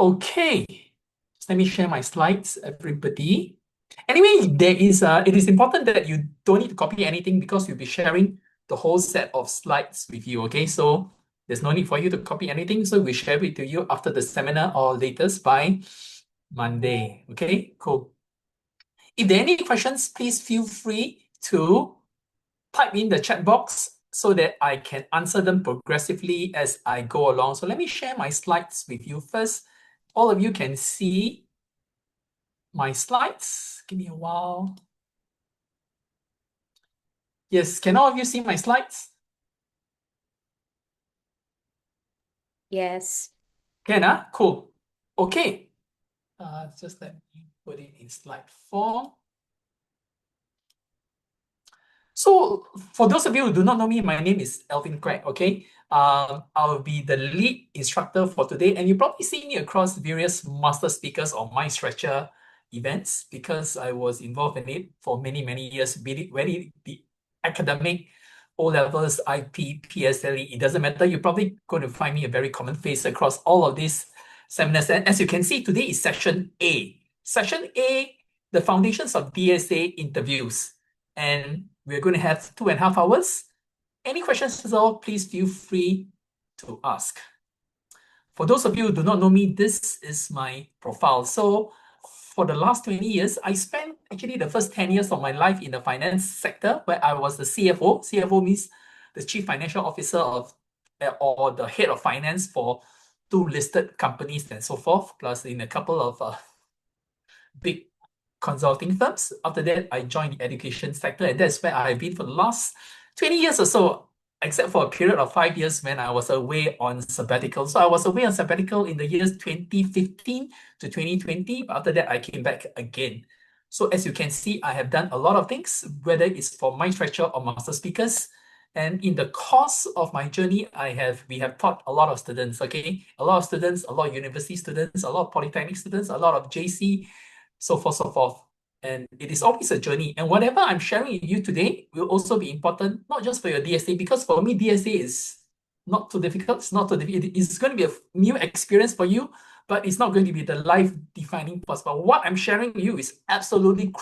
Okay, just let me share my slides, everybody. Anyway, it is important that you don't need to copy anything because we'll be sharing the whole set of slides with you, okay? So there's no need for you to copy anything. So we share it to you after the seminar or latest by Monday, okay? Cool. If there are any questions, please feel free to type in the chat box so that I can answer them progressively as I go along. So let me share my slides with you first. All of you can see my slides. Give me a while. Yes, can all of you see my slides? Yes. Can, cool. Okay. Just let me put it in slide 4. So for those of you who do not know me, my name is Alvin Kuek, okay? I'll be the lead instructor for today, and you probably see me across various master speakers or mind stretcher events because I was involved in it for many, many years, be it whether it be academic, O levels, IP, PSLE, it doesn't matter. You're probably going to find me a very common face across all of these seminars. And as you can see, today is session A. Session A, the foundations of DSA interviews. And we're going to have 2.5 hours. Any questions at all, please feel free to ask. For those of you who do not know me, this is my profile. So for the last 20 years, I spent actually the first 10 years of my life in the finance sector where I was the CFO. CFO means the Chief Financial Officer of or the head of finance for 2 listed companies and so forth, plus in a couple of big consulting firms. After that, I joined the education sector, and that's where I've been for the last 20 years or so, except for a period of 5 years when I was away on sabbatical. So I was away on sabbatical in the years 2015 to 2020. But after that, I came back again. So as you can see, I have done a lot of things, whether it's for mind stretcher or master speakers. And in the course of my journey, we have taught a lot of students, okay? A lot of students, a lot of university students, a lot of polytechnic students, a lot of JC, so forth, so forth. And it is always a journey. And whatever I'm sharing with you today will also be important, not just for your DSA, because for me, DSA is not too difficult. It's not too difficult. It's going to be a new experience for you, but it's not going to be the life-defining course. But what I'm sharing with you is absolutely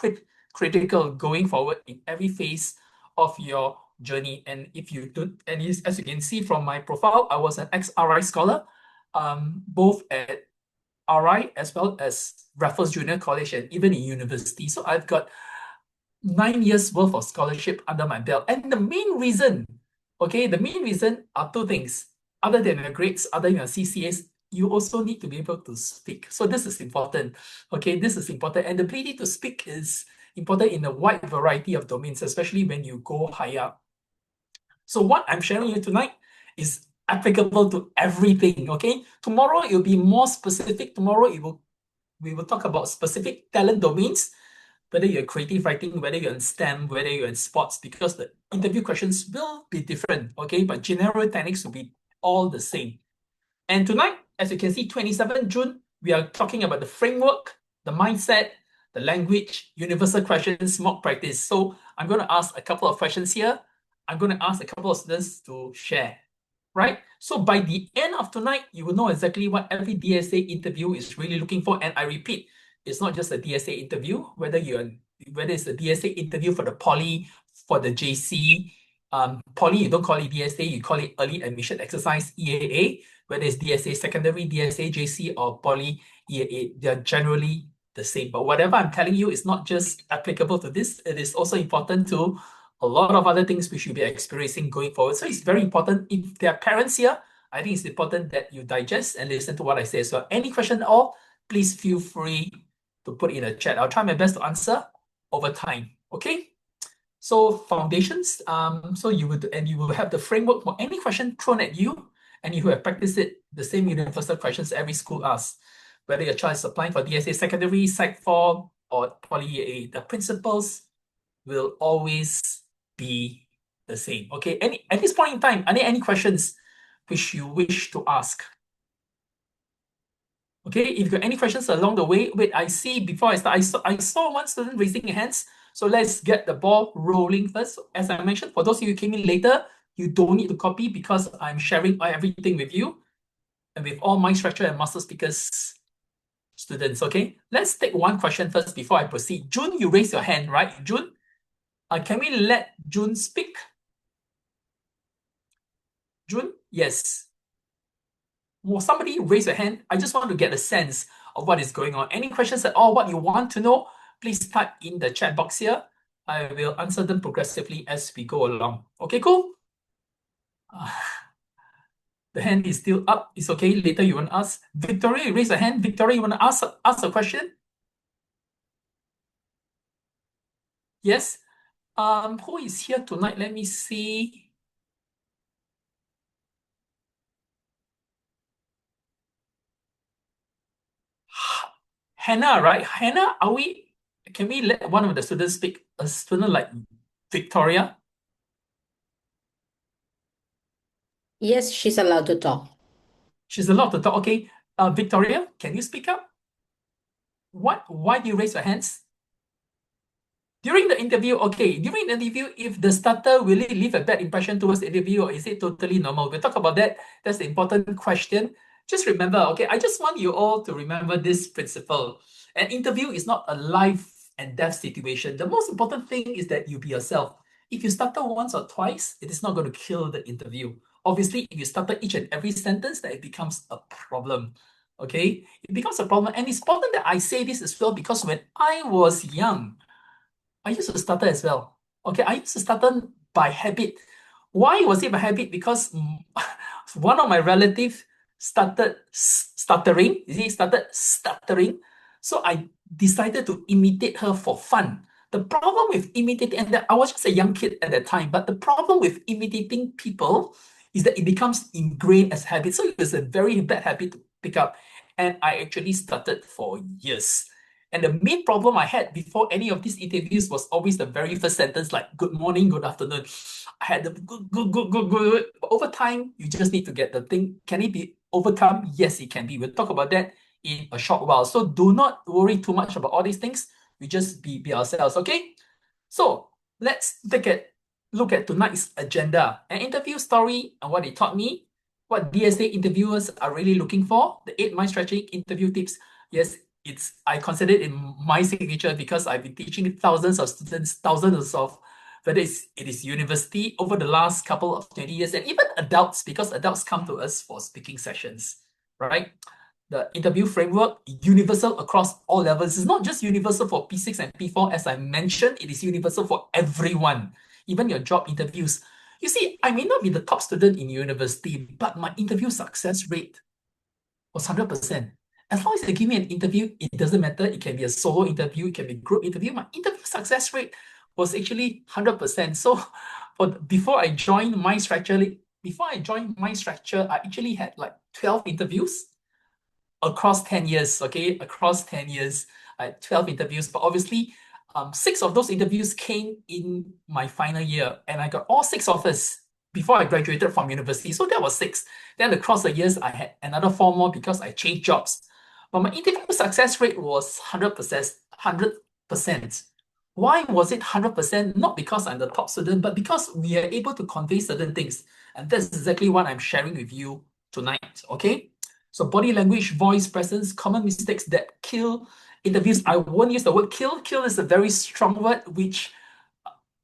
critical going forward in every phase of your journey. And if you do, and as you can see from my profile, I was an ex-RI scholar, both at RI as well as Raffles Junior College and even in university. So I've got 9 years worth of scholarship under my belt. And the main reason are 2 things. Other than your grades, other than your CCAs, you also need to be able to speak. So this is important. Okay, this is important. And the ability to speak is important in a wide variety of domains, especially when you go higher. So what I'm sharing with you tonight is applicable to everything, okay? Tomorrow it will be more specific. Tomorrow we will talk about specific talent domains, whether you're creative writing, whether you're in STEM, whether you're in sports, because the interview questions will be different, okay? But general techniques will be all the same. And tonight, as you can see, 27 June, we are talking about the framework, the mindset, the language, universal questions, mock practice. So I'm going to ask a couple of questions here. I'm going to ask a couple of students to share, right? So by the end of tonight, you will know exactly what every DSA interview is really looking for. And I repeat, it's not just a DSA interview, whether it's a DSA interview for the poly, for the JC, poly, you don't call it DSA, you call it early admission exercise, EAA, whether it's DSA secondary, DSA, JC, or poly, EAA, they're generally the same. But whatever I'm telling you is not just applicable to this, it is also important to a lot of other things we should be experiencing going forward. So it's very important. If there are parents here, I think it's important that you digest and listen to what I say. So any question at all, please feel free to put in the chat. I'll try my best to answer over time. Okay. So foundations. So you will have the framework for any question thrown at you, and you have practiced it, the same universal questions every school asks. Whether your child is applying for DSA secondary, Sec 4, or Poly A, the principles will always be the same. Okay. At this point in time, any questions which you wish to ask? Okay, if you got any questions along the way, wait, I see before I start, I saw one student raising their hands. So let's get the ball rolling first. As I mentioned, for those of you who came in later, you don't need to copy because I'm sharing everything with you and with all mind stretcher and master speakers students, okay? Let's take one question first before I proceed. June, you raise your hand, right? June, can we let June speak? June, yes. Will somebody raise your hand? I just want to get a sense of what is going on. Any questions at all, what you want to know, please type in the chat box here. I will answer them progressively as we go along. Okay, cool? The hand is still up. It's okay. Later you want to ask. Victoria, you raise a hand. Victoria, you want to ask a question? Yes. Who is here tonight? Let me see. Hannah, right? Hannah, can we let one of the students speak? A student like Victoria? Yes, she's allowed to talk. She's allowed to talk. Okay. Victoria, can you speak up? Why do you raise your hands? During the interview, okay, during the interview, if the starter will it leave a bad impression towards the interview or is it totally normal? We'll talk about that. That's the important question. Just remember, okay, I just want you all to remember this principle. An interview is not a life and death situation. The most important thing is that you be yourself. If you stutter once or twice, it is not going to kill the interview. Obviously, if you stutter each and every sentence, that it becomes a problem. Okay, it becomes a problem. And it's important that I say this as well because when I was young, I used to stutter as well. Okay, I used to stutter by habit. Why was it by habit? Because one of my relatives started stuttering. He started stuttering. So I decided to imitate her for fun. The problem with imitating, and I was just a young kid at that time, but the problem with imitating people is that it becomes ingrained as habit. So it was a very bad habit to pick up. And I actually stuttered for years. And the main problem I had before any of these interviews was always the very first sentence, like good morning, good afternoon. I had the good. But over time, you just need to get the thing. Can it be overcome? Yes, it can be. We'll talk about that in a short while. So do not worry too much about all these things. We just be ourselves, okay? So let's look at tonight's agenda. An interview story and what it taught me, what DSA interviewers are really looking for, the 8 mind stretching interview tips. Yes, I consider it in my signature because I've been teaching thousands of students, thousands of whether it is university over the last couple of 20 years, and even adults, because adults come to us for speaking sessions, right? The interview framework, universal across all levels. It's not just universal for P6 and P4, as I mentioned, it is universal for everyone, even your job interviews. You see, I may not be the top student in university, but my interview success rate was 100%. As long as they give me an interview, it doesn't matter. It can be a solo interview, it can be a group interview. My interview success rate was actually 100%. So before I joined MindStretcher, I actually had like 12 interviews across 10 years, okay? Across 10 years, I had 12 interviews, but obviously 6 of those interviews came in my final year, and I got all 6 offers before I graduated from university. So that was 6. Then across the years, I had another 4 more because I changed jobs. But my interview success rate was 100%. 100%. Why was it 100%? Not because I'm the top student, but because we are able to convey certain things. And that's exactly what I'm sharing with you tonight, okay? So body language, voice, presence, common mistakes that kill interviews. I won't use the word kill. Kill is a very strong word which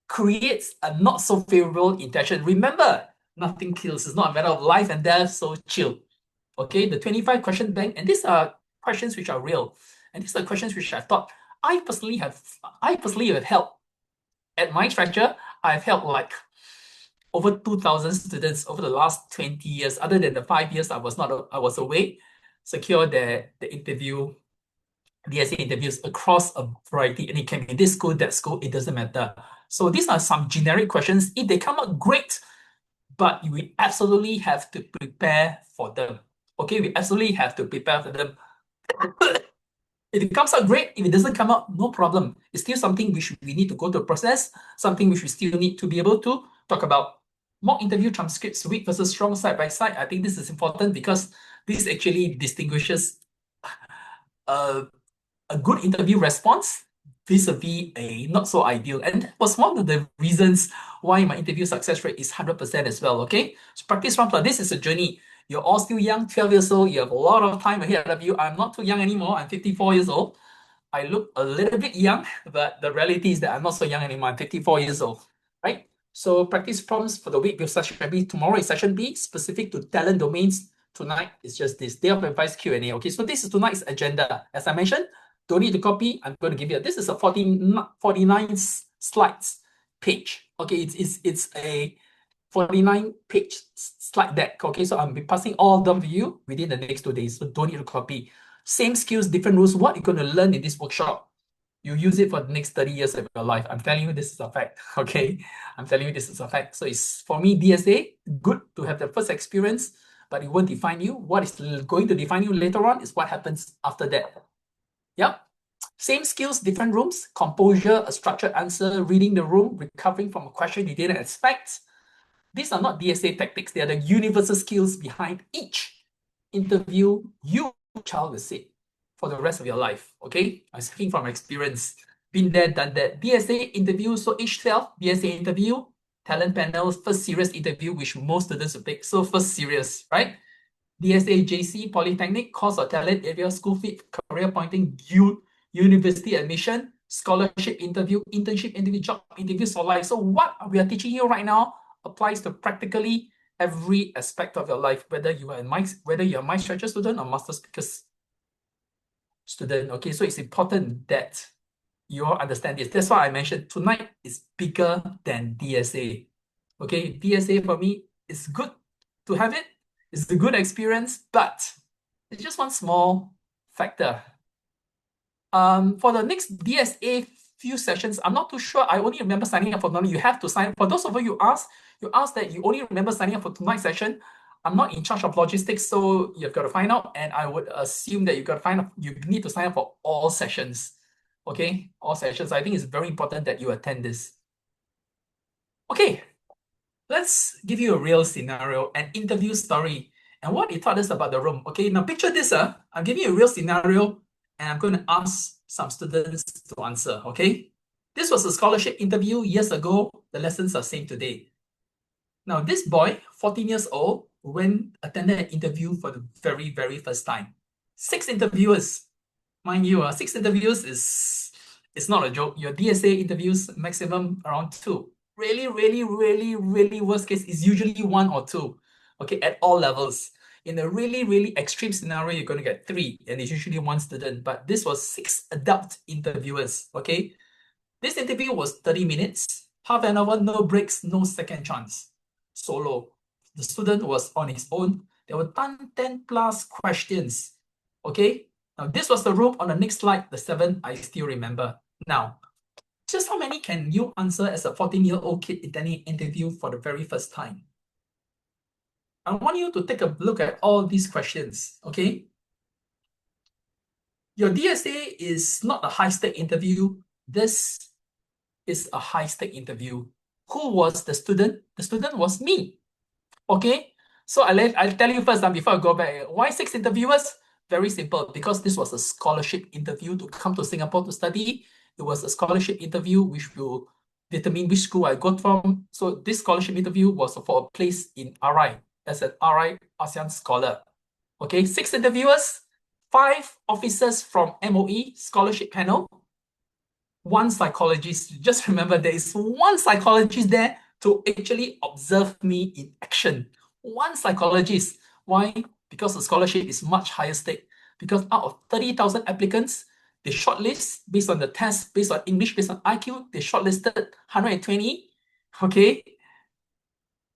creates a not so favorable intention. Remember, nothing kills. It's not a matter of life and death, so chill. Okay, the 25 question bank, and these are questions which are real. And these are questions which I thought I personally have helped at MindStretcher. I've helped like over 2,000 students over the last 20 years, other than the 5 years I was away, secure the interview, DSA interviews across a variety, and it can be this school, that school, it doesn't matter. So these are some generic questions. If they come out, great, but we absolutely have to prepare for them. Okay, we absolutely have to prepare for them. If it comes out great, if it doesn't come out, no problem. It's still something which we need to go to a process, something which we still need to be able to talk about. Mock interview transcripts, weak versus strong side by side. I think this is important because this actually distinguishes a good interview response vis-a-vis a not so ideal. And that was one of the reasons why my interview success rate is 100% as well, okay? So practice round, this is a journey. You're all still young, 12 years old. You have a lot of time ahead of you. I'm not too young anymore. I'm 54 years old. I look a little bit young, but the reality is that I'm not so young anymore. I'm 54 years old, right? So practice prompts for the week with session B. Tomorrow is session B, specific to talent domains. Tonight is just this day of advice Q&A. Okay, so this is tonight's agenda. As I mentioned, don't need to copy. I'm going to give you, this is a 49 slides page. Okay, it's a 49 page slide deck. Okay, so I'll be passing all of them to you within the next 2 days. So don't need to copy. Same skills, different rules. What you're going to learn in this workshop, you use it for the next 30 years of your life. I'm telling you, this is a fact. Okay, I'm telling you, this is a fact. So it's, for me, DSA, good to have the first experience, but it won't define you. What is going to define you later on is what happens after that. Yep. Same skills, different rooms, composure, a structured answer, reading the room, recovering from a question you didn't expect. These are not DSA tactics. They are the universal skills behind each interview you child will sit for the rest of your life. Okay, I'm speaking from experience. Been there, done that. DSA interview, so age 12, DSA interview, talent panel, first serious interview, which most students will take. So first serious, right? DSA, JC, Polytechnic, course or talent area, school fit, career pointing, university admission, scholarship interview, internship interview, job interviews for life. So what we are teaching you right now applies to practically every aspect of your life, whether you're a my stretcher student or master speakers student. Okay, so it's important that you all understand this. That's why I mentioned tonight is bigger than DSA. Okay, DSA for me is good to have it. It's a good experience, but it's just one small factor. For the next DSA few sessions, I'm not too sure. I only remember signing up for tonight. You have to sign. For those of you asked that you only remember signing up for tonight's session. I'm not in charge of logistics, so you've got to find out. And I would assume that you need to sign up for all sessions. Okay, all sessions. I think it's very important that you attend this. Okay, let's give you a real scenario, an interview story, and what it taught us about the room. Okay, now picture this. I'm giving you a real scenario, and I'm going to ask some students to answer. Okay, this was a scholarship interview years ago. The lessons are same today. Now, this boy, 14 years old, attended an interview for the very, very first time. 6 interviewers. Mind you, 6 interviews is not a joke. Your DSA interviews maximum around 2. Really, really, really, really worst case is usually 1 or 2. Okay, at all levels. In a really, really extreme scenario, you're going to get 3, and it's usually 1 student. But this was 6 adult interviewers. Okay, this interview was 30 minutes, half an hour, no breaks, no second chance. Solo. The student was on his own. There were 10 plus questions. Okay, now this was the room on the next slide, the 7 I still remember. Now, just how many can you answer as a 14-year-old kid in any interview for the very first time? I want you to take a look at all these questions, okay? Your DSA is not a high-stake interview. This is a high-stake interview. Who was the student? The student was me, okay? So I'll tell you first before I go back. Why 6 interviewers? Very simple, because this was a scholarship interview to come to Singapore to study. It was a scholarship interview which will determine which school I go from. So this scholarship interview was for a place in RI as an RI ASEAN scholar. Okay, 6 interviewers, 5 officers from MOE scholarship panel, 1 psychologist. Just remember, there is 1 psychologist there to actually observe me in action. 1 psychologist. Why? Because the scholarship is much higher stake. Because out of 30,000 applicants, they shortlist based on the test, based on English, based on IQ, they shortlisted 120. Okay.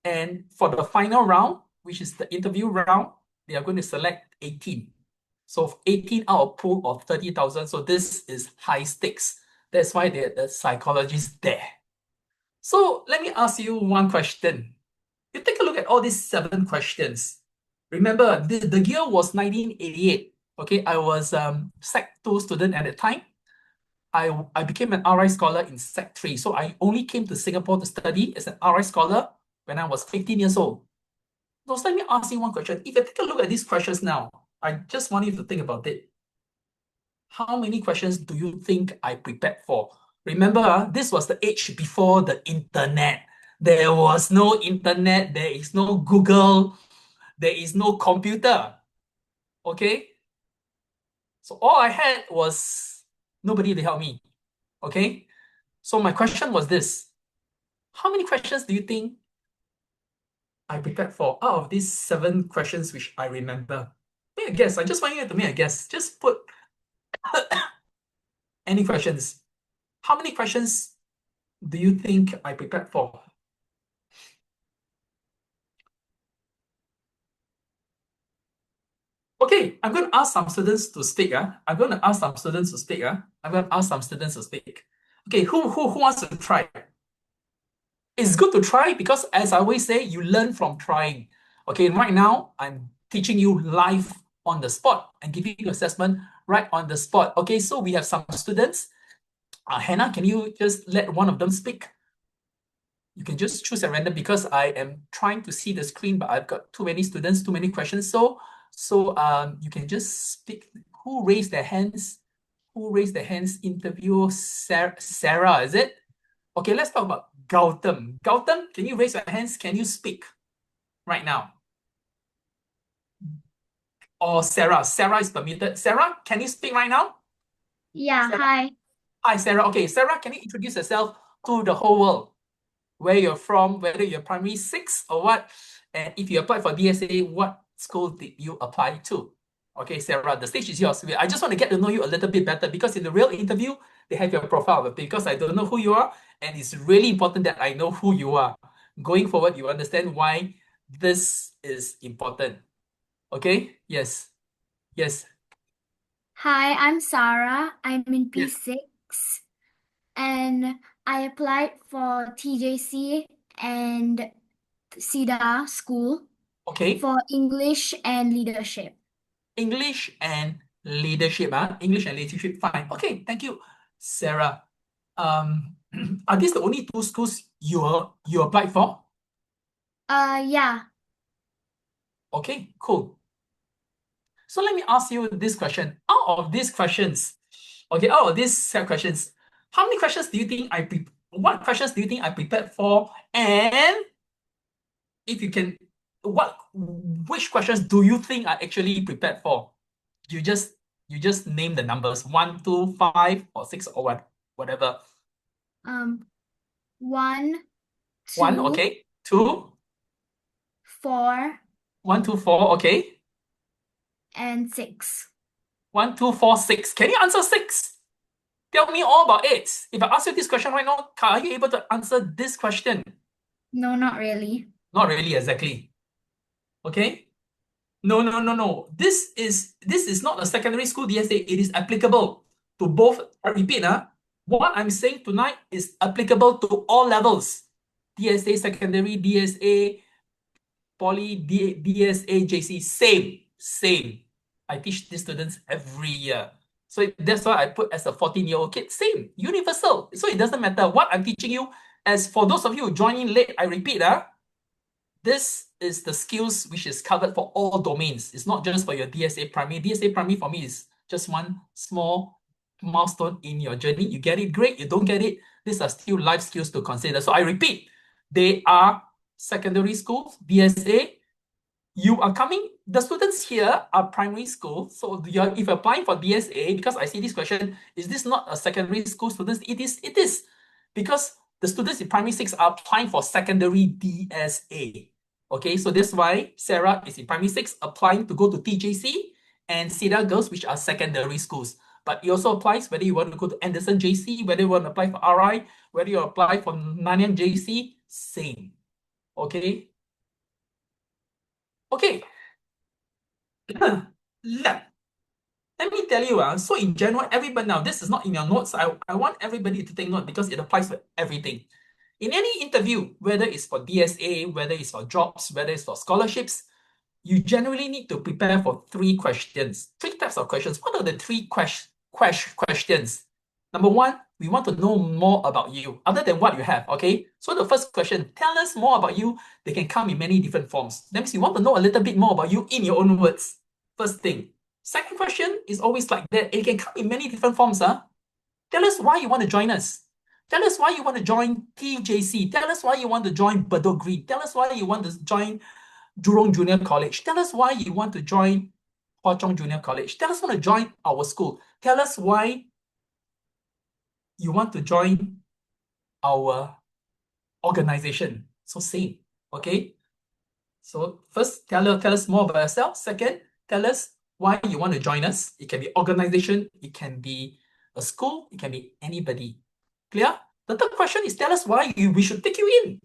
And for the final round, which is the interview round, they are going to select 18. So 18 out of pool of 30,000. So this is high stakes. That's why the psychologist there. So let me ask you one question. You take a look at all these 7 questions. Remember, the year was 1988. Okay, I was Sec 2 student at the time. I became an RI scholar in Sec 3. So I only came to Singapore to study as an RI scholar when I was 15 years old. So let me ask you one question. If you take a look at these questions now, I just want you to think about it. How many questions do you think I prepared for? Remember, this was the age before the internet. There was no internet. There is no Google. There is no computer. Okay? So all I had was nobody to help me. Okay? So my question was this. How many questions do you think I prepared for out of these 7 questions which I remember? Make a guess. I just want you to make a guess. Just put any questions. How many questions do you think I prepared for? Okay, I'm going to ask some students to speak. I'm going to ask some students to speak. I'm going to ask some students to speak. Okay, who wants to try? It's good to try because, as I always say, you learn from trying. Okay, right now, I'm teaching you live on the spot and giving you assessment right on the spot. Okay, so we have some students. Hannah, can you just let one of them speak? You can just choose at random because I am trying to see the screen, but I've got too many students, too many questions. So you can just speak. Who raised their hands? Who raised their hands? Interview Sarah, is it? Okay, let's talk about Gautam. Gautam, can you raise your hands? Can you speak right now? Or Sarah? Sarah is permitted. Sarah, can you speak right now? Yeah, Sarah? hi. Hi, Sarah. Okay, Sarah, can you introduce yourself to the whole world? Where you're from, whether you're primary 6 or what, and if you applied for DSA, what school did you apply to? Okay, Sarah, the stage is yours. I just want to get to know you a little bit better because in the real interview, they have your profile, but because I don't know who you are, and it's really important that I know who you are. Going forward, you understand why this is important. Okay? Yes. Yes. Hi, I'm Sarah. I'm in Yes. P6 and I applied for TJC and CEDA school Okay. for English and leadership. English and leadership. English and leadership. Fine. Okay. Thank you, Sarah. Are these the only 2 schools you applied for? Yeah. Okay, cool. So let me ask you this question. Out of these questions, okay, out of these set of questions, how many questions do you think what questions do you think I prepared for? And if you can, which questions do you think I actually prepared for? You just name the numbers 1, 2, 5, or 6, or whatever. 1, 1, 2, okay. 2, 4, 1, 2, 4, okay. and 6. 1, 2, 4, 6. Can you answer 6? Tell me all about it. If I ask you this question right now, are you able to answer this question? No, not really. Not really exactly. Okay? No, no, no, no. This is not a secondary school DSA. It is applicable to both. I repeat, what I'm saying tonight is applicable to all levels. DSA secondary, DSA poly, DSA JC, same. I teach these students every year. So that's why I put as a 14-year-old kid, same, universal. So it doesn't matter what I'm teaching you. As for those of you joining late, I repeat, this is the skills which is covered for all domains. It's not just for your DSA primary. DSA primary for me is just one small milestone in your journey. You get it, great. You don't get it, these are still life skills to consider. So I repeat, they are secondary schools, DSA. You are coming, the students here are primary school. So if you're applying for DSA, because I see this question, is this not a secondary school students? It is. Because the students in primary 6 are applying for secondary DSA. Okay, so that's why Sarah is in primary 6 applying to go to TJC and Cedar Girls, which are secondary schools. But it also applies whether you want to go to Anderson JC, whether you want to apply for RI, whether you apply for Nanyang JC, same. Okay. Okay. Let me tell you, so in general, everybody now, this is not in your notes. I want everybody to take note because it applies for everything. In any interview, whether it's for DSA, whether it's for jobs, whether it's for scholarships, you generally need to prepare for 3 questions. 3 types of questions. What are the 3 questions? Number 1, we want to know more about you, other than what you have, okay? So the first question, tell us more about you. They can come in many different forms. That means you want to know a little bit more about you in your own words. First thing. Second question is always like that. It can come in many different forms. Tell us why you want to join us. Tell us why you want to join TJC. Tell us why you want to join Bedok Green. Tell us why you want to join Jurong Junior College. Tell us why you want to join Hwa Chong Junior College. Tell us want to join our school. Tell us why you want to join our organization. So same, okay? So first, tell us more about yourself. Second, tell us why you want to join us. It can be organization, it can be a school, it can be anybody. Clear? The third question is tell us why we should take you in.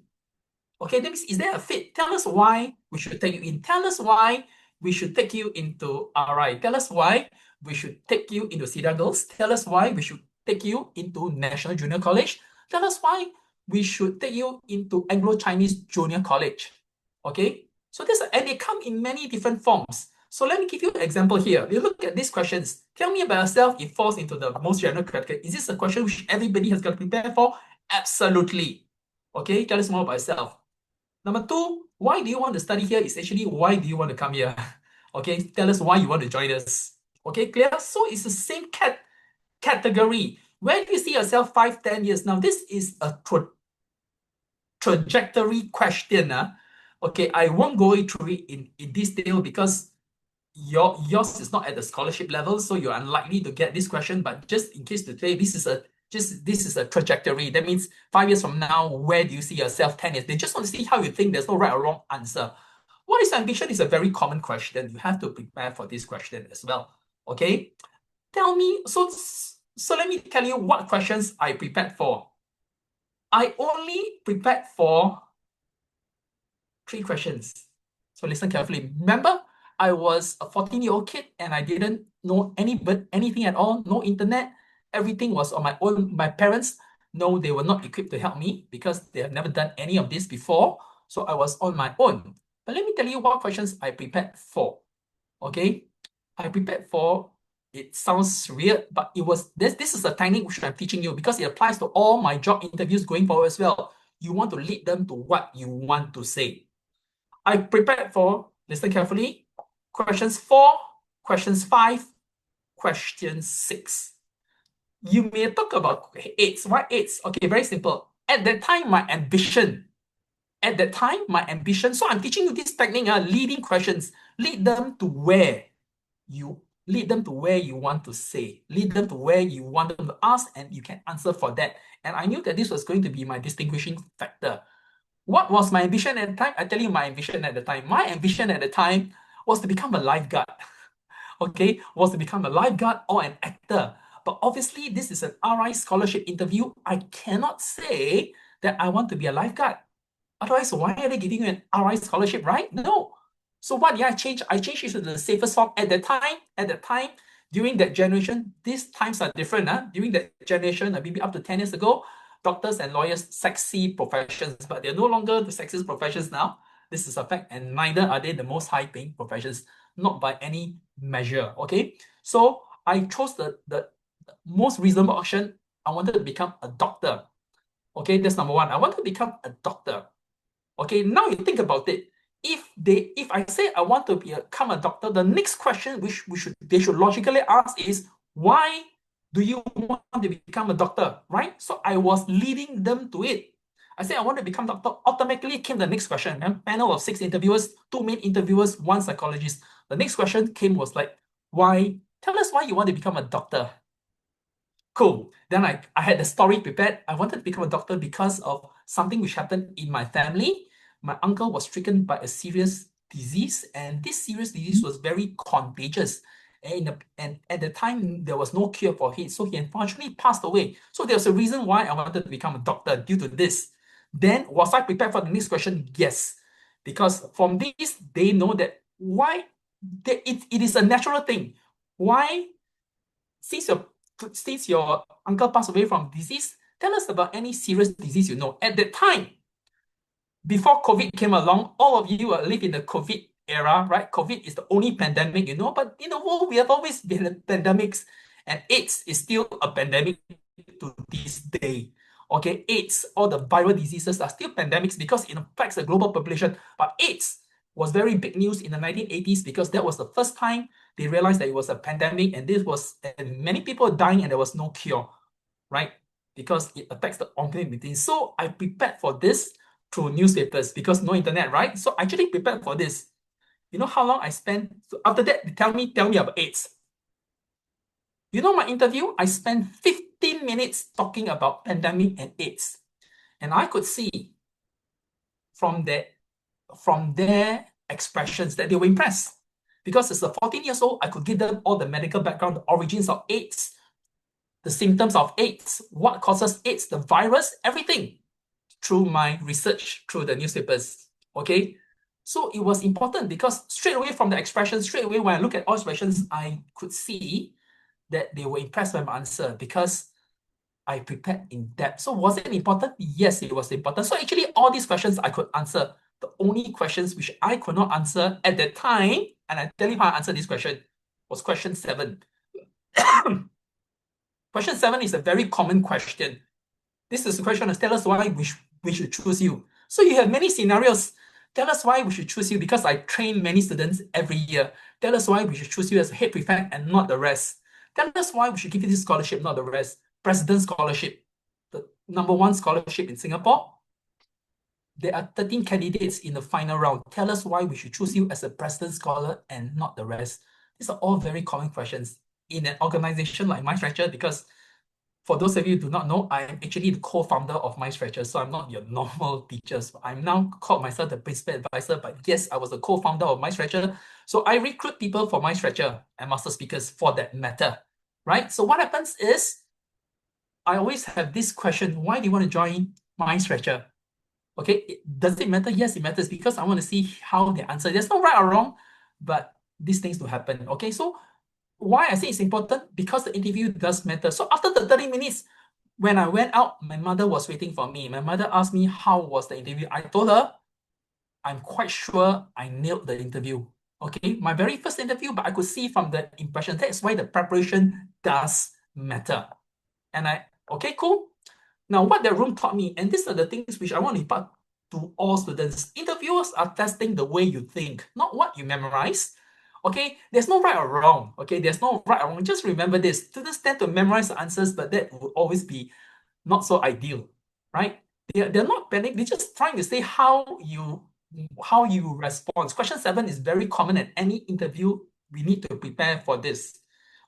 Okay, that means is there a fit? Tell us why we should take you in. Tell us why we should take you into RI. Tell us why we should take you into Cedar Girls. Tell us why we should take you into National Junior College. Tell us why we should take you into Anglo-Chinese Junior College. Okay, so this and they come in many different forms. So let me give you an example here. You look at these questions. Tell me about yourself. It falls into the most general category. Is this a question which everybody has got to prepare for? Absolutely. Okay, tell us more about yourself. Number two, why do you want to study here is actually why do you want to come here? Okay, tell us why you want to join us. Okay, clear? So it's the same category. Where do you see yourself 5, 10 years? Now, this is a trajectory question. Okay, I won't go through it in detail because yours is not at the scholarship level, so you're unlikely to get this question. But just in case today, this is a trajectory. That means 5 years from now, where do you see yourself 10 years? They just want to see how you think. There's no right or wrong answer. What is ambition is a very common question. You have to prepare for this question as well. Okay, tell me. So let me tell you what questions I prepared for. I only prepared for 3 questions. So listen carefully. Remember, I was a 14-year-old kid and I didn't know anything at all, no internet. Everything was on my own. My parents, no, they were not equipped to help me because they have never done any of this before. So I was on my own. But let me tell you what questions I prepared for. Okay, I prepared for, it sounds weird, but it was this is a technique which I'm teaching you because it applies to all my job interviews going forward as well. You want to lead them to what you want to say. I prepared for, listen carefully, questions 4, questions 5, question 6. You may talk about 8. Why 8? Okay, very simple. At that time, my ambition, so I'm teaching you this technique, leading questions. Lead them to where you want to say. Lead them to where you want them to ask, and you can answer for that. And I knew that this was going to be my distinguishing factor. What was my ambition at the time? I tell you my ambition at the time. My ambition at the time was to become a lifeguard. Okay, was to become a lifeguard or an actor. But obviously, this is an RI scholarship interview. I cannot say that I want to be a lifeguard. Otherwise, why are they giving you an RI scholarship, right? No. So what did I change? I changed it to the safest form at the time, during that generation. These times are different. During that generation, maybe up to 10 years ago, doctors and lawyers, sexy professions, but they're no longer the sexiest professions now. This is a fact, and neither are they the most high-paying professions, not by any measure. Okay, so I chose the most reasonable option. I wanted to become a doctor. Okay, that's number one. I wanted to become a doctor. Okay, now you think about it. If I say I want to become a doctor, the next question which they should logically ask is, why do you want to become a doctor, right? So I was leading them to it. I said I want to become a doctor. Automatically came the next question. A panel of 6 interviewers, 2 main interviewers, 1 psychologist. The next question came was like, why? Tell us why you want to become a doctor. Cool. Then I had the story prepared. I wanted to become a doctor because of something which happened in my family. My uncle was stricken by a serious disease, and this serious disease was very contagious. And at the time, there was no cure for it. So he unfortunately passed away. So there's a reason why I wanted to become a doctor due to this. Then, was I prepared for the next question? Yes. Because from this, they know that why it is a natural thing. Why, since your uncle passed away from disease, tell us about any serious disease you know. At that time, before COVID came along, all of you live in the COVID era, right? COVID is the only pandemic you know, but in the world, we have always been in pandemics, and AIDS is still a pandemic to this day. Okay, AIDS, all the viral diseases are still pandemics because it affects the global population. But AIDS was very big news in the 1980s because that was the first time they realized that it was a pandemic, and many people dying, and there was no cure, right? Because it affects the organ within. So I prepared for this through newspapers because no internet, right? So I actually prepared for this. You know how long I spent? So after that, they tell me about AIDS. You know my interview? I spent 15 minutes talking about pandemic and AIDS. And I could see from their expressions that they were impressed. Because as a 14 years old, I could give them all the medical background, the origins of AIDS, the symptoms of AIDS, what causes AIDS, the virus, everything through my research through the newspapers. Okay. So it was important because straight away from the expressions, straight away when I look at all expressions, I could see that they were impressed by my answer because I prepared in depth. So was it important? Yes, it was important. So actually all these questions I could answer. The only questions which I could not answer at that time, and I tell you how I answered this question, was question 7. Question 7 is a very common question. This is a question of tell us why we should choose you. So you have many scenarios. Tell us why we should choose you because I train many students every year. Tell us why we should choose you as a head prefect and not the rest. Tell us why we should give you this scholarship, not the rest. President Scholarship, the #1 scholarship in Singapore. There are 13 candidates in the final round. Tell us why we should choose you as a President Scholar and not the rest. These are all very common questions in an organization like MindStretcher because for those of you who do not know, I am actually the co-founder of MindStretcher, so I'm not your normal teachers. I'm now called myself the principal advisor, but yes, I was the co-founder of MindStretcher. So I recruit people for MindStretcher and master speakers for that matter, right? So what happens is, I always have this question, why do you want to join MindStretcher? Okay, does it matter? Yes, it matters because I want to see how they answer. There's no right or wrong, but these things to happen. Okay, so why I say it's important? Because the interview does matter. So after the 30 minutes, when I went out, my mother was waiting for me. My mother asked me how was the interview. I told her, I'm quite sure I nailed the interview. Okay, my very first interview, but I could see from the impression, that's why the preparation does matter. And okay, cool. Now, what the room taught me, and these are the things which I want to impart to all students. Interviewers are testing the way you think, not what you memorize. Okay, there's no right or wrong. Okay, there's no right or wrong. Just remember this. Students tend to memorize the answers, but that will always be not so ideal, right? They're not panic. They're just trying to say how you respond. Question 7 is very common at any interview. We need to prepare for this.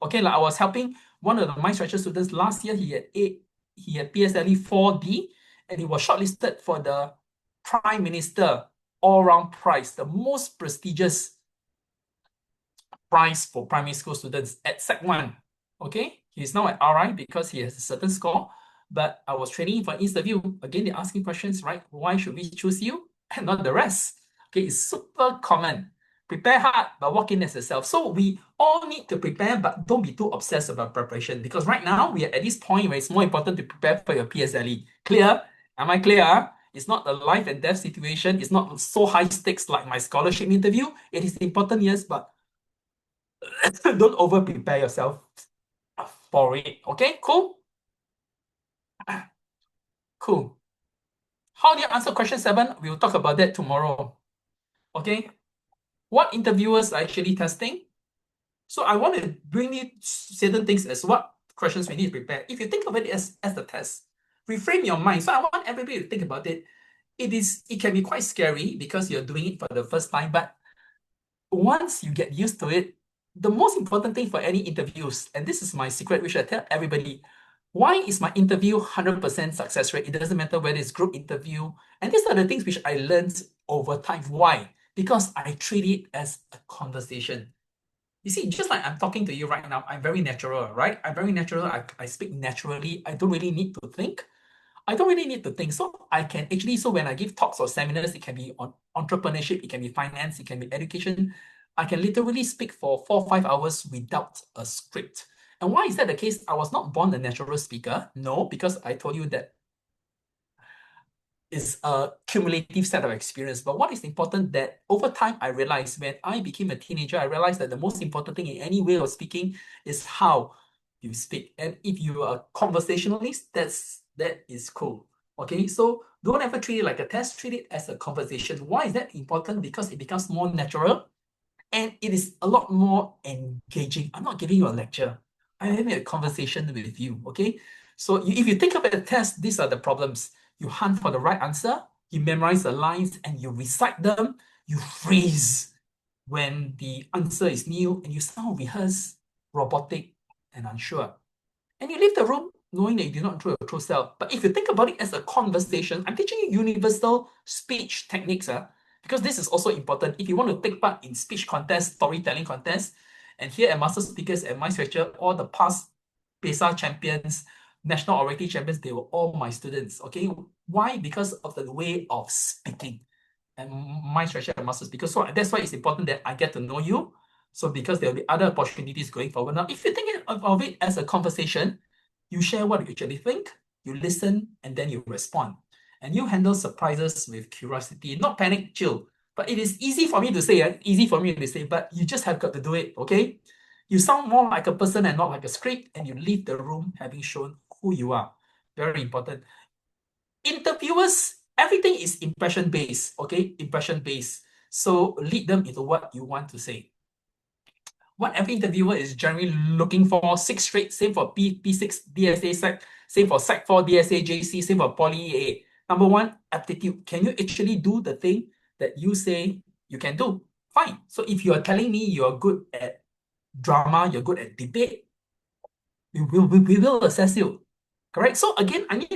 Okay, like I was helping one of the MindStretcher students last year. He had PSLE 4D, and he was shortlisted for the Prime Minister all-round prize, the most prestigious prize for primary school students at Sec 1. Okay, he's now at RI because he has a certain score. But I was training for interview. Again, they're asking questions, right? Why should we choose you and not the rest? Okay, it's super common. Prepare hard, but walk in as yourself. So we all need to prepare, but don't be too obsessed about preparation because right now we are at this point where it's more important to prepare for your PSLE. Clear? Am I clear? It's not a life and death situation. It's not so high stakes like my scholarship interview. It is important, yes, but don't over prepare yourself for it. Okay, cool? Cool. How do you answer question 7? We'll talk about that tomorrow. Okay. What interviewers are actually testing? So I want to bring you certain things as what questions we need to prepare. If you think of it as the test, reframe your mind. So I want everybody to think about it. It can be quite scary because you're doing it for the first time, but once you get used to it, the most important thing for any interviews, and this is my secret which I tell everybody, why is my interview 100% success rate? It doesn't matter whether it's group interview. And these are the things which I learned over time. Why? Because I treat it as a conversation. You see, just like I'm talking to you right now, I'm very natural, right? I'm very natural. I speak naturally. I don't really need to think. I don't really need to think. So I can actually, so when I give talks or seminars, it can be on entrepreneurship, it can be finance, it can be education. I can literally speak for 4 or 5 hours without a script. And why is that the case? I was not born a natural speaker. No, because I told you that it's a cumulative set of experience. But what is important that over time, I realized when I became a teenager, I realized that the most important thing in any way of speaking is how you speak. And if you are a conversationalist, that is cool. Okay, so don't ever treat it like a test, treat it as a conversation. Why is that important? Because it becomes more natural and it is a lot more engaging. I'm not giving you a lecture. I'm having a conversation with you, okay? So if you think about the test, these are the problems. You hunt for the right answer, you memorize the lines and you recite them, you freeze when the answer is new and you sound rehearse, robotic, and unsure. And you leave the room knowing that you did not draw your true self. But if you think about it as a conversation, I'm teaching you universal speech techniques, because this is also important. If you want to take part in speech contests, storytelling contests, and here at Master Speakers at My Stretcher, all the past DSA champions, national orator champions, they were all my students. Okay, why? Because of the way of speaking. And My Stretcher at Master Speakers. So that's why it's important that I get to know you. So because there'll be other opportunities going forward. Now, if you think of it as a conversation, you share what you actually think, you listen, and then you respond. And you handle surprises with curiosity, not panic, chill. But it is easy for me to say, but you just have got to do it, okay? You sound more like a person and not like a script, and you leave the room having shown who you are. Very important. Interviewers, everything is impression-based, okay? Impression-based. So lead them into what you want to say. What every interviewer is generally looking for, 6 straight, same for P6 DSA Sec, same for Sec 4 DSA JC, same for Poly EA. Number 1, aptitude. Can you actually do the thing that you say you can do? Fine. So if you are telling me you're good at drama, you're good at debate, we will assess you. Correct? So again, I need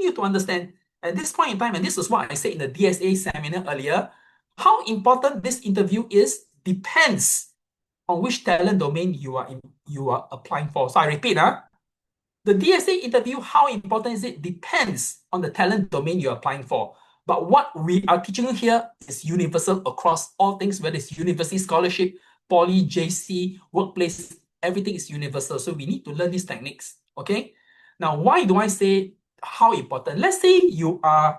you to understand at this point in time, and this is what I said in the DSA seminar earlier, how important this interview is depends on which talent domain you are applying for. So I repeat, the DSA interview, how important is it? Depends on the talent domain you're applying for. But what we are teaching you here is universal across all things, whether it's university scholarship, poly, JC, workplace, everything is universal. So we need to learn these techniques, okay? Now, why do I say how important? Let's say, I'm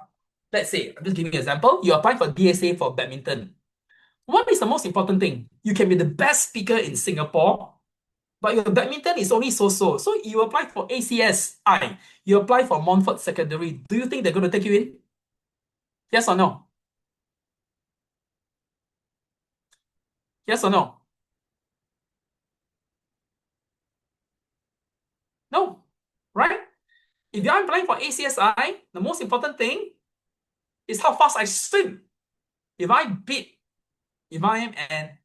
just giving you an example. You apply for DSA for badminton. What is the most important thing? You can be the best speaker in Singapore, but your badminton is only so-so. So you apply for ACSI, you apply for Montfort Secondary. Do you think they're going to take you in? Yes or no? Yes or no? No, right? If you're applying for ACSI, the most important thing is how fast I swim. If I am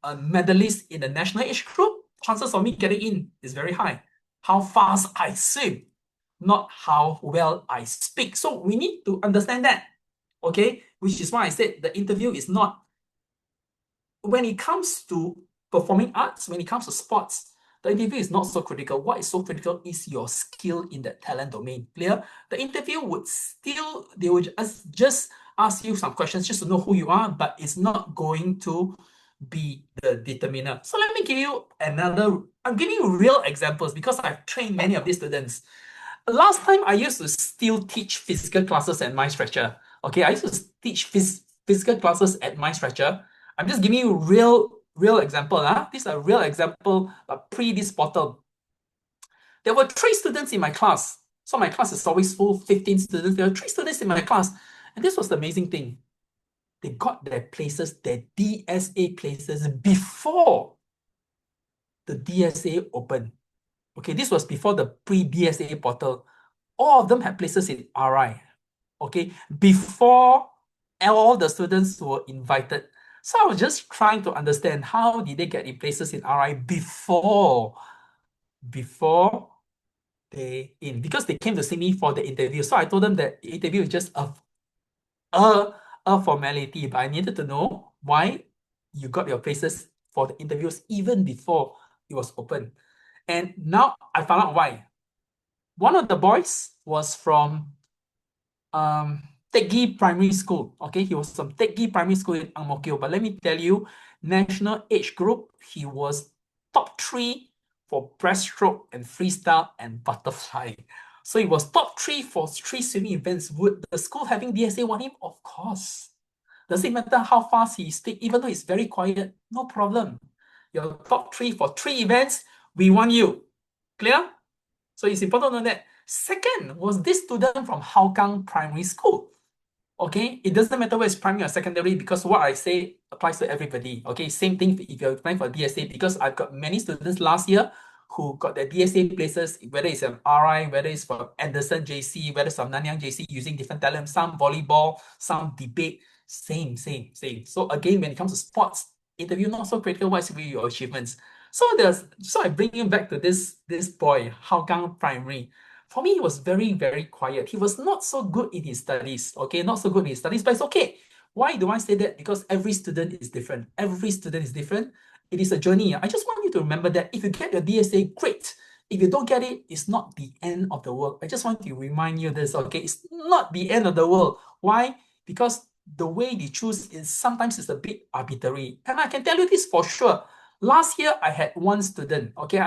a medalist in the national age group, chances of me getting in is very high. How fast I swim, not how well I speak. So we need to understand that, okay? Which is why I said the interview is not, when it comes to performing arts, when it comes to sports, the interview is not so critical. What is so critical is your skill in that talent domain. Clear? The interview they would just ask you some questions just to know who you are, but it's not going to be the determiner. So let me give you I'm giving you real examples because I've trained many of these students. Last time I used to still teach physical classes at My Stretcher. Okay, I used to teach physical classes at My Stretcher. I'm just giving you real example. These are real example, but pre this portal. There were 3 students in my class. So my class is always full, 15 students. There were 3 students in my class. And this was the amazing thing. They got their places, their DSA places before the DSA opened. Okay, this was before the pre-DSA portal. All of them had places in RI. Okay, before all the students were invited. So I was just trying to understand how did they get in places in RI before because they came to see me for the interview. So I told them that the interview is just a formality, but I needed to know why you got your places for the interviews even before it was open. And now I found out why. One of the boys was from Teck Ghee Primary School. Okay, he was from Teck Ghee Primary School in Ang Mo Kio. But let me tell you, national age group, he was top 3 for breaststroke and freestyle and butterfly. So he was top 3 for 3 swimming events. Would the school having DSA want him? Of course. Does it matter how fast he speaks, even though he's very quiet? No problem. You're top 3 for 3 events, we want you. Clear? So it's important to know that. Second was this student from Hougang Primary School. Okay, it doesn't matter whether it's primary or secondary because what I say applies to everybody. Okay, same thing if you're applying for DSA because I've got many students last year who got their DSA places, whether it's an RI, whether it's from Anderson JC, whether it's from Nanyang JC, using different talent, some volleyball, some debate, same. So again, when it comes to sports, interview not so critical, what's your achievements? So I bring him back to this boy, Hougang Primary. For me, he was very, very quiet. He was not so good in his studies, okay? Not so good in his studies, but it's okay. Why do I say that? Because every student is different. Every student is different. It is a journey. I just want you to remember that if you get your DSA, great. If you don't get it, it's not the end of the world. I just want to remind you this, okay? It's not the end of the world. Why? Because the way they choose is sometimes it's a bit arbitrary. And I can tell you this for sure. Last year, I had one student, okay?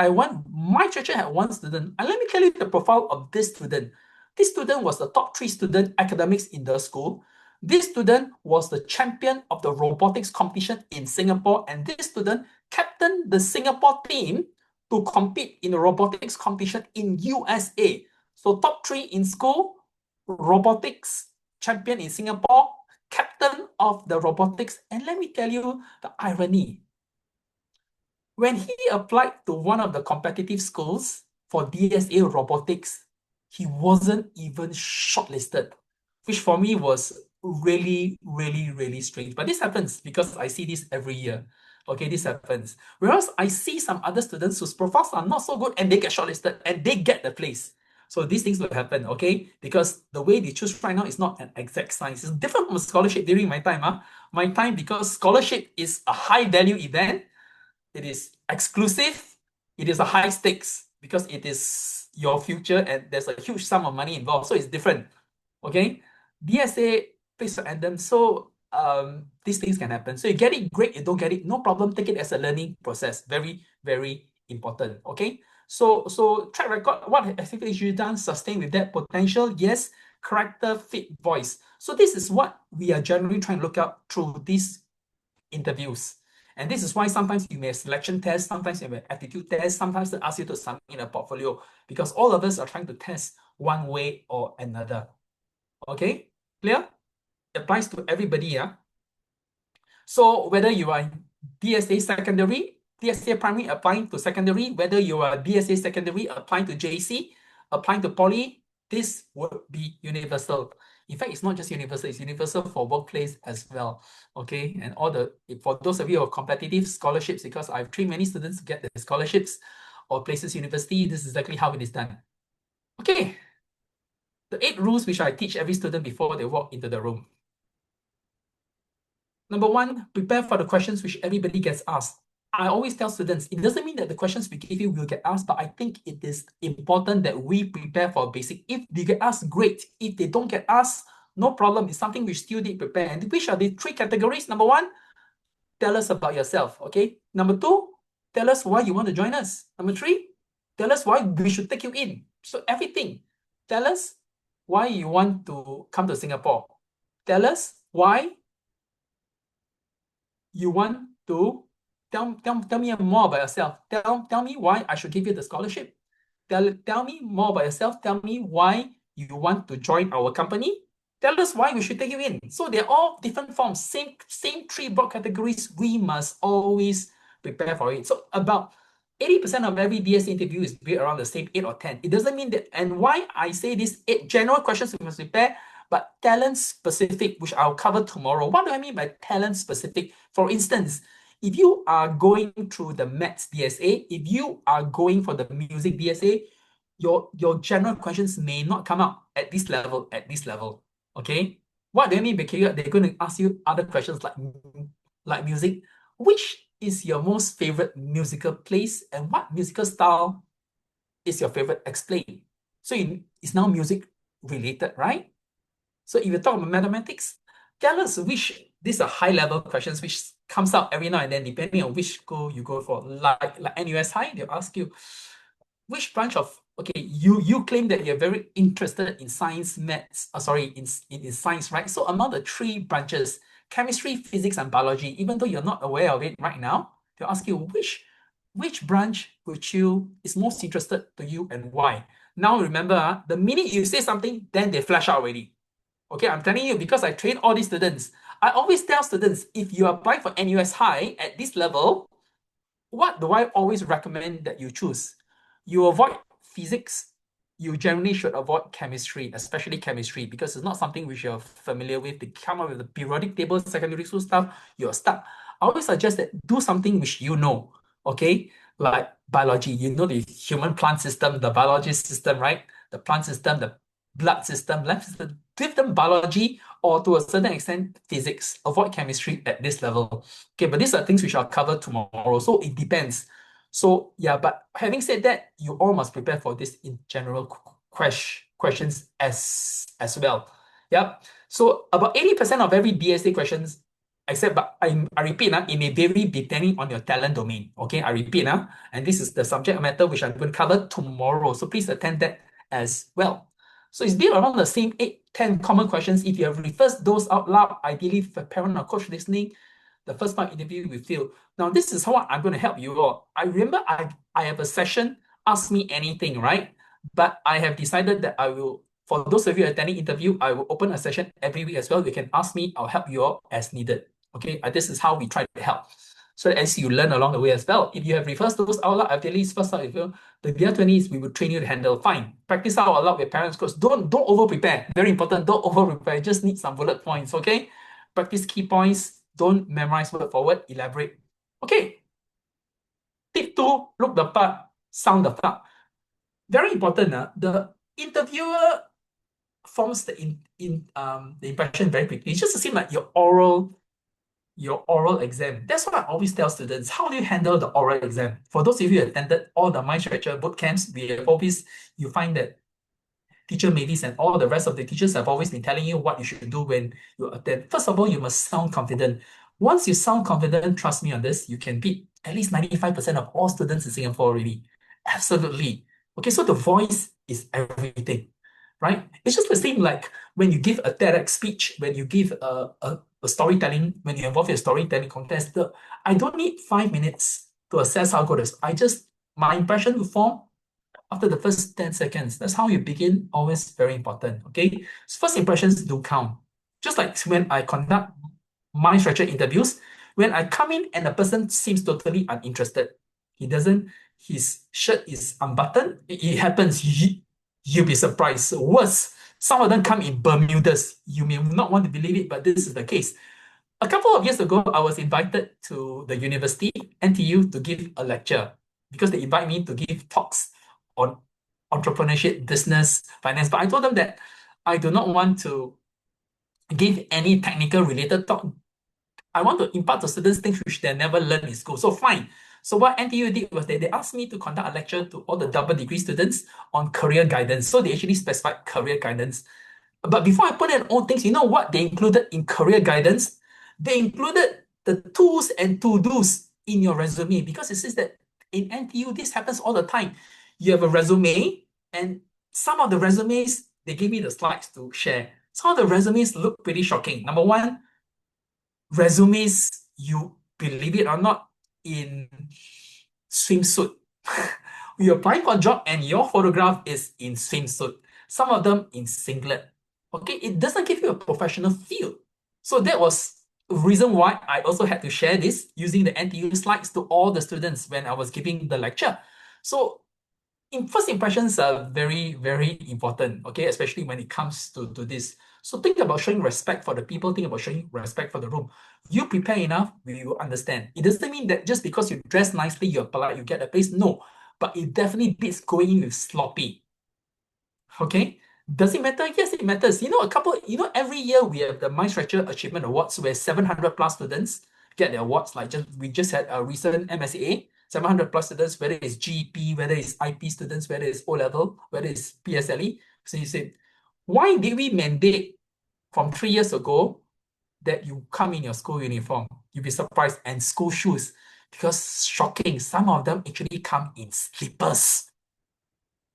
My church had one student. And let me tell you the profile of this student. This student was the top 3 student academics in the school. This student was the champion of the robotics competition in Singapore, and this student captained the Singapore team to compete in the robotics competition in USA. So top 3 in school, robotics champion in Singapore, captain of the robotics. And let me tell you the irony. When he applied to one of the competitive schools for DSA robotics, he wasn't even shortlisted, which for me was really, really, really strange. But this happens because I see this every year. Okay, this happens. Whereas I see some other students whose profiles are not so good and they get shortlisted and they get the place. So these things will happen, okay? Because the way they choose right now is not an exact science. It's different from scholarship during my time. My time, because scholarship is a high value event, it is exclusive, it is a high stakes because it is your future and there's a huge sum of money involved. So it's different. Okay. DSA plays random. So these things can happen. So you get it, great. You don't get it, no problem. Take it as a learning process. Very, very important. Okay. So track record, what activities you done, sustain with that potential? Yes. Character, fit, voice. So this is what we are generally trying to look out through these interviews. And this is why sometimes you may have selection tests, sometimes you may have aptitude tests, sometimes they ask you to submit a portfolio, because all of us are trying to test one way or another. Okay, clear? Applies to everybody, yeah? So whether you are DSA secondary, DSA primary applying to secondary, whether you are DSA secondary applying to JC, applying to poly, this would be universal. In fact, it's not just universal, it's universal for workplace as well. Okay, and for those of you who are competitive scholarships, because I've trained many students to get the scholarships or places university, this is exactly how it is done. Okay, the 8 rules which I teach every student before they walk into the room. Number 1, prepare for the questions which everybody gets asked. I always tell students, it doesn't mean that the questions we give you will get asked, but I think it is important that we prepare for basic. If they get asked, great. If they don't get asked, no problem. It's something we still need to prepare. And which are the 3 categories? Number 1, tell us about yourself, okay? Number 2, tell us why you want to join us. Number 3, tell us why we should take you in. So everything. Tell us why you want to come to Singapore. Tell us why you want to tell me more about yourself. Tell me why I should give you the scholarship. Tell me more about yourself. Tell me why you want to join our company. Tell us why we should take you in. So they're all different forms, same 3 broad categories. We must always prepare for it. So about 80% of every DS interview is built around the same 8 or 10. It doesn't mean that, and why I say this 8 general questions we must prepare, but talent specific, which I'll cover tomorrow. What do I mean by talent specific? For instance, if you are going through the maths DSA, if you are going for the music DSA, your general questions may not come out at this level, okay? What do I mean by they're going to ask you other questions like music. Which is your most favorite musical place and what musical style is your favorite? Explain. So it's now music related, right? So if you talk about mathematics, tell us these are high level questions which comes out every now and then depending on which school you go for. Like NUS High, they'll ask you which branch of, okay, you claim that you're very interested in science, maths, in science, right? So among the 3 branches, chemistry, physics, and biology, even though you're not aware of it right now, they'll ask you which branch is most interested to you and why. Now remember, the minute you say something, then they flash out already. Okay, I'm telling you because I train all these students. I always tell students, if you apply for NUS High at this level, what do I always recommend that you choose? You avoid physics, you generally should avoid chemistry, especially chemistry, because it's not something which you're familiar with. They come up with the periodic table, secondary school stuff, you're stuck. I always suggest that do something which you know, okay? Like biology, you know the human plant system, the biology system, right? The plant system, the blood system, life system. Give them biology or to a certain extent physics. Avoid chemistry at this level. Okay, but these are things which I'll cover tomorrow. So it depends. So yeah, but having said that, you all must prepare for this in general questions as well. Yep. So about 80% of every DSA questions, except but I repeat, it may vary depending on your talent domain. Okay, I repeat, and this is the subject matter which I'm going to cover tomorrow. So please attend that as well. So it's built around the same 8, 10 common questions. If you have reversed those out loud, ideally for a parent or coach listening, the first part interview with Phil. Now, this is how I'm going to help you all. I remember I have a session, Ask Me Anything, right? But I have decided that I will, for those of you attending interview, I will open a session every week as well. You can ask me, I'll help you all as needed. Okay, this is how we try to help. So as you learn along the way as well. If you have reversed those out loud, I've at least first out, if you the year 20s, we will train you to handle. Fine. Practice out a lot with parents, coach. Don't over prepare. Very important. Don't over prepare. Just need some bullet points. Okay. Practice key points. Don't memorize word for word. Elaborate. Okay. Tip 2, look the part, sound the part. Very important. The interviewer forms the impression very quickly. It's just the same like your oral exam. That's what I always tell students. How do you handle the oral exam? For those of you who attended all the Mind Stretcher boot camps, you find that teacher Mavis and all the rest of the teachers have always been telling you what you should do when you attend. First of all, you must sound confident. Once you sound confident, trust me on this, you can beat at least 95% of all students in Singapore already. Absolutely. Okay, so the voice is everything, right? It's just the same like when you give a TEDx speech, when you give a storytelling, when you involve in a storytelling contest, I don't need 5 minutes to assess how good it is. My impression will form after the first 10 seconds. That's how you begin, always very important, okay? So first impressions do count. Just like when I conduct mind stretcher interviews, when I come in and the person seems totally uninterested, his shirt is unbuttoned, it happens, you'll be surprised. Worse, some of them come in Bermudas. You may not want to believe it, but this is the case. A couple of years ago, I was invited to the university, NTU, to give a lecture because they invite me to give talks on entrepreneurship, business, finance. But I told them that I do not want to give any technical related talk. I want to impart to students things which they never learned in school. So fine. So what NTU did was they asked me to conduct a lecture to all the double degree students on career guidance. So they actually specified career guidance. But before I put in all things, you know what they included in career guidance? They included the tools and to-dos in your resume because it says that in NTU, this happens all the time. You have a resume, and some of the resumes, they give me the slides to share. Some of the resumes look pretty shocking. Number one, resumes, you believe it or not, in swimsuit. You're applying for a job and your photograph is in swimsuit. Some of them in singlet. Okay, it doesn't give you a professional feel. So that was the reason why I also had to share this using the NTU slides to all the students when I was giving the lecture. So first impressions are very, very important, okay, especially when it comes to this. So think about showing respect for the people, think about showing respect for the room. You prepare enough, we will understand. It doesn't mean that just because you dress nicely, you're polite, you get a place. No, but it definitely beats going in with sloppy. Okay? Does it matter? Yes, it matters. Every year we have the Mind Stretcher Achievement Awards where 700 plus students get the awards. We just had a recent MSA, 700 plus students, whether it's GP, whether it's IP students, whether it's O-level, whether it's PSLE. So you say, why did we mandate from 3 years ago that you come in your school uniform? You'll be surprised. And school shoes, because shocking, some of them actually come in slippers.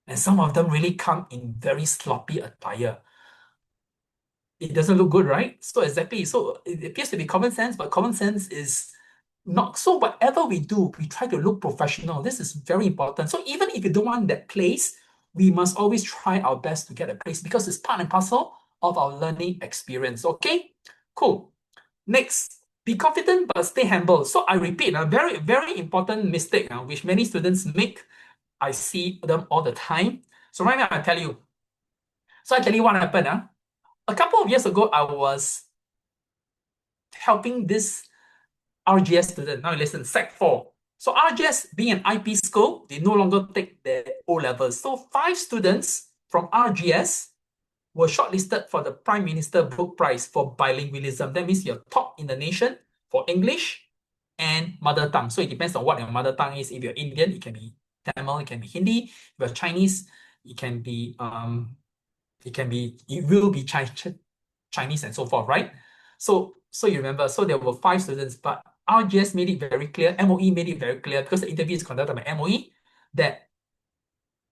And some of them really come in very sloppy attire. It doesn't look good, right? So exactly. So it appears to be common sense, but common sense is not. So whatever we do, we try to look professional. This is very important. So even if you don't want that place, we must always try our best to get a place because it's part and parcel of our learning experience. Okay? Cool. Next, be confident but stay humble. So I repeat, a very, very important mistake which many students make I see them all the time. So right now I tell you. So I tell you what happened. A couple of years ago, I was helping this RGS student. Now listen, Sec 4. So RGS being an IP school, they no longer take the O levels. So 5 students from RGS were shortlisted for the Prime Minister Book Prize for bilingualism. That means you're top in the nation for English and mother tongue. So it depends on what your mother tongue is. If you're Indian, it can be Tamil, it can be Hindi. If you're Chinese, it can be it will be Chinese and so forth, right? So you remember, so there were 5 students, but RGS made it very clear, MOE made it very clear, because the interview is conducted by MOE, that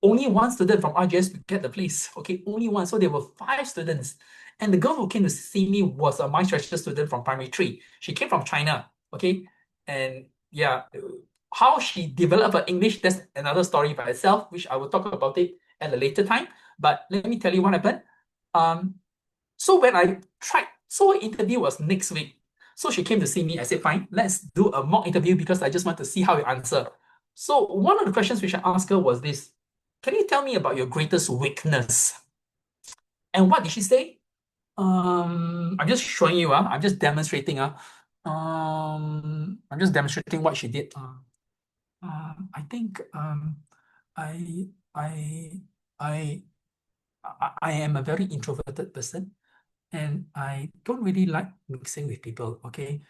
only 1 student from RGS would get the place. Okay, only one. So there were 5 students. And the girl who came to see me was a mind stretcher student from primary 3. She came from China. Okay. And yeah, how she developed her English, that's another story by itself, which I will talk about it at a later time. But let me tell you what happened. So when I tried, so interview was next week. So she came to see me. I said, fine, let's do a mock interview because I just want to see how you answer. So one of the questions which I asked her was this: can you tell me about your greatest weakness? And what did she say? I'm just showing you, I'm just demonstrating. I'm just demonstrating what she did. I think I I I I am a very introverted person, and I don't really like mixing with people, okay?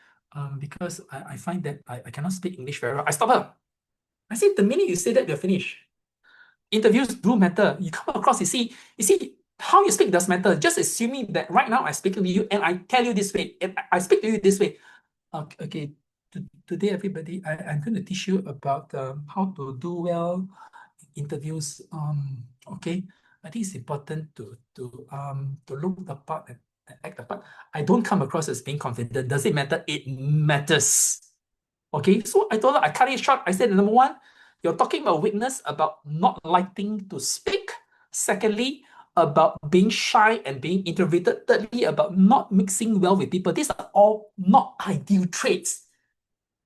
Because I find that I cannot speak English very well. I stop her. I said, the minute you say that, you're finished. Interviews do matter. You come across, you see, how you speak does matter. Just assuming that right now I speak to you and I tell you this way, and I speak to you this way. Okay, today everybody, I'm going to teach you about how to do well interviews. Okay, I think it's important to look the part and act the part. I don't come across as being confident. Does it matter? It matters. Okay, so I told her, I cut it short. I said, number one, you're talking about weakness, about not liking to speak. Secondly, about being shy and being introverted. Thirdly, about not mixing well with people. These are all not ideal traits.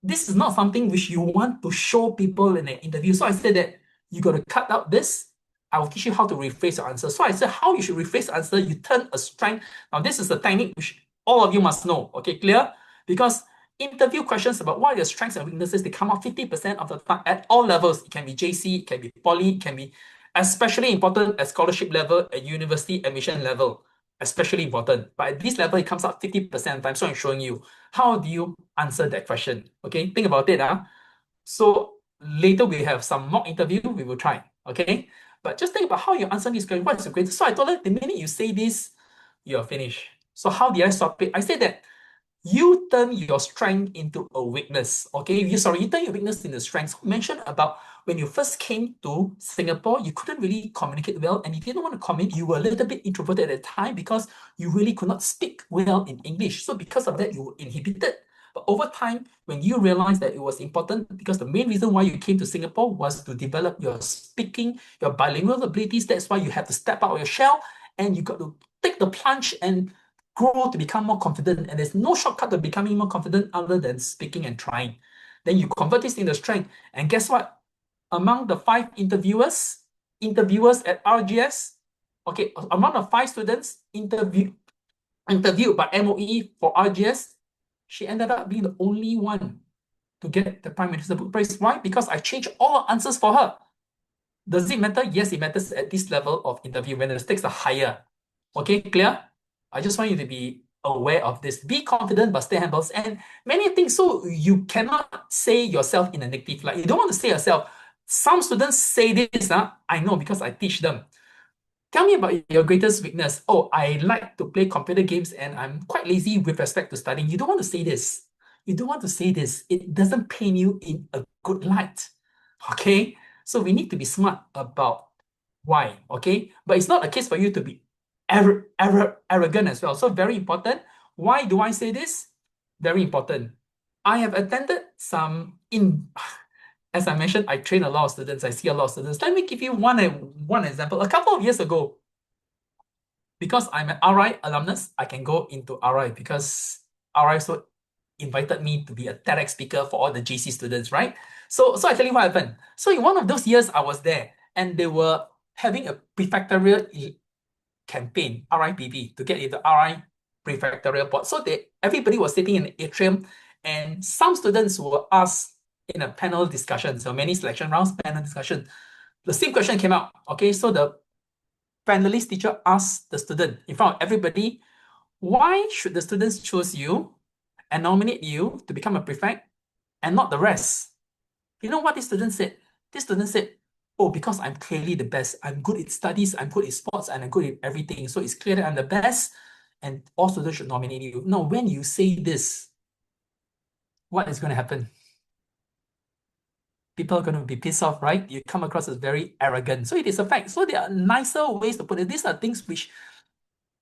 This is not something which you want to show people in an interview. So I said that you got to cut out this. I will teach you how to rephrase your answer. So I said how you should rephrase the answer. You turn a strength. Now, this is the technique which all of you must know. Okay, clear? Because interview questions about what are your strengths and weaknesses, they come out 50% of the time at all levels. It can be JC, it can be poly, it can be especially important at scholarship level, at university admission level, especially important. But at this level, it comes out 50% of the time. So I'm showing you how do you answer that question. Okay, think about it. So later we have some mock interview, we will try. Okay, but just think about how you answer this question. What is the greatest? So I told her, the minute you say this, you're finished. So how did I stop it? I said that you turn your strength into a weakness. Okay, you turn your weakness into strength. So mention about when you first came to Singapore, you couldn't really communicate well, and you didn't want to communicate. You were a little bit introverted at the time because you really could not speak well in English. So because of that, you were inhibited. But over time, when you realized that it was important, because the main reason why you came to Singapore was to develop your speaking, your bilingual abilities. That's why you have to step out of your shell and you got to take the plunge and grow to become more confident. And there's no shortcut to becoming more confident other than speaking and trying. Then you convert this into strength. And guess what? Among the 5 interviewers at RGS, okay, among the 5 students interviewed by MOE for RGS, she ended up being the only one to get the Prime Minister Book Prize. Why? Because I changed all answers for her. Does it matter? Yes, it matters at this level of interview when the stakes are higher. Okay, clear? I just want you to be aware of this. Be confident, but stay humble. And many things, so you cannot say yourself in a negative light. You don't want to say yourself. Some students say this, I know because I teach them. Tell me about your greatest weakness. Oh, I like to play computer games and I'm quite lazy with respect to studying. You don't want to say this. You don't want to say this. It doesn't paint you in a good light. Okay? So we need to be smart about why. Okay? But it's not a case for you to be arrogant as well. So very important. Why do I say this? Very important. I have attended some as I mentioned, I train a lot of students. I see a lot of students. Let me give you one example. A couple of years ago, because I'm an RI alumnus, I can go into RI because RI is so invited me to be a TEDx speaker for all the GC students, right? So I tell you what happened. So in one of those years, I was there, and they were having a prefectorial campaign, RIPB, to get into RI prefectorial board. So everybody was sitting in the atrium, and some students were asked in a panel discussion, so many selection rounds, panel discussion. The same question came out. Okay, so the panelist teacher asked the student in front of everybody, why should the students choose you and nominate you to become a prefect and not the rest? You know what this student said? This student said, oh, because I'm clearly the best. I'm good at studies, I'm good at sports, and I'm good at everything. So it's clear that I'm the best, and all students should nominate you. Now, when you say this, what is going to happen? People are going to be pissed off, right? You come across as very arrogant. So it is a fact. So there are nicer ways to put it. These are things which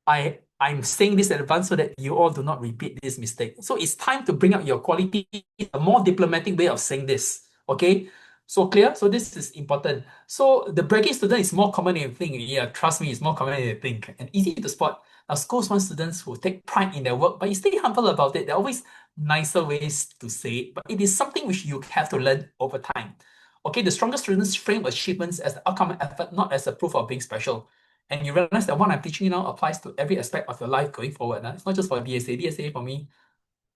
I'm saying this in advance so that you all do not repeat this mistake. So it's time to bring up your quality, a more diplomatic way of saying this. Okay? So clear? So this is important. So the bragging student is more common than you think. Yeah, trust me, it's more common than you think. And easy to spot. Now, schools want students who take pride in their work, but you stay humble about it. There are always nicer ways to say it, but it is something which you have to learn over time. Okay, the strongest students frame achievements as the outcome of effort, not as a proof of being special. And you realize that what I'm teaching you now applies to every aspect of your life going forward. It's not just for DSA. DSA for me,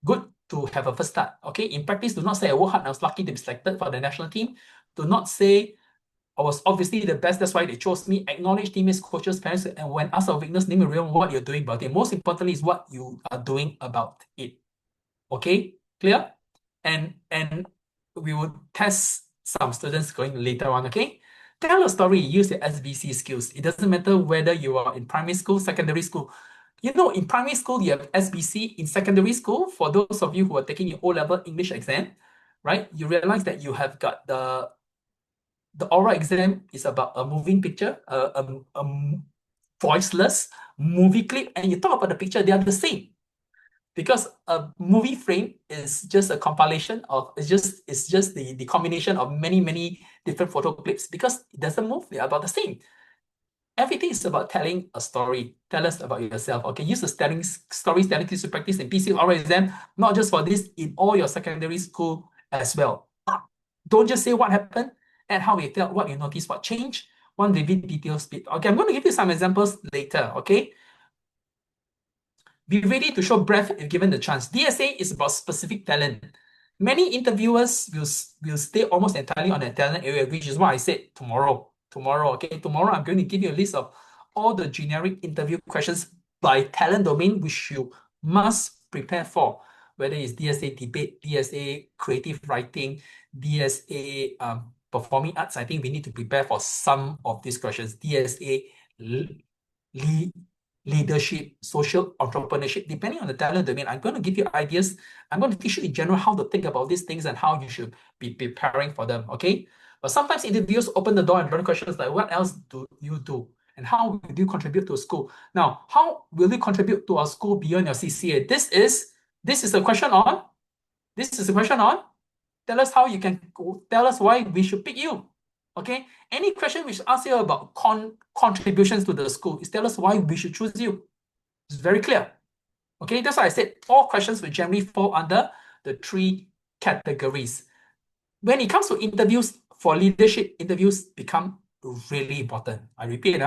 good to have a first start. Okay, in practice, do not say I worked hard and I was lucky to be selected for the national team. Do not say I was obviously the best, that's why they chose me. Acknowledge teammates, coaches, parents, and when asked of weakness, name a real what you're doing about it. Most importantly is what you are doing about it. Okay, clear? And we will test some students going later on, okay? Tell a story, use your SBC skills. It doesn't matter whether you are in primary school, secondary school. You know, in primary school, you have SBC. In secondary school, for those of you who are taking your O-level English exam, right, you realize that you have got the oral exam is about a moving picture, a voiceless movie clip, and you talk about the picture, they are the same. Because a movie frame is just a compilation of, it's just the combination of many different photo clips. Because it doesn't move, they are about the same. Everything is about telling a story. Tell us about yourself. Okay, use the storytelling skills to practice in PC oral exam, not just for this, in all your secondary school as well. Don't just say what happened and how you felt, what you noticed, what changed. One vivid detail speed. Okay, I'm going to give you some examples later. Okay. Be ready to show breadth if given the chance. DSA is about specific talent. Many interviewers will stay almost entirely on their talent area, which is what I said tomorrow. Okay, tomorrow I'm going to give you a list of all the generic interview questions by talent domain which you must prepare for, whether it's DSA debate, DSA creative writing, DSA performing arts. I think we need to prepare for some of these questions. DSA leadership, social entrepreneurship, depending on the talent domain. I'm going to give you ideas. I'm going to teach you in general how to think about these things and how you should be preparing for them, okay? But sometimes interviews open the door and run questions like, what else do you do? And how will you contribute to a school? Now, how will you contribute to a school beyond your CCA? This is a question on, tell us how you can, tell us why we should pick you. Okay, any question which asks you about contributions to the school is tell us why we should choose you. It's very clear. Okay, that's why I said all questions will generally fall under the 3 categories. When it comes to interviews, for leadership, interviews become really important. I repeat,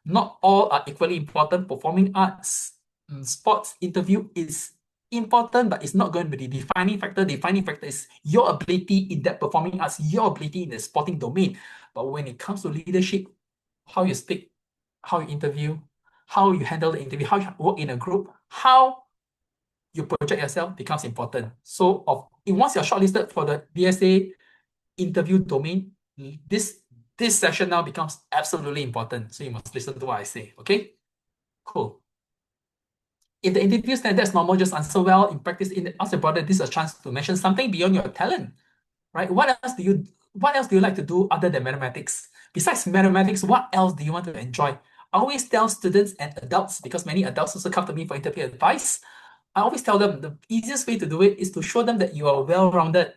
not all are equally important. Performing arts, sports interview is important, but it's not going to be the defining factor. The defining factor is your ability in that performing arts, your ability in the sporting domain. But when it comes to leadership, how you speak, how you interview, how you handle the interview, how you work in a group, how you project yourself becomes important. So once you're shortlisted for the DSA interview domain, this session now becomes absolutely important. So you must listen to what I say, okay? Cool. If the interview standard is normal, just answer well. In practice, ask your brother, this is a chance to mention something beyond your talent, right? What else do you like to do other than mathematics? Besides mathematics, what else do you want to enjoy? I always tell students and adults, because many adults also come to me for interview advice, I always tell them the easiest way to do it is to show them that you are well-rounded,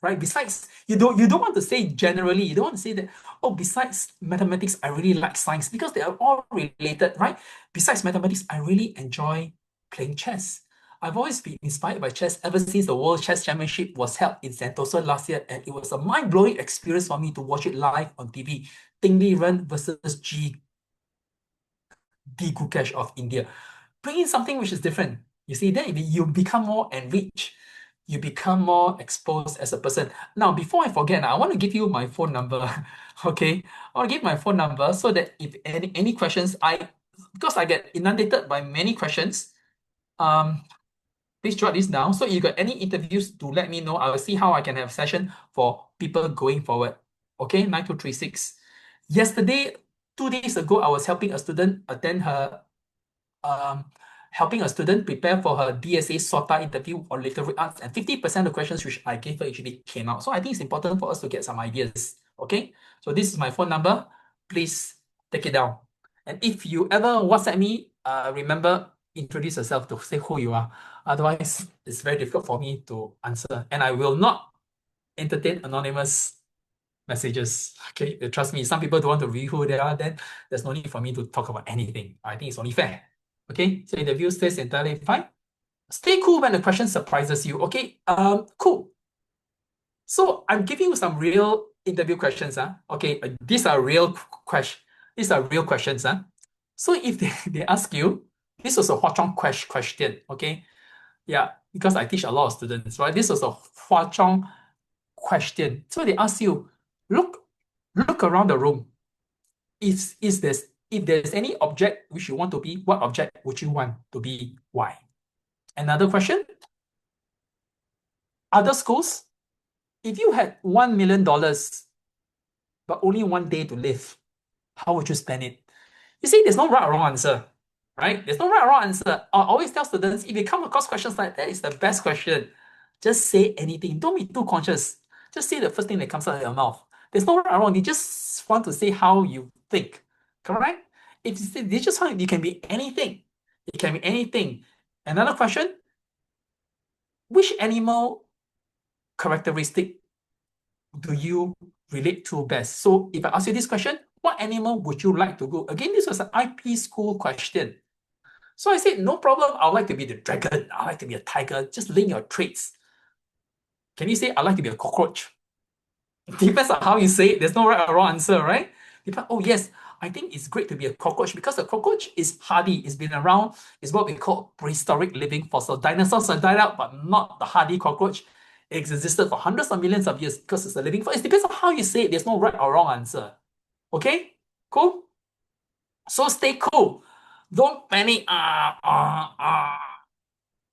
right? Besides, you don't want to say generally, you don't want to say that, oh, besides mathematics, I really like science, because they are all related, right? Besides mathematics, I really enjoy playing chess. I've always been inspired by chess ever since the World Chess Championship was held in Sentosa last year, and it was a mind-blowing experience for me to watch it live on TV. Ding Liren versus D. Kukesh of India. Bring in something which is different. You see, then you become more enriched. You become more exposed as a person. Now, before I forget, I want to give you my phone number. Okay, I want to give my phone number so that if any questions, because I get inundated by many questions, please jot this down. So if you got any interviews, to let me know. I will see how I can have session for people going forward. Okay, 9236. Yesterday, 2 days ago, I was helping a student attend her helping a student prepare for her DSA SOTA interview on literary arts, and 50% of the questions which I gave her actually came out. So I think it's important for us to get some ideas. Okay, so this is my phone number. Please take it down. And if you ever WhatsApp me, remember, introduce yourself to say who you are. Otherwise, it's very difficult for me to answer. And I will not entertain anonymous messages. Okay, trust me, some people don't want to read who they are, then there's no need for me to talk about anything. I think it's only fair. Okay, so interview stays entirely fine. Stay cool when the question surprises you. Okay, cool. So I'm giving you some real interview questions. Okay, these are real questions. These are real questions. So if they ask you, this was a Hwa Chong question. Okay, yeah, because I teach a lot of students, right? This was a Hwa Chong question. So they ask you, look around the room. If there's any object which you want to be, what object would you want to be? Why? Another question. Other schools, if you had $1 million, but only one day to live, how would you spend it? You see, there's no right or wrong answer, right? There's no right or wrong answer. I always tell students, if you come across questions like that, it's the best question. Just say anything. Don't be too conscious. Just say the first thing that comes out of your mouth. There's no right or wrong. You just want to say how you think, correct? If you say, you just want, you can be anything. It can be anything. Another question, which animal characteristic do you relate to best? So if I ask you this question, what animal would you like to go? Again, this was an IP school question. So I said, no problem. I would like to be the dragon. I like to be a tiger. Just link your traits. Can you say, I like to be a cockroach? It depends on how you say it. There's no right or wrong answer, right? Oh, yes, I think it's great to be a cockroach because the cockroach is hardy. It's been around. It's what we call prehistoric living fossil. Dinosaurs have died out, but not the hardy cockroach. It existed for hundreds of millions of years because it's a living fossil. It depends on how you say it. There's no right or wrong answer. Okay? Cool? So stay cool. Don't panic.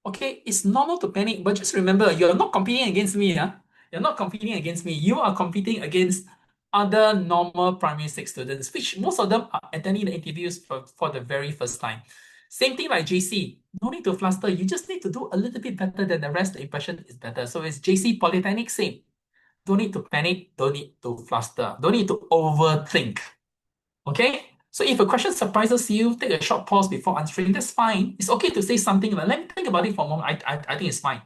Okay, it's normal to panic, but just remember, you're not competing against me. You're not competing against me. You are competing against other normal primary 6 students, which most of them are attending the interviews for the very first time. Same thing like JC. No need to fluster. You just need to do a little bit better than the rest. The impression is better. So it's JC Polytechnic, same. Don't need to panic. Don't need to fluster. Don't need to overthink. Okay? So if a question surprises you, take a short pause before answering. That's fine. It's okay to say something like, let me think about it for a moment. I think it's fine.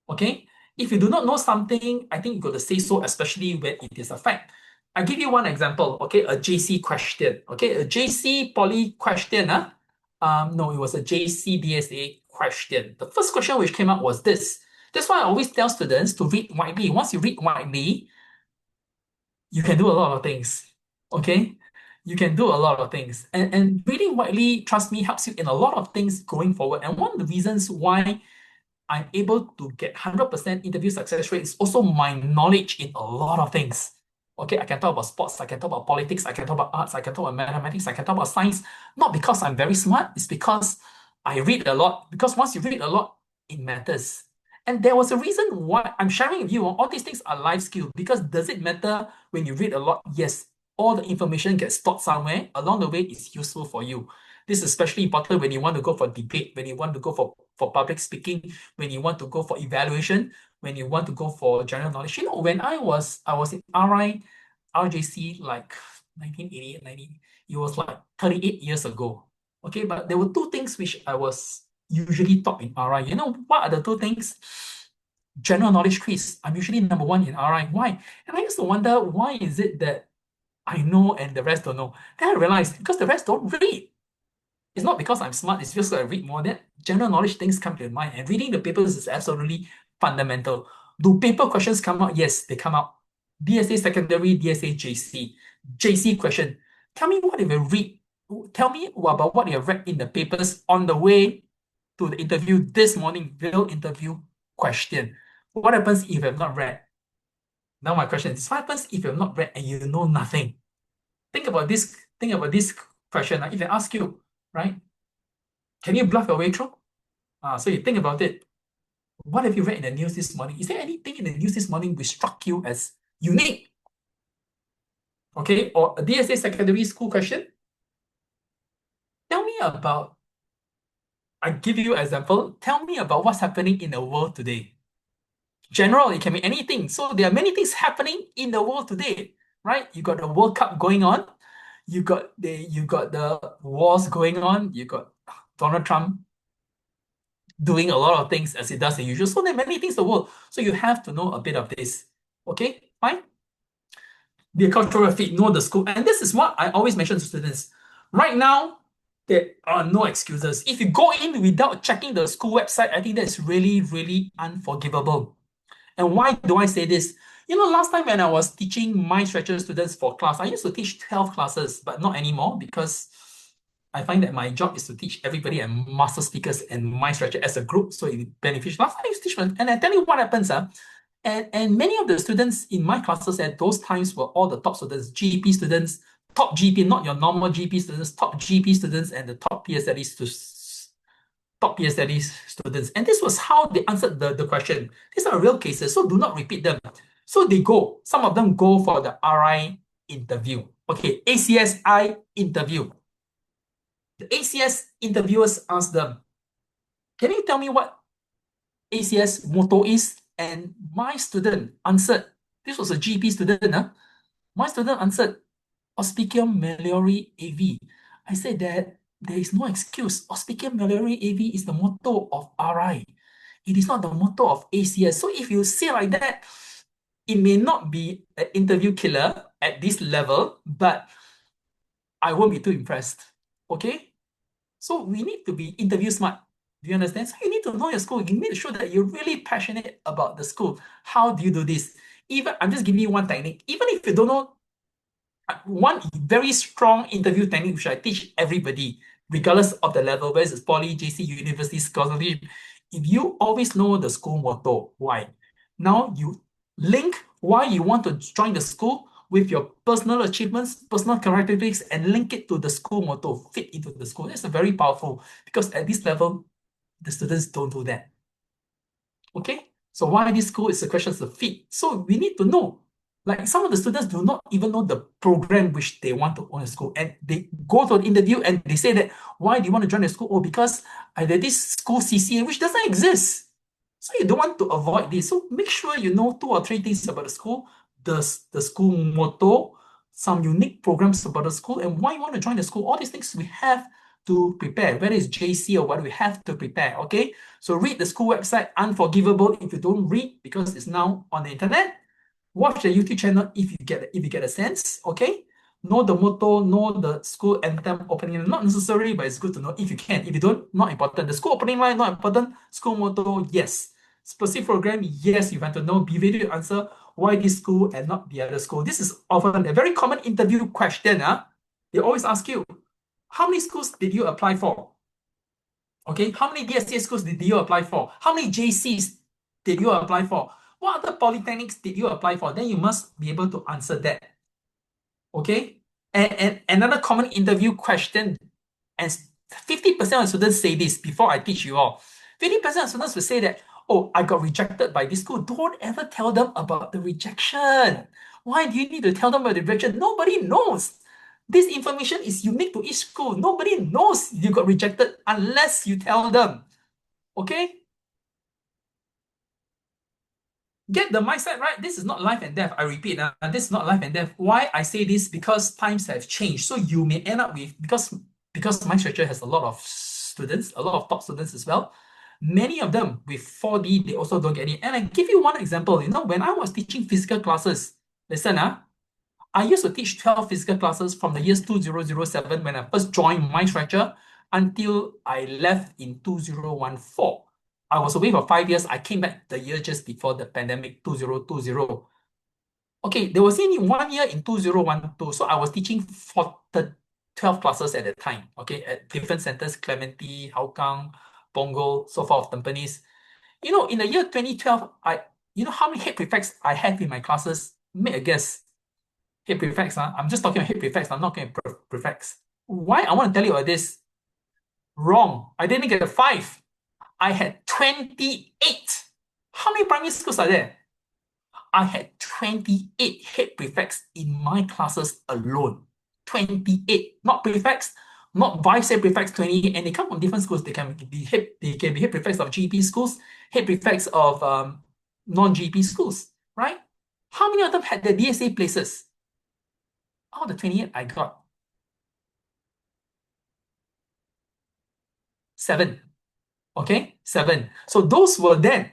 Okay? If you do not know something, I think you got to say so, especially when it is a fact. I give you one example, okay? A JC question, okay? A JC Poly question, no, it was a JC DSA question. The first question which came up was this. That's why I always tell students to read widely. Once you read widely, you can do a lot of things, okay? You can do a lot of things. And reading widely, trust me, helps you in a lot of things going forward. And one of the reasons why I'm able to get 100% interview success rate is also my knowledge in a lot of things. Okay, I can talk about sports, I can talk about politics, I can talk about arts, I can talk about mathematics, I can talk about science. Not because I'm very smart, it's because I read a lot. Because once you read a lot, it matters. And there was a reason why I'm sharing with you. All these things are life skills. Because does it matter when you read a lot? Yes, all the information gets stored somewhere. Along the way, it's useful for you. This is especially important when you want to go for debate, when you want to go for public speaking, when you want to go for evaluation, when you want to go for general knowledge. You know, when I was in RJC like 1988, 90, it was like 38 years ago. Okay, but there were two things which I was usually taught in RI. You know, what are the two things? General knowledge quiz. I'm usually number one in RI. Why? And I used to wonder, why is it that I know and the rest don't know? Then I realized, because the rest don't read. It's not because I'm smart, it's just that I read more. That general knowledge things come to your mind. And reading the papers is absolutely fundamental. Do paper questions come out? Yes, they come out. DSA secondary, DSA JC. JC question. Tell me what you read. Tell me about what you have read in the papers on the way to the interview this morning, real interview question. What happens if you have not read? Now my question is, what happens if you have not read and you know nothing? Think about this question. If I ask you, right? Can you bluff your way through? So you think about it. What have you read in the news this morning? Is there anything in the news this morning which struck you as unique? Okay, or a DSA secondary school question? Tell me about, I give you an example. Tell me about what's happening in the world today. General, it can be anything. So there are many things happening in the world today, right? You got the World Cup going on. You got the wars going on. You got Donald Trump doing a lot of things as he does as usual. So there are many things in the world. So you have to know a bit of this. Okay, fine. The cultural fit, know the school. And this is what I always mention to students. Right now, there are no excuses. If you go in without checking the school website, I think that's really, really unforgivable. And why do I say this? You know, last time when I was teaching mind stretcher students for class, I used to teach 12 classes, but not anymore because I find that my job is to teach everybody and master speakers and mind stretcher as a group, so it's beneficial. Last time I used to teach them, and I tell you what happens, and many of the students in my classes at those times were all the top students, GP students, top GP, not your normal GP students, top GP students, and the top PSLE students. And this was how they answered the question. These are real cases, so do not repeat them. So they go, some of them go for the RI interview. Okay, ACSI interview. The ACS interviewers asked them, can you tell me what ACS motto is? And my student answered, this was a GP student, my student answered, Auspicium meliori AV. I said that there is no excuse. Auspicium meliori AV is the motto of RI. It is not the motto of ACS. So if you say like that, it may not be an interview killer at this level, but I won't be too impressed. Okay? So we need to be interview smart. Do you understand? So you need to know your school. You need to show that you're really passionate about the school. How do you do this? Even I'm just giving you one technique. Even if you don't know, one very strong interview technique which I teach everybody, regardless of the level, whether it's poly, JC, university, scholarship. If you always know the school motto, why? Now you link why you want to join the school with your personal achievements, personal characteristics, and link it to the school motto, fit into the school. That's very powerful because at this level, the students don't do that. Okay? So why this school is a question of fit. So we need to know. Like some of the students do not even know the program which they want to own a school. And they go to an interview and they say that, why do you want to join the school? Oh, because I did this school CCA, which doesn't exist. So you don't want to avoid this. So make sure you know 2 or 3 things about the school, the school motto, some unique programs about the school, and why you want to join the school. All these things we have to prepare, whether it's JC or what we have to prepare, okay? So read the school website, unforgivable if you don't read because it's now on the internet. Watch the YouTube channel if you get a sense, okay? Know the motto, know the school anthem opening line. Not necessary, but it's good to know if you can. If you don't, not important. The school opening line, not important. School motto, yes. Specific program, yes. You want to know, be ready to answer why this school and not the other school. This is often a very common interview question. They always ask you, how many schools did you apply for? Okay, how many DSA schools did you apply for? How many JCs did you apply for? What other polytechnics did you apply for? Then you must be able to answer that. Okay? And another common interview question, and 50% of students say this before I teach you all. 50% of students will say that, oh, I got rejected by this school. Don't ever tell them about the rejection. Why do you need to tell them about the rejection? Nobody knows. This information is unique to each school. Nobody knows you got rejected unless you tell them. Okay? Get the mindset right. This is not life and death. I repeat, this is not life and death. Why I say this? Because times have changed. So you may end up with, because my stretcher has a lot of students, a lot of top students as well. Many of them with 4D, they also don't get it. And I give you one example. You know, when I was teaching physical classes, listen, I used to teach 12 physical classes from the years 2007 when I first joined my stretcher until I left in 2014. I was away for 5 years. I came back the year just before the pandemic, 2020. Okay, there was only 1 year in 2012. So I was teaching for the 12 classes at the time, okay, at different centers, Clementi, Hougang, Punggol, so forth, Tampines. In the year 2012, how many head prefects I had in my classes? Make a guess. Head prefects, I'm just talking about head prefects, I'm not talking about prefects. Why I want to tell you about this? Wrong. I didn't get a 5. I had 28. How many primary schools are there? I had 28 head prefects in my classes alone. 28, not prefects, not vice head prefects, 28, and they come from different schools. They can be head prefects of GP schools, head prefects of non-GP schools, right? How many of them had their DSA places? Out of the 28, I got 7. Okay, 7. So those were then.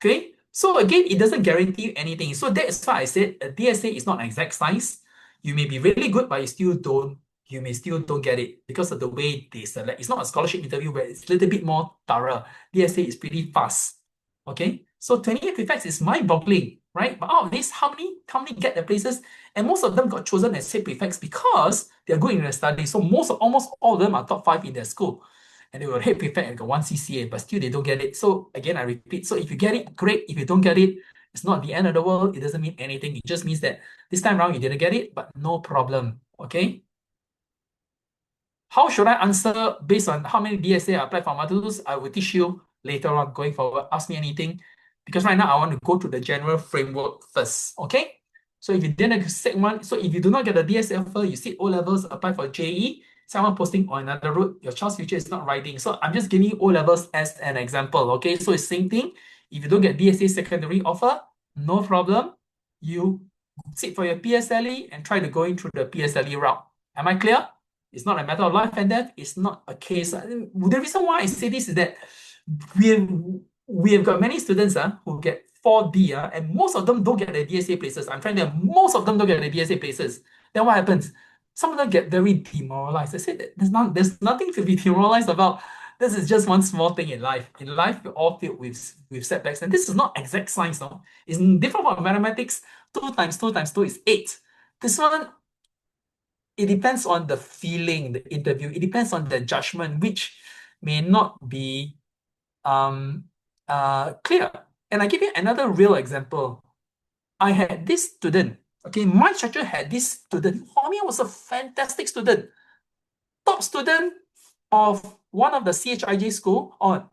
Okay, so again, it doesn't guarantee you anything. So that's why I said a DSA is not an exact science. You may be really good, but you may still don't get it because of the way they select. It's not a scholarship interview where it's a little bit more thorough. DSA is pretty fast. Okay, so 28 prefects is mind-boggling, right? But out of this, how many get the places? And most of them got chosen as head prefects because they're good in their studies. So almost all of them are top 5 in their school. And they were head prefect and got 1 CCA, but still they don't get it. So again, I repeat, so if you get it, great. If you don't get it, it's not the end of the world. It doesn't mean anything. It just means that this time around you didn't get it, but no problem. Okay. How should I answer based on how many DSA I applied for modules? I will teach you later on going forward. Ask me anything. Because right now I want to go to the general framework first. Okay. So if you didn't take one, so if you do not get a DSA offer, you sit O levels, apply for JE, someone posting on another route, your child's future is not riding. So I'm just giving you O levels as an example. Okay. So it's same thing. If you don't get DSA secondary offer, no problem. You sit for your PSLE and try to go in through the PSLE route. Am I clear? It's not a matter of life and death. It's not a case. The reason why I say this is that we have got many students who get 4D and most of them don't get the DSA places. I'm trying to most of them don't get the DSA places. Then what happens? Some of them get very demoralized. I said that there's nothing to be demoralized about. This is just one small thing in life. In life, we're all filled with setbacks. And this is not exact science, no. It's different from mathematics. 2 times 2 times 2 is 8. This one, it depends on the feeling, the interview. It depends on the judgment, which may not be clear. And I give you another real example. I had this student. Okay, my instructor had this student. For me, was a fantastic student. Top student of one of the CHIJ school, or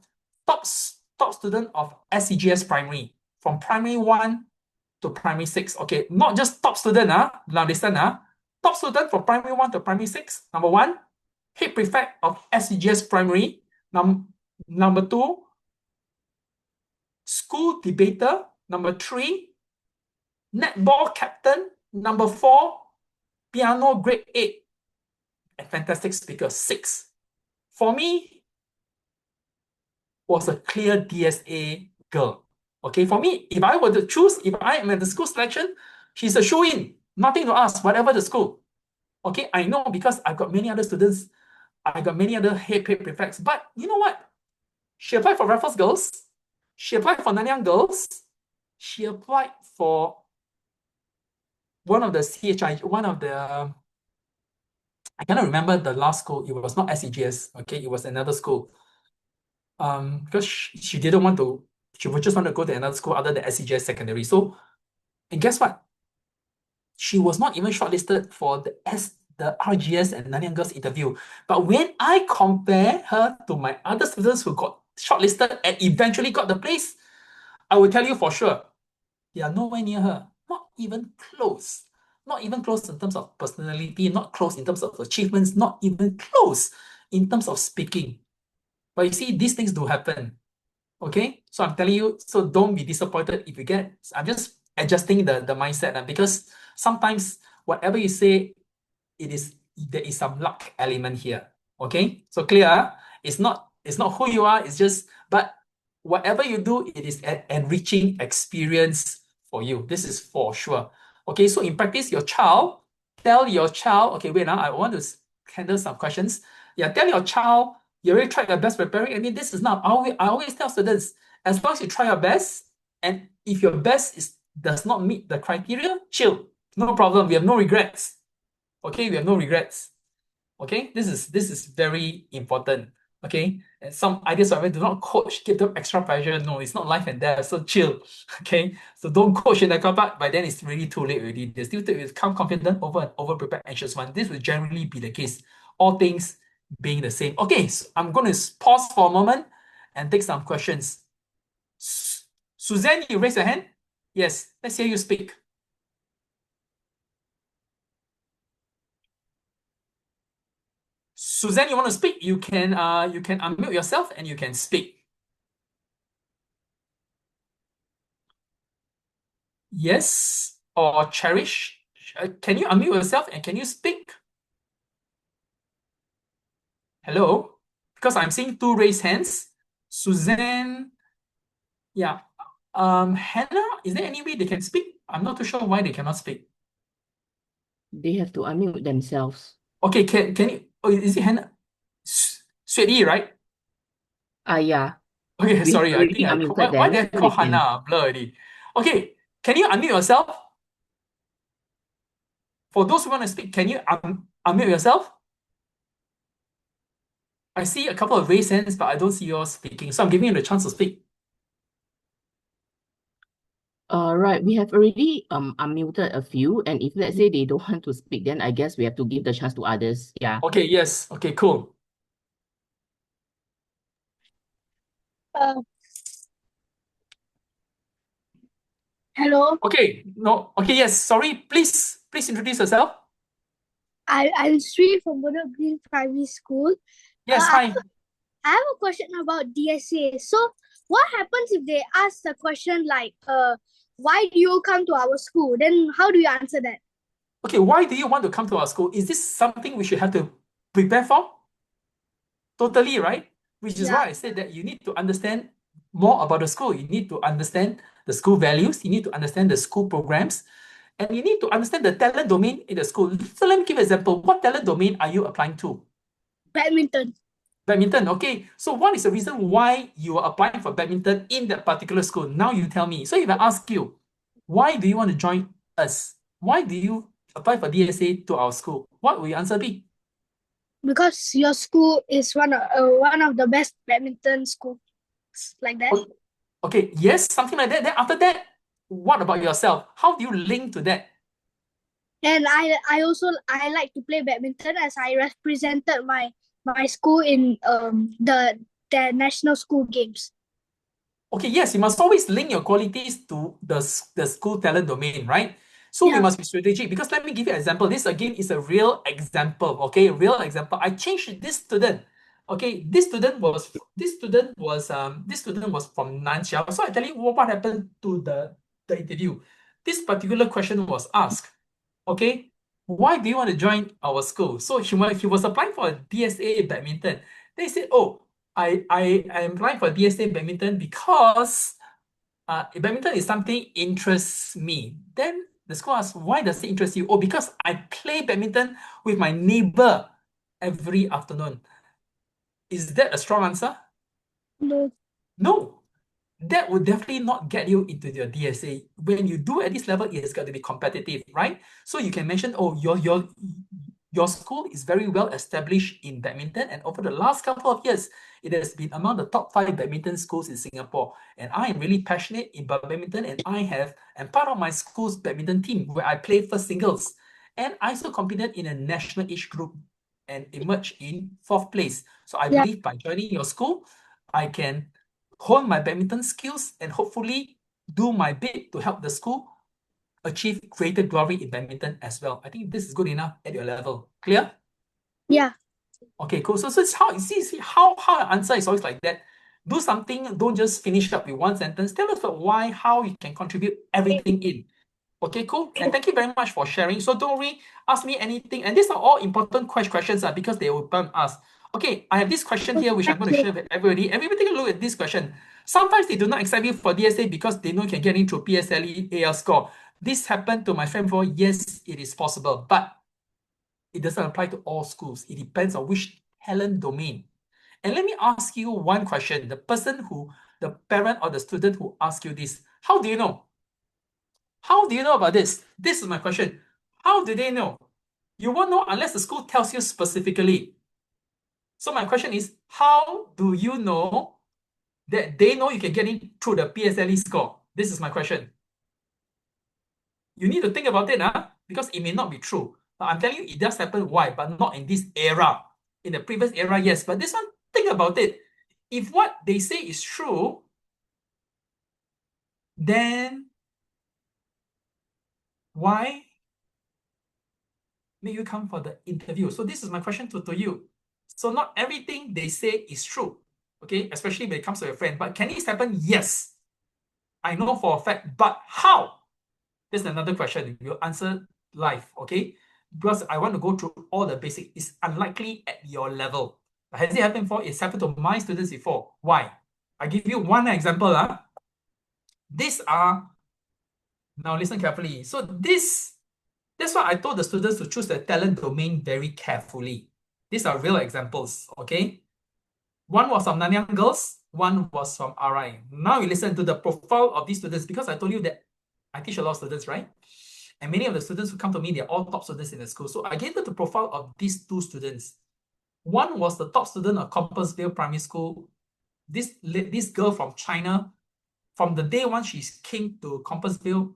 top student of SCGS primary, from primary 1 to primary 6. Okay, not just top student. Now listen. Top student from primary 1 to primary 6. Number 1, head prefect of SCGS primary. Number 2, school debater. Number 3, netball captain. Number 4, piano grade 8. A fantastic speaker, 6. For me, was a clear DSA girl. Okay, for me, if I were to choose, if I am at the school selection, she's a shoe-in. Nothing to ask, whatever the school. Okay, I know because I've got many other students. I got many other head prefects. But you know what? She applied for Raffles Girls. She applied for Nanyang Girls. She applied for one of the I cannot remember the last school. It was not SCGS. Okay, it was another school. Because she didn't want to, she would just want to go to another school other than SCGS secondary. So, and guess what? She was not even shortlisted for the RGS and Nanyang Girls interview. But when I compare her to my other students who got shortlisted and eventually got the place, I will tell you for sure, they are nowhere near her. Not even close. Not even close in terms of personality, not close in terms of achievements, not even close in terms of speaking. But you see, these things do happen. Okay? So I'm telling you, so don't be disappointed if you get, I'm just adjusting the mindset because sometimes whatever you say, there is some luck element here. Okay? So clear? It's not who you are, it's just, but whatever you do, it is an enriching experience for you. This is for sure. Okay, so in practice, tell your child, okay, wait now, I want to handle some questions. Yeah, tell your child you already tried your best preparing. I mean, this is not. I always tell students, as long as you try your best, and if your best does not meet the criteria, chill. No problem. We have no regrets. Okay, we have no regrets. Okay, this is very important. Okay, and some ideas of it, do not coach, give them extra pressure. No, it's not life and death. So chill. Okay, so don't coach in the car park. By then it's really too late already. They still become confident over and over prepared anxious one. This will generally be the case. All things being the same. Okay, so I'm going to pause for a moment and take some questions. Suzanne, you raise your hand. Yes, let's hear you speak. Suzanne, you want to speak? You can unmute yourself and you can speak. Yes, or Cherish, can you unmute yourself and can you speak? Hello? Because I'm seeing two raised hands. Suzanne, yeah. Hannah, is there any way they can speak? I'm not too sure why they cannot speak. They have to unmute themselves. Okay, can you? Oh, is it Hannah? Sweet Yi, right? Yeah. Okay, We sorry. I already think unmuted why them, did I so call they can. Hannah? Blur already. Okay, can you unmute yourself? For those who want to speak, can you unmute yourself? I see a couple of raised hands, but I don't see yours speaking. So I'm giving you the chance to speak. Right. We have already unmuted a few, and if let's say they don't want to speak, then I guess we have to give the chance to others. Yeah. Okay, yes. Okay, cool. Uh, Hello, Okay, no. Okay, yes. Sorry. Please introduce yourself. I'm Sri from Bedok Green Primary School. Yes, I hi. have a question about DSA. So, what happens if they ask the question like, why do you come to our school? Then how do you answer that? Okay, why do you want to come to our school? Is this something we should have to prepare for? Totally, right? Which is Yeah. why I said that you need to understand more about the school. You need to understand the school values. You need to understand the school programs. And you need to understand the talent domain in the school. So let me give an example. What talent domain are you applying to? Badminton. Badminton, okay. So what is the reason why you are applying for badminton in that particular school? Now you tell me. So if I ask you, why do you want to join us? Why do you apply for DSA to our school? What will your answer be? Because your school is one of the best badminton schools, like that. Okay, yes, something like that. Then after that, what about yourself? How do you link to that? And I also like to play badminton as I represented my school in the national school games. Okay, yes, you must always link your qualities to the school talent domain, right? So we Yeah. must be strategic because let me give you an example. This again is a real example, okay? Real example. I changed this student. Okay, this student was from Nanxiao. So I tell you what happened to the interview. This particular question was asked. Okay, why do you want to join our school? So he was applying for a DSA badminton. They said, oh, I am applying for DSA badminton because badminton is something interests me. Then the school asked, why does it interest you? Oh, because I play badminton with my neighbor every afternoon. Is that a strong answer? No. No. That would definitely not get you into your DSA. When you do at this level, it has got to be competitive, right? So you can mention, oh, your school is very well established in badminton, and over the last couple of years, it has been among the top 5 badminton schools in Singapore. And I am really passionate in badminton, and I'm part of my school's badminton team where I play first singles. And I also competed in a national age group and emerged in 4th place. So I believe by joining your school, I can hone my badminton skills and hopefully do my bit to help the school achieve greater glory in badminton as well. I think this is good enough at your level. Clear? Yeah. Okay, cool. So it's how you see how an answer is always like that. Do something, don't just finish up with one sentence. Tell us about why, how you can contribute everything in. Okay, cool. And thank you very much for sharing. So don't worry, ask me anything. And these are all important questions because they will prompt us. Okay, I have this question here, which I'm going to share with everybody. Everybody take a look at this question. Sometimes they do not accept you for DSA because they know you can get into PSLE AL score. This happened to my friend before. Yes, it is possible, but it doesn't apply to all schools. It depends on which talent domain. And let me ask you one question. The parent or the student who asked you this, how do you know? How do you know about this? This is my question. How do they know? You won't know unless the school tells you specifically. So my question is, how do you know that they know you can get in through the PSLE score? This is my question. You need to think about it, because it may not be true. But I'm telling you, it does happen. Why? But not in this era. In the previous era, yes. But this one, think about it. If what they say is true, then why make you come for the interview? So this is my question to you. So not everything they say is true, okay? Especially when it comes to your friend. But can this happen? Yes. I know for a fact. But how? This is another question. We'll answer live, okay? Because I want to go through all the basics. It's unlikely at your level. But has it happened before? It's happened to my students before. Why? I give you one example. These are, now listen carefully. So that's why I told the students to choose the talent domain very carefully. These are real examples, okay? One was from Nanyang Girls, one was from RI. Now you listen to the profile of these students, because I told you that I teach a lot of students, right? And many of the students who come to me, they're all top students in the school. So I gave them the profile of these two students. One was the top student of Compassville Primary School. This girl from China, from the day one she came to Compassville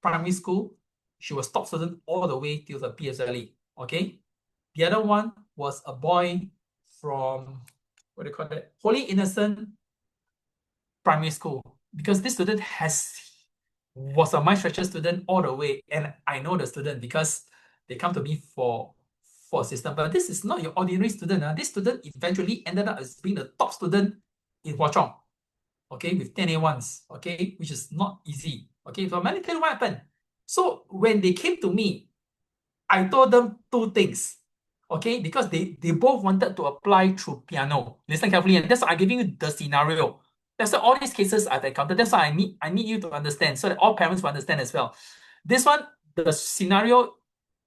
Primary School, she was top student all the way till the PSLE, okay? The other one was a boy from, what do you call that? Holy Innocent Primary School, because this student was a My Stretcher student all the way, and I know the student because they come to me for assistance. But this is not your ordinary student. This student eventually ended up as being the top student in Hwa Chong, okay, with 10 A1s, okay, which is not easy. Okay, so let me tell you what happened. So when they came to me, I told them two things, okay, because they both wanted to apply through piano. Listen carefully, and that's why I'm giving you the scenario. That's why all these cases I've encountered. That's why I need you to understand, so that all parents will understand as well. This one, the scenario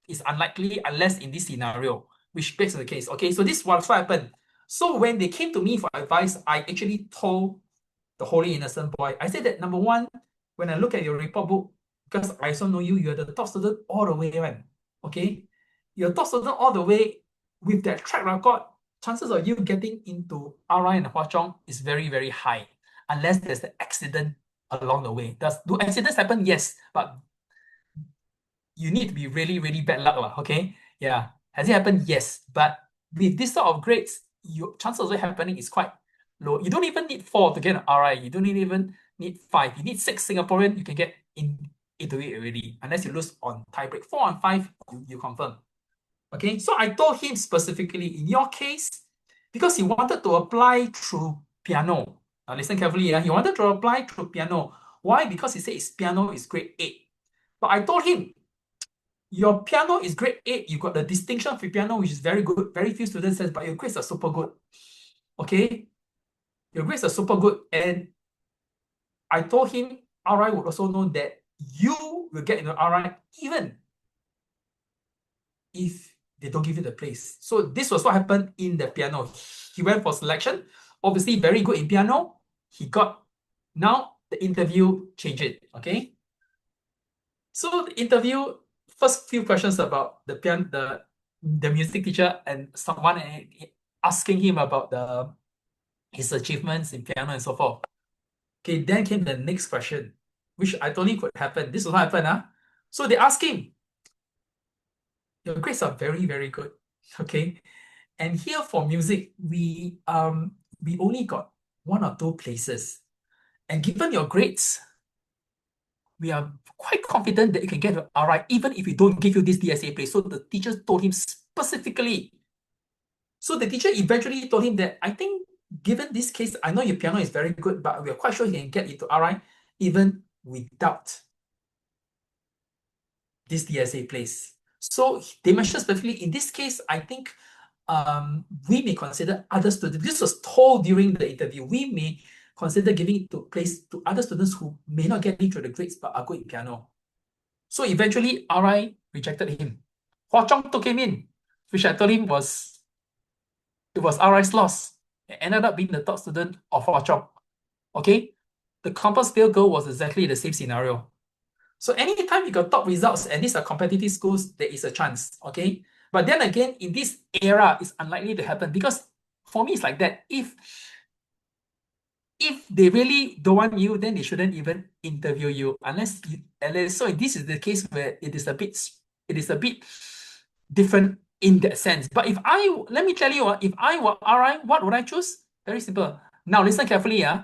is unlikely unless in this scenario, which begs the case. Okay, so this was what happened. So when they came to me for advice, I actually told the Holy Innocent boy, I said that, number one, when I look at your report book, because I also know you're the top student all the way, right? Okay, you're top student all the way with that track record, chances of you getting into RI and Hwa Chong is very, very high, unless there's an accident along the way. Do accidents happen? Yes, but you need to be really, really bad luck, okay? Yeah. Has it happened? Yes. But with this sort of grades, your chances of it happening is quite low. You don't even need 4 to get an RI. You don't even need 5. You need 6 Singaporean, you can get into it already. Unless you lose on tiebreak. 4 and 5, you confirm. Okay, so I told him specifically, in your case, because he wanted to apply through piano. Now listen carefully, he wanted to apply through piano. Why? Because he said his piano is grade 8. But I told him, your piano is grade 8. You got the distinction for piano, which is very good. Very few students says, but your grades are super good. Okay? Your grades are super good. And I told him, RI would also know that you will get into RI even if they don't give you the place. So this was what happened in the piano. He went for selection, obviously very good in piano. He got, now the interview changed it, okay? So the interview, first few questions about the piano, the music teacher, and someone asking him about his achievements in piano and so forth. Okay, then came the next question, which I told him could happen. This is what happened. So they asked him, your grades are very, very good. Okay. And here for music, we only got 1 or 2 places. And given your grades, we are quite confident that you can get an RI, even if we don't give you this DSA place. So the teachers told him specifically. So the teacher eventually told him that, I think, given this case, I know your piano is very good, but we are quite sure you can get into RI even without this DSA place. So they mentioned specifically, in this case, I think we may consider other students. This was told during the interview. We may consider giving it to place to other students who may not get into the grades but are good in piano. So eventually, RI rejected him. Hwa Chong took him in, which I told him was it was RI's loss. It ended up being the top student of our job. Okay? The compass fail goal was exactly the same scenario. So anytime you got top results and these are competitive schools, there is a chance. Okay? But then again, in this era, it's unlikely to happen because for me, it's like that. If they really don't want you, then they shouldn't even interview you unless so this is the case where it is a bit different in that sense. But let me tell you, if I were RI, what would I choose? Very simple. Now listen carefully. I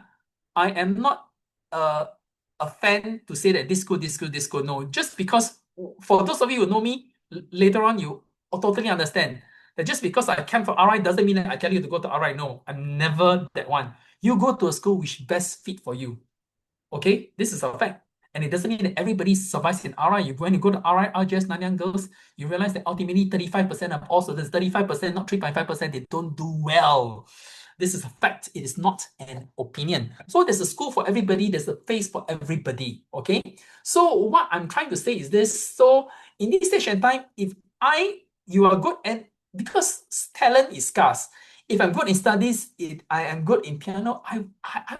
am not a fan to say that this school. No, just because for those of you who know me later on, you totally understand that just because I came for RI doesn't mean that I tell you to go to RI. No, I'm never that one. You go to a school which best fit for you. Okay, this is a fact. And it doesn't mean that everybody survives in RI. When you go to RI, RGS, Nanyang Girls, you realize that ultimately 35% of all students, 35%, not 3.5%, they don't do well. This is a fact. It is not an opinion. So there's a school for everybody. There's a place for everybody. Okay. So what I'm trying to say is this. So in this stage and time, if you are good, and because talent is scarce, if I'm good in studies, I am good in piano, I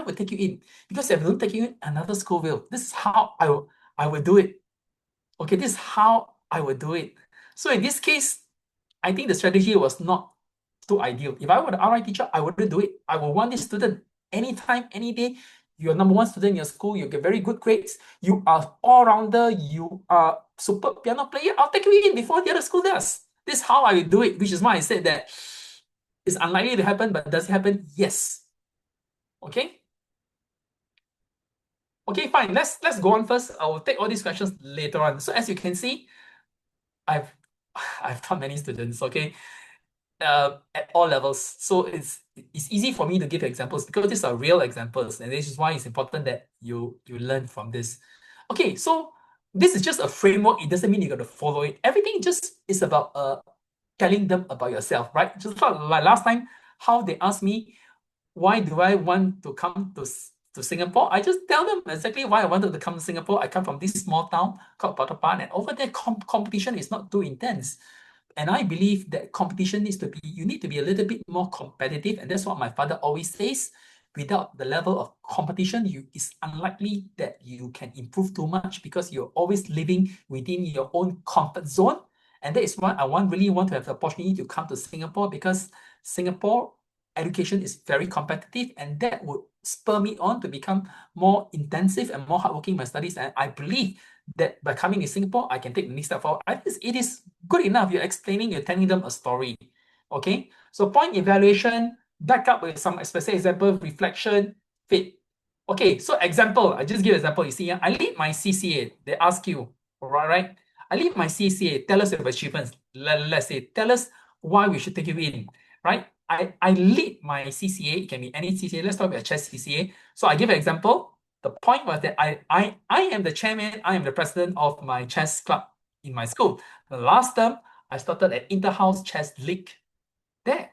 will take you in. Because if I don't take you in, another school will. This is how I will do it. Okay, this is how I will do it. So in this case, I think the strategy was not too ideal. If I were the RI teacher, I wouldn't do it. I would want this student anytime, any day. You're number one student in your school, you get very good grades, you are all-rounder, you are super piano player, I'll take you in before the other school does. This is how I will do it, which is why I said that it's unlikely to happen, but does it happen? Yes. Okay? Okay, fine. Let's go on first. I will take all these questions later on. So as you can see, I've taught many students, okay, at all levels. So it's easy for me to give examples because these are real examples, and this is why it's important that you learn from this. Okay, so this is just a framework. It doesn't mean you got to follow it. Everything just is about telling them about yourself, right? Just like last time, how they asked me, why do I want to come to Singapore? I just tell them exactly why I wanted to come to Singapore. I come from this small town called Battapan, and over there, competition is not too intense. And I believe that competition you need to be a little bit more competitive. And that's what my father always says. Without the level of competition, it's unlikely that you can improve too much because you're always living within your own comfort zone. And that is why I really want to have the opportunity to come to Singapore, because Singapore education is very competitive, and that would spur me on to become more intensive and more hardworking in my studies. And I believe that by coming to Singapore, I can take the next step forward. I think it is good enough. You're telling them a story. Okay, so point evaluation, back up with some specific example, reflection, fit. Okay, so example, I just give example. You see, I lead my CCA. They ask you, right? I lead my CCA. Tell us your achievements. Let's say, tell us why we should take you in, right? I lead my CCA. It can be any CCA. Let's talk about chess CCA. So I give an example. The point was that I am the chairman. I am the president of my chess club in my school. The last term, I started an inter-house chess league there.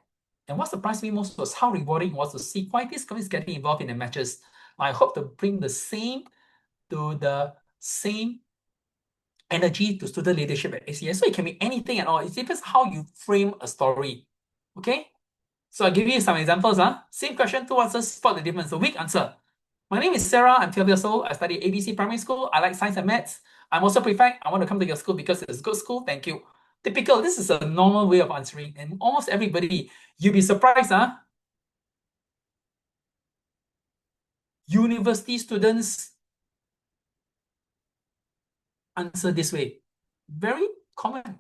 And what surprised me most was how rewarding it was to see quite these companies getting involved in the matches. I hope to bring the same energy to student leadership at ACS. So it can be anything at all. It depends how you frame a story. Okay? So I'll give you some examples. Same question, two answers, spot the difference. A weak answer. My name is Sarah. I'm 12 years old. I study ABC Primary School. I like science and maths. I'm also prefect. I want to come to your school because it's a good school. Thank you. Typical. This is a normal way of answering. And almost everybody, you'll be surprised, university students answer this way. Very common.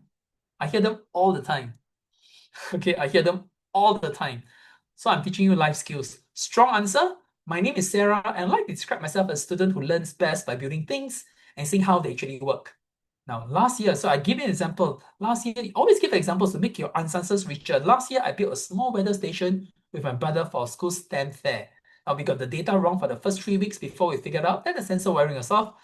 I hear them all the time. Okay, I hear them all the time. So I'm teaching you life skills. Strong answer. My name is Sarah, and I like to describe myself as a student who learns best by building things and seeing how they actually work. Now, last year, so I give you an example. Last year, always give examples to make your answers richer. Last year, I built a small weather station with my brother for a school STEM fair. Now, we got the data wrong for the first 3 weeks before we figured out that the sensor wiring was off.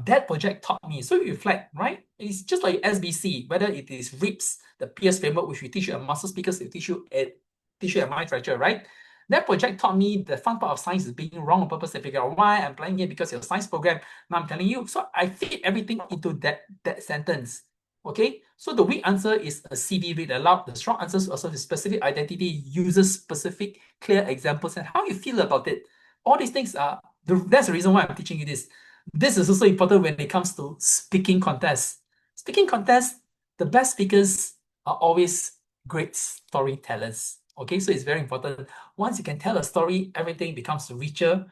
That project taught me. So you reflect, right? It's just like SBC, whether it is RIPS, the PS framework, which we teach you at master speakers, we teach you at mind fracture, right? That project taught me the fun part of science is being wrong on purpose to figure out why I'm playing here because your science program. Now I'm telling you. So I fit everything into that sentence. Okay, so the weak answer is a CV read aloud. The strong answers also is specific identity, uses specific, clear examples, and how you feel about it. All these things are, that's the reason why I'm teaching you this. This is also important when it comes to speaking contests. Speaking contests, the best speakers are always great storytellers. Okay, so it's very important. Once you can tell a story, everything becomes richer.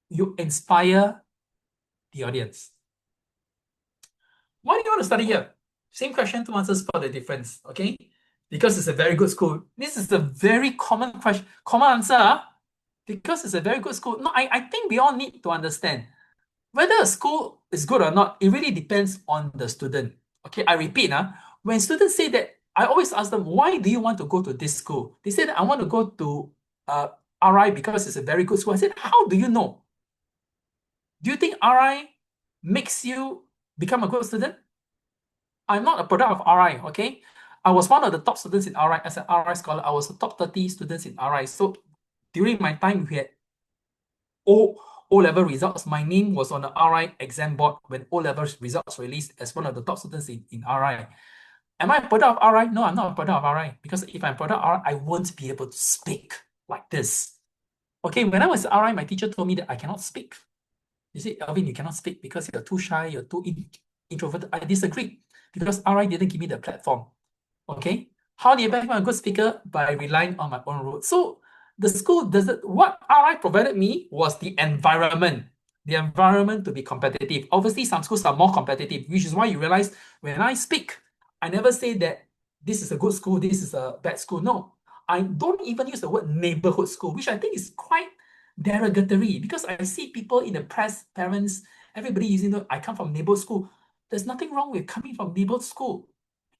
You inspire the audience. Why do you want to study here? Same question, two answers for the difference, okay? Because it's a very good school. This is a very common question, common answer. Because it's a very good school. No, I think we all need to understand whether a school is good or not, it really depends on the student. Okay, I repeat, when students say that, I always ask them, why do you want to go to this school? They said, I want to go to RI because it's a very good school. I said, how do you know? Do you think RI makes you become a good student? I'm not a product of RI, okay? I was one of the top students in RI. As an RI scholar, I was the top 30 students in RI. So during my time, we had O-level results. My name was on the RI exam board when O-level results released as one of the top students in RI. Am I a product of RI? No, I'm not a product of RI. Because if I'm a product of RI, I won't be able to speak like this. Okay, when I was RI, my teacher told me that I cannot speak. You see, Alvin, you cannot speak because you're too shy, you're too introverted. I disagree because RI didn't give me the platform. Okay, how did I become a good speaker? By relying on my own route. So the school doesn't, what RI provided me was the environment to be competitive. Obviously, some schools are more competitive, which is why you realize when I speak, I never say that this is a good school, this is a bad school. No, I don't even use the word neighborhood school, which I think is quite derogatory because I see people in the press, parents, everybody using the, I come from neighborhood school. There's nothing wrong with coming from neighborhood school.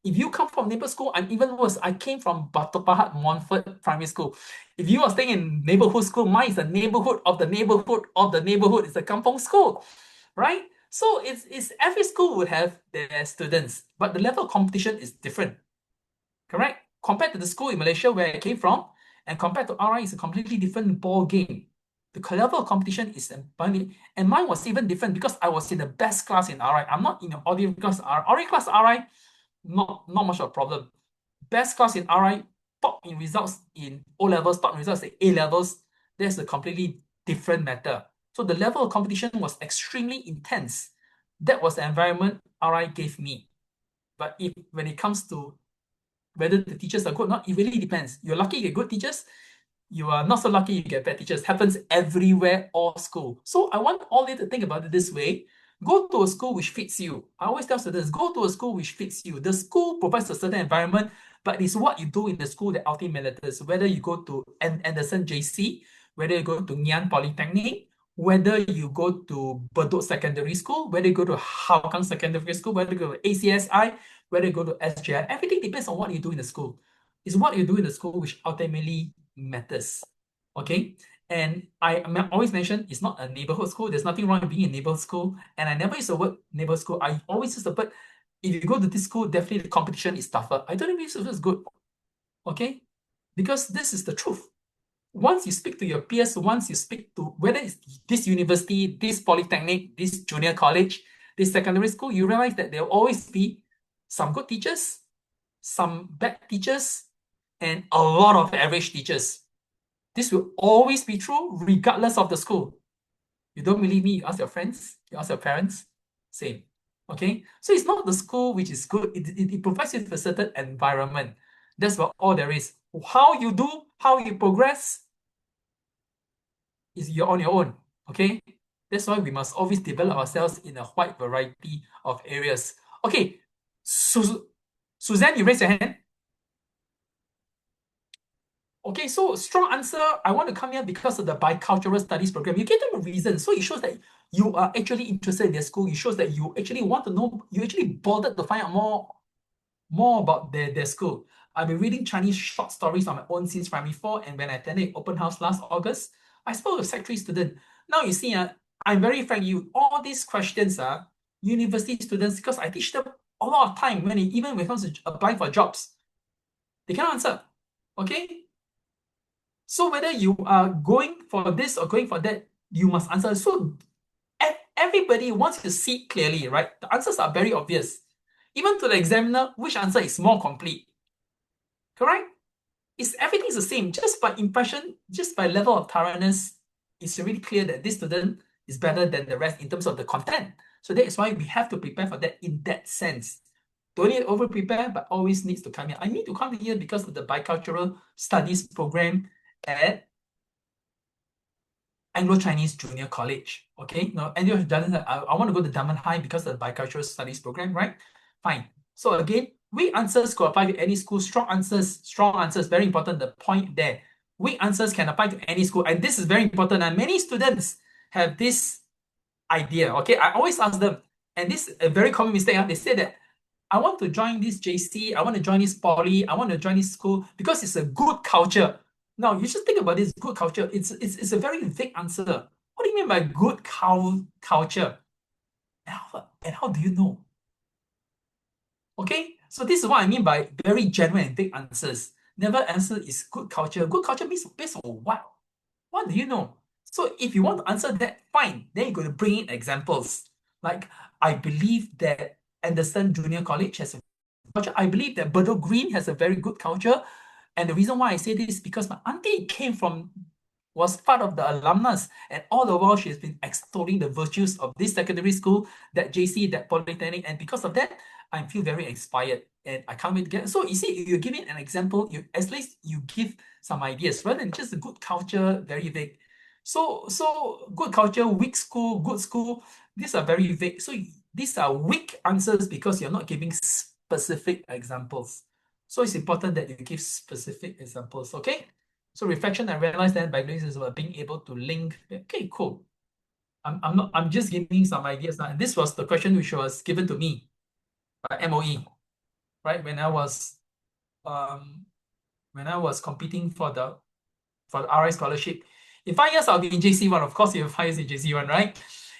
If you come from neighborhood school, I'm even worse. I came from Batu Pahat Montfort Primary School. If you are staying in neighborhood school, mine is the neighborhood of the neighborhood of the neighborhood. It's a kampong school, right? So it's every school would have their students, but the level of competition is different, correct? Compared to the school in Malaysia where I came from, and compared to RI, it's a completely different ball game. The level of competition is abundant, and mine was even different because I was in the best class in RI. I'm not in the ordinary class. Ordinary class RI, not much of a problem. Best class in RI, top in results in O levels, top in results in A levels. That's a completely different matter. So the level of competition was extremely intense. That was the environment RI gave me. But when it comes to whether the teachers are good or not, it really depends. You're lucky you get good teachers. You are not so lucky you get bad teachers. Happens everywhere, all school. So I want all you to think about it this way. Go to a school which fits you. I always tell students, go to a school which fits you. The school provides a certain environment, but it's what you do in the school that ultimately matters. Whether you go to Anderson JC, whether you go to Ngee Polytechnic, whether you go to Bedok Secondary School, whether you go to Hougang Secondary School, whether you go to ACSI, whether you go to SJI, everything depends on what you do in the school. It's what you do in the school which ultimately matters. Okay? And I always mention it's not a neighborhood school. There's nothing wrong with being a neighborhood school. And I never use the word neighborhood school. I always use the word, if you go to this school, definitely the competition is tougher. I don't think this is good. Okay? Because this is the truth. Once you speak to your peers, once you speak to whether it's this university, this polytechnic, this junior college, this secondary school, you realize that there will always be some good teachers, some bad teachers, and a lot of average teachers. This will always be true regardless of the school. You don't believe me, you ask your friends, you ask your parents, same. Okay, so it's not the school which is good, it provides you with a certain environment. That's about all there is. How you do, how you progress, is you're on your own. Okay, that's why we must always develop ourselves in a wide variety of areas. Okay, Suzanne, you raise your hand. Okay, so strong answer. I want to come here because of the bicultural studies program. You give them a reason. So it shows that you are actually interested in their school. It shows that you actually want to know, you actually bothered to find out more about their school. I've been reading Chinese short stories on my own since primary 4, and when I attended open house last August, I spoke with Sec 3 student. Now you see, I'm very frank with you, all these questions are university students, because I teach them a lot of time even when it comes to applying for jobs. They cannot answer. Okay? So whether you are going for this or going for that, you must answer. So everybody wants to see clearly, right? The answers are very obvious. Even to the examiner, which answer is more complete? Correct? Everything is the same. Just by impression, just by level of thoroughness, it's really clear that this student is better than the rest in terms of the content. So that is why we have to prepare for that in that sense. Don't need to over prepare, but always needs to come here. I need to come here because of the bicultural studies program at Anglo-Chinese Junior College. Okay, now I want to go to Dunman High because of the bicultural studies program, right? Fine. So again, weak answers could apply to any school. Strong answers, very important. The point there. Weak answers can apply to any school, and this is very important. And many students have this idea. Okay, I always ask them, and this is a very common mistake. They say that I want to join this JC, I want to join this poly, I want to join this school because it's a good culture. Now, you just think about this good culture. It's a very vague answer. What do you mean by good culture? And how do you know? Okay, so this is what I mean by very general and vague answers. Never answer is good culture. Good culture means based on what? What do you know? So if you want to answer that, fine. Then you're going to bring in examples. Like, I believe that Anderson Junior College has a culture. I believe that Bedok Green has a very good culture. And the reason why I say this is because my auntie was part of the alumnus, and all the while she has been extolling the virtues of this secondary school, that JC, that polytechnic, and because of that, I feel very inspired, and I can't wait to get. So you see, you're giving an example, at least you give some ideas rather than just a good culture, very vague. So good culture, weak school, good school, these are very vague. So these are weak answers because you're not giving specific examples. So it's important that you give specific examples, okay? So reflection, I realized that by doing this is about being able to link. Okay, cool. I'm just giving some ideas now. And this was the question which was given to me by MOE, right? When I was competing for the RI scholarship. In 5 years, I'll be in JC1. Of course, you have 5 years in JC1, right?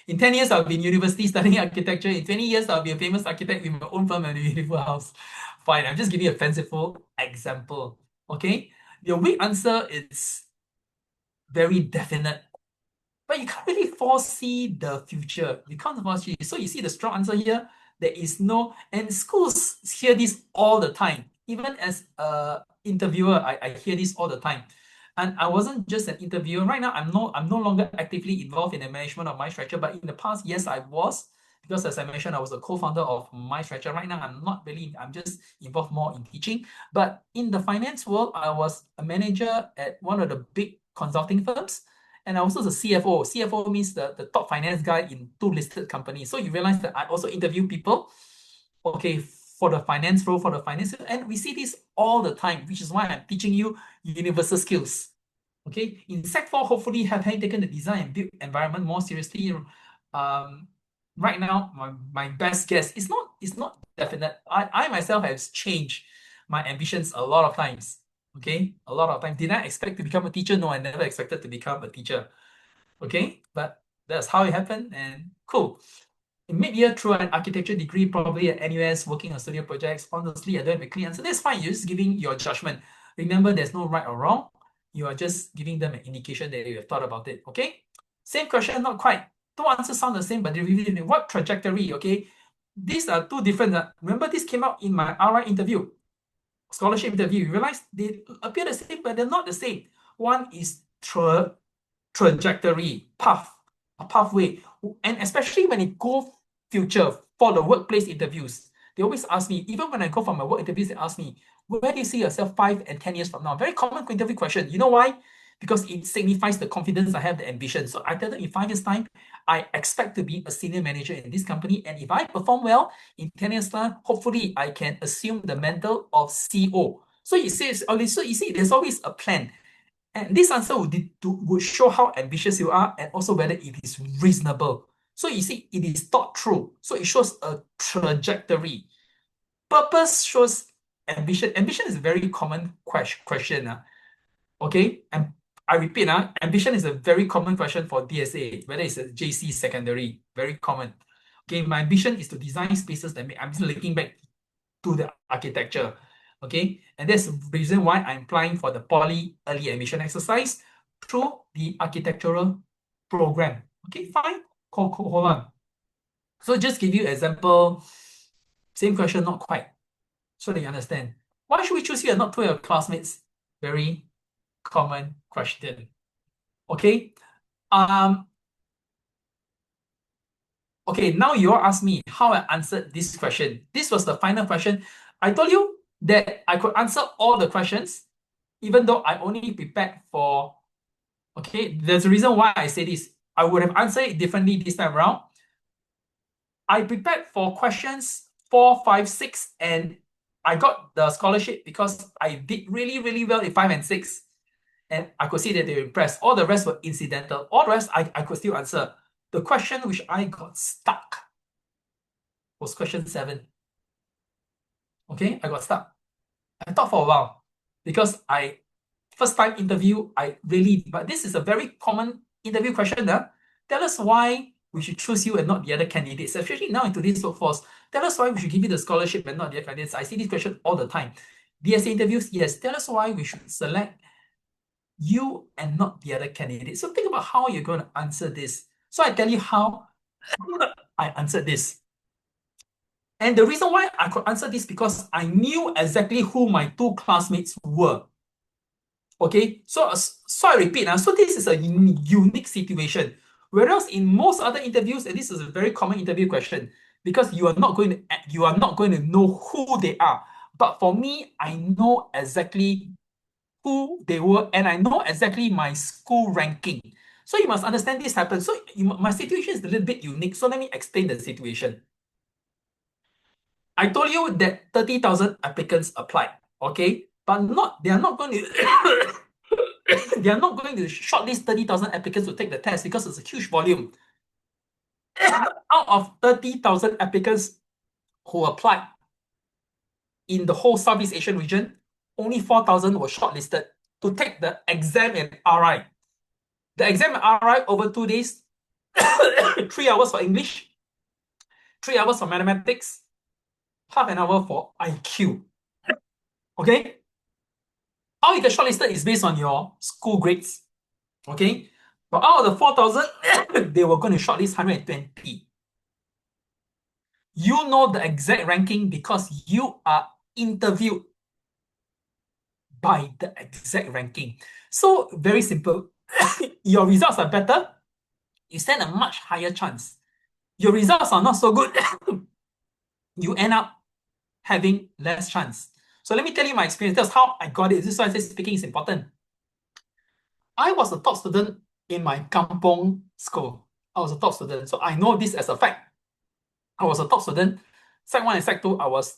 In 10 years, I'll be in university studying architecture. In 20 years, I'll be a famous architect with my own firm and a beautiful house. Fine, I'm just giving you a fanciful example, okay? Your weak answer is very definite, but you can't really foresee the future. You can't foresee. So you see the strong answer here, there is no, and schools hear this all the time. Even as a interviewer, I hear this all the time. And I wasn't just an interviewer. Right now, I'm no longer actively involved in the management of MyStretcher, but in the past, yes, I was. Because as I mentioned, I was a co-founder of MyStretcher. Right now, I'm just involved more in teaching. But in the finance world, I was a manager at one of the big consulting firms. And I was also the CFO. CFO means the top finance guy in 2 listed companies. So you realize that I also interview people, okay, for the finance role, and we see this all the time, which is why I'm teaching you universal skills. Okay, in Sec 4, hopefully have taken the design and build environment more seriously. Right now, my best guess is not definite. I myself have changed my ambitions a lot of times. Okay, a lot of times. Did I expect to become a teacher? No, I never expected to become a teacher. Okay, but that's how it happened, and cool. In mid-year, through an architecture degree, probably at NUS, working on studio projects. Honestly, I don't have a clear answer. That's fine. You're just giving your judgment. Remember, there's no right or wrong. You are just giving them an indication that you have thought about it. Okay. Same question, not quite. 2 answers sound the same, but they really different. What trajectory? Okay. These are 2 different. Remember, this came out in my RI interview, scholarship interview. You realize they appear the same, but they're not the same. One is trajectory, a pathway, and especially when it go future for the workplace interviews, they always ask me, even when I go for my work interviews, they ask me, where do you see yourself 5 and 10 years from now? Very common interview question. You know why? Because it signifies the confidence I have, the ambition. So I tell them in 5 years' time, I expect to be a senior manager in this company. And if I perform well in 10 years' time, hopefully I can assume the mantle of CEO. So you see, there's always a plan. And this answer would show how ambitious you are and also whether it is reasonable. So you see, it is thought through. So it shows a trajectory. Purpose shows ambition. Ambition is a very common question. Okay, and I repeat, ambition is a very common question for DSA, whether it's a JC secondary, very common. Okay, my ambition is to design spaces that I'm just linking back to the architecture. Okay, and that's the reason why I'm applying for the poly early admission exercise through the architectural program. Okay, fine. Hold on. So just give you an example. Same question, not quite. So that you understand. Why should we choose you and not two of your classmates? Very common question. Okay. Okay, now you all ask me how I answered this question. This was the final question. I told you that I could answer all the questions, even though I only prepared for, okay, there's a reason why I say this. I would have answered it differently this time around. I prepared for questions 4, 5, 6, and I got the scholarship because I did really, really well in 5 and 6. And I could see that they were impressed. All the rest were incidental. All the rest I could still answer. The question which I got stuck was question 7. Okay, I got stuck. I thought for a while because first time interview, but this is a very common interview question. Tell us why we should choose you and not the other candidates, especially now in today's workforce. Tell us why we should give you the scholarship and not the other candidates. I see this question all the time. DSA interviews, yes. Tell us why we should select you and not the other candidates. So think about how you're going to answer this. So I tell you how I answered this. And the reason why I could answer this because I knew exactly who my 2 classmates were. Okay, so I repeat, so this is a unique situation. Whereas in most other interviews, and this is a very common interview question, because you are not going to know who they are. But for me, I know exactly who they were, and I know exactly my school ranking. So you must understand this happens. So my situation is a little bit unique. So let me explain the situation. I told you that 30,000 applicants applied, okay? But they are not going to they are not going to shortlist 30,000 applicants to take the test because it's a huge volume. Out of 30,000 applicants who applied in the whole Southeast Asian region, only 4,000 were shortlisted to take the exam in RI. The exam in RI over 2 days, 3 hours for English, 3 hours for mathematics, half an hour for IQ. Okay? How you get shortlisted is based on your school grades. Okay? But out of the 4,000, they were going to shortlist 120. You know the exact ranking because you are interviewed by the exact ranking. So very simple. Your results are better, you stand a much higher chance. Your results are not so good, you end up having less chance. So let me tell you my experience. That's how I got it. This is why I say speaking is important. I was a top student in my kampong school. I was a top student, so I know this as a fact. I was a top student. Sec 1 and Sec 2, I was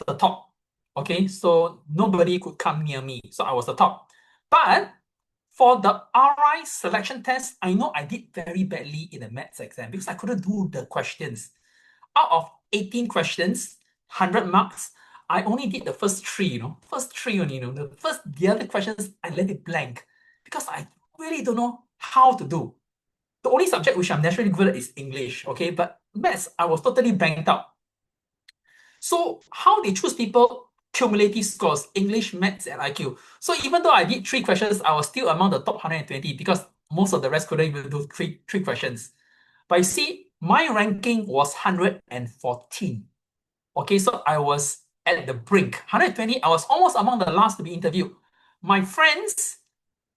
the top. Okay, so nobody could come near me. So I was the top. But for the RI selection test, I know I did very badly in the maths exam because I couldn't do the questions. Out of 18 questions, 100 marks, I only did the first 3, First 3 only, the other questions, I let it blank because I really don't know how to do. The only subject which I'm naturally good at is English, okay? But maths, I was totally blanked out. So how they choose people? Cumulative scores, English, maths, and IQ. So even though I did 3 questions, I was still among the top 120 because most of the rest couldn't even do three questions. But you see, my ranking was 114. Okay, so I was at the brink. 120, I was almost among the last to be interviewed. My friends,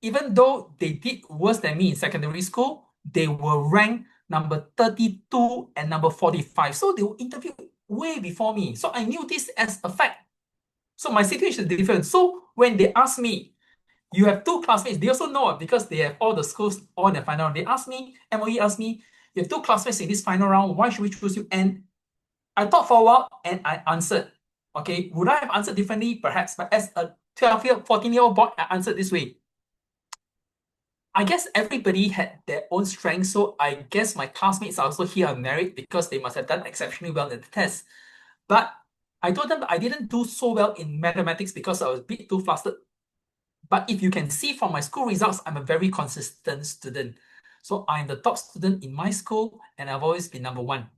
even though they did worse than me in secondary school, they were ranked number 32 and number 45. So they were interviewed way before me. So I knew this as a fact. So my situation is different. So when they ask me, you have 2 classmates, they also know because they have all the schools all in the final round. They ask me, MOE asked me, you have 2 classmates in this final round, why should we choose you? And I thought for a while and I answered. Okay, would I have answered differently? Perhaps, but as a 14-year-old boy, I answered this way. I guess everybody had their own strengths, so I guess my classmates are also here on merit because they must have done exceptionally well in the test. But I told them that I didn't do so well in mathematics because I was a bit too flustered. But if you can see from my school results, I'm a very consistent student. So I'm the top student in my school and I've always been number 1.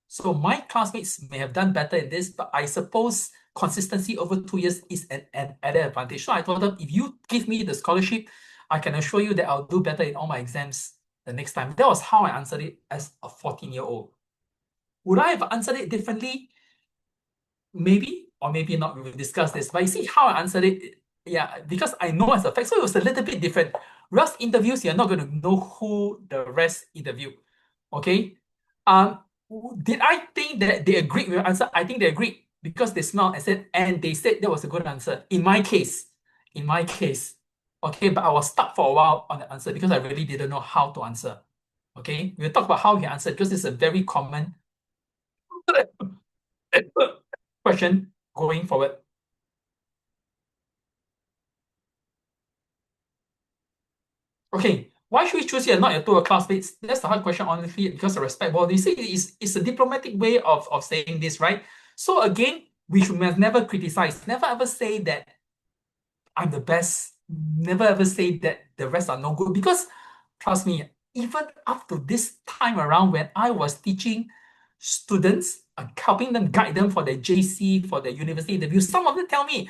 So my classmates may have done better in this, but I suppose consistency over 2 years is an added advantage. So I told them, if you give me the scholarship, I can assure you that I'll do better in all my exams the next time. That was how I answered it as a 14-year-old. Would I have answered it differently? maybe or maybe not, we will discuss this. But you see how I answered it? Yeah, because I know as a fact, so it was a little bit different. Rest interviews, you're not going to know who the rest interview. Okay. Did I think that they agreed with your answer? I think they agreed because they smiled and said, and they said that was a good answer. In my case, okay, but I was stuck for a while on the answer because I really didn't know how to answer. Okay, we'll talk about how he answered because it's a very common question going forward. Okay, why should we choose you and not your two classmates? That's the hard question, honestly, because of respect. Well, they say it's a diplomatic way of saying this, right? So again, we should never criticize, never ever say that I'm the best, never ever say that the rest are no good, because trust me, even up to this time around when I was teaching students, helping them guide them for their JC, for their university interview, some of them tell me,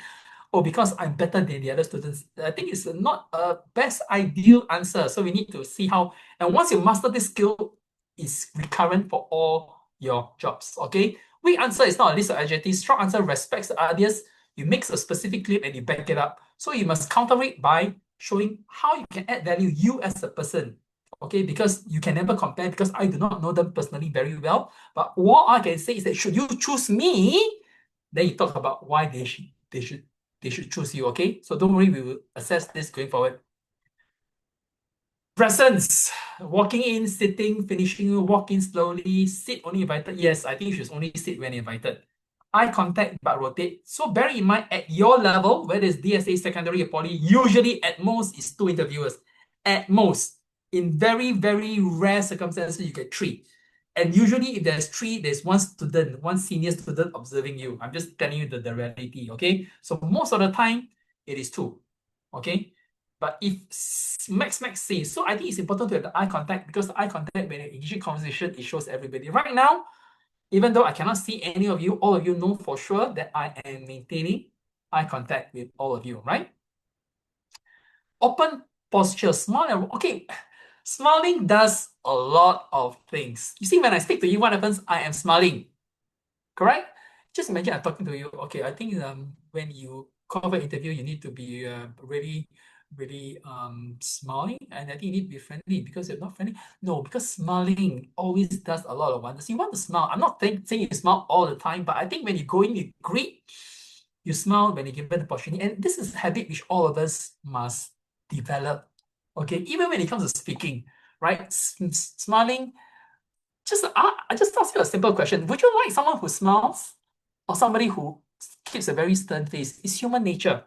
oh, because I'm better than the other students. I think it's not a best ideal answer. So we need to see how, and once you master this skill, it's recurrent for all your jobs. Okay. Weak answer is not a list of adjectives. Strong answer respects the ideas. You make a specific claim and you back it up. So you must counter it by showing how you can add value, you as a person. Okay, because you can never compare, because I do not know them personally very well. But what I can say is that should you choose me, then you talk about why they should choose you. Okay, so don't worry, we will assess this going forward. Presence, walking in, sitting, finishing, walk in slowly, sit only invited. Yes, I think you should only sit when invited. Eye contact but rotate. So bear in mind, at your level, whether it's DSA, secondary, or poly, usually at most is 2 interviewers. At most. In very, very rare circumstances, you get 3. And usually if there's 3, there's 1 student, 1 senior student observing you. I'm just telling you the reality, okay? So most of the time, it is 2, okay? But if max says, so I think it's important to have the eye contact, because the eye contact, when you initiate conversation, it shows everybody. Right now, even though I cannot see any of you, all of you know for sure that I am maintaining eye contact with all of you, right? Open posture, smile. Okay, smiling does a lot of things. You see, when I speak to you, what happens? I am smiling, correct? Just imagine I'm talking to you. Okay, I think when you call for interview, you need to be really smiling, and I think you need to be friendly, because you're not friendly. No, because smiling always does a lot of wonders. You want to smile. I'm not saying you smile all the time, but I think when you go in, you greet, you smile when you give an opportunity. And this is a habit which all of us must develop. Okay, even when it comes to speaking, right? Smiling. I just ask you a simple question. Would you like someone who smiles or somebody who keeps a very stern face? It's human nature.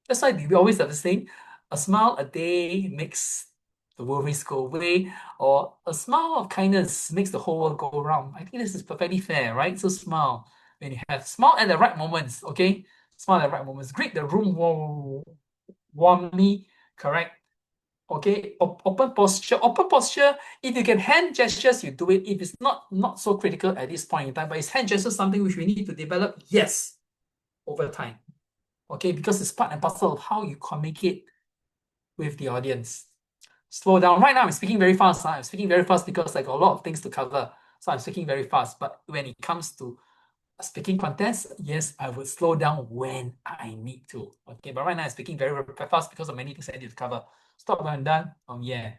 That's why we always have the saying, a smile a day makes the worries go away, or a smile of kindness makes the whole world go round. I think this is perfectly fair, right? So smile when you have, smile at the right moments, okay? Smile at the right moments. Greet the room warmly, correct? Okay, open posture. Open posture, if you can hand gestures, you do it. If it's not so critical at this point in time, but is hand gestures something which we need to develop? Yes, over time. Okay, because it's part and parcel of how you communicate with the audience. Slow down. Right now, I'm speaking very fast. I'm speaking very fast because I got a lot of things to cover. So I'm speaking very fast. But when it comes to speaking contest, yes, I would slow down when I need to. Okay, but right now I'm speaking very fast because of many things I need to cover. Stop when I'm done. Yeah.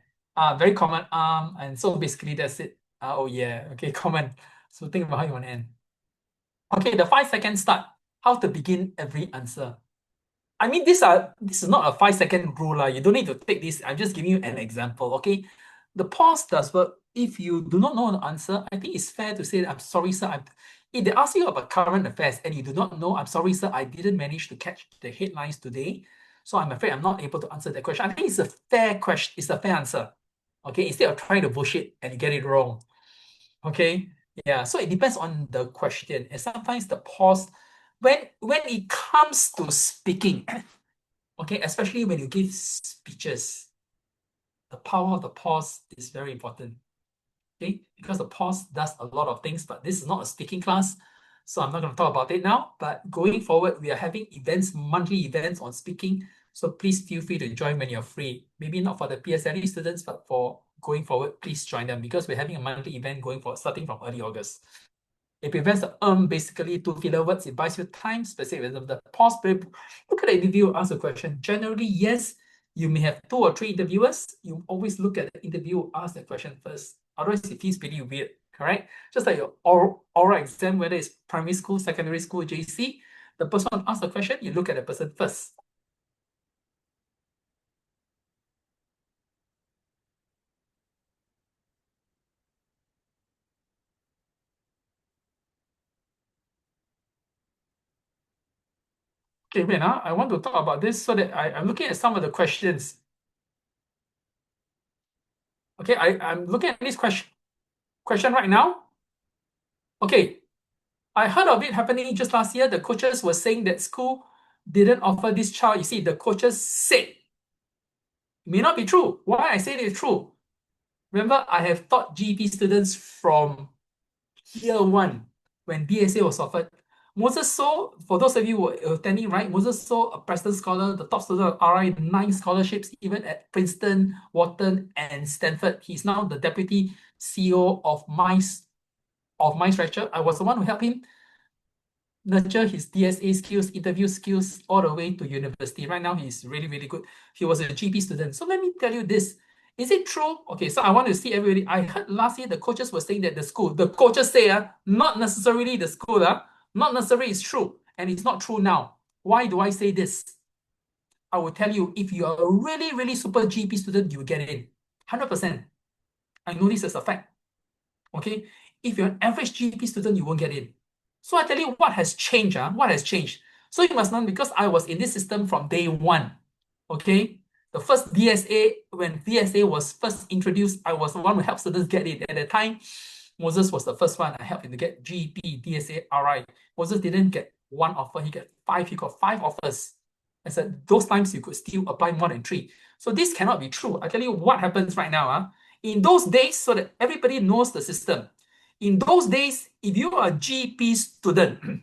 Very common. And so basically that's it. Oh yeah. Okay, common. So think about how you want to end. Okay, the 5-second start. How to begin every answer. I mean, this is not a 5-second rule. You don't need to take this. I'm just giving you an example, okay? The pause does work. If you do not know the answer, I think it's fair to say that, I'm sorry, sir. If they ask you about current affairs and you do not know, I'm sorry, sir, I didn't manage to catch the headlines today, so I'm afraid I'm not able to answer that question. I think it's a fair question. It's a fair answer, okay? Instead of trying to bullshit and you get it wrong, okay? Yeah, so it depends on the question. And sometimes the pause, when it comes to speaking, okay, especially when you give speeches, the power of the pause is very important. Okay, because the pause does a lot of things, but this is not a speaking class, so I'm not going to talk about it now. But going forward, we are having events, monthly events on speaking. So please feel free to join when you're free. Maybe not for the PSLE students, but for going forward, please join them, because we're having a monthly event going for starting from early August. It prevents the basically two filler words. It buys you time, specific of the pause. Look at the interview, ask a question. Generally, yes, you may have 2 or 3 interviewers. You always look at the interview, ask the question first. Otherwise, it feels pretty weird, correct? Just like your oral exam, whether it's primary school, secondary school, JC, the person asks the question, you look at the person first. Okay, wait, I want to talk about this so that I'm looking at some of the questions. Okay, I'm looking at this question right now. Okay, I heard of it happening just last year. The coaches were saying that school didn't offer this child. You see, the coaches said. It may not be true. Why I say it is true? Remember, I have taught GP students from year 1 when DSA was offered. Moses So, for those of you who were attending, right? Moses So, a Preston scholar, the top student of RI, 9 scholarships, even at Princeton, Wharton, and Stanford. He's now the deputy CEO of my stretcher. I was the one who helped him nurture his DSA skills, interview skills, all the way to university. Right now, he's really, really good. He was a GP student. So let me tell you this. Is it true? Okay, so I want to see everybody. I heard last year the coaches were saying that the coaches say, not necessarily the school, not necessarily it's true. And it's not true now. Why do I say this? I will tell you, if you are a really, really super GP student, you will get in. 100%. I know this as a fact. Okay? If you're an average GP student, you won't get in. So I tell you what has changed. What has changed? So you must know, because I was in this system from day 1. Okay? The first DSA, when DSA was first introduced, I was the one who helped students get in. At that time, Moses was the first one. I helped him to get GP, DSA, RI. Moses didn't get 1 offer. He got 5. He got 5 offers. I said, those times you could still apply more than 3. So this cannot be true. I tell you what happens right now. In those days, so that everybody knows the system. In those days, if you are a GP student,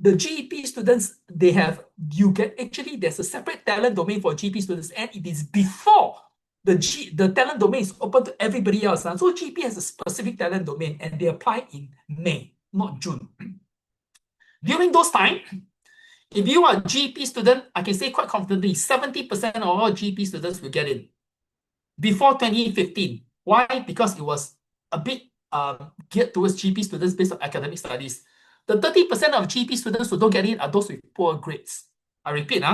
the GP students, there's a separate talent domain for GP students, and it is before the talent domain is open to everybody else. So GP has a specific talent domain, and they apply in May, not June. During those time, if you are a GP student, I can say quite confidently, 70% of all GP students will get in. Before 2015. Why? Because it was a bit geared towards GP students based on academic studies. The 30% of GP students who don't get in are those with poor grades. I repeat,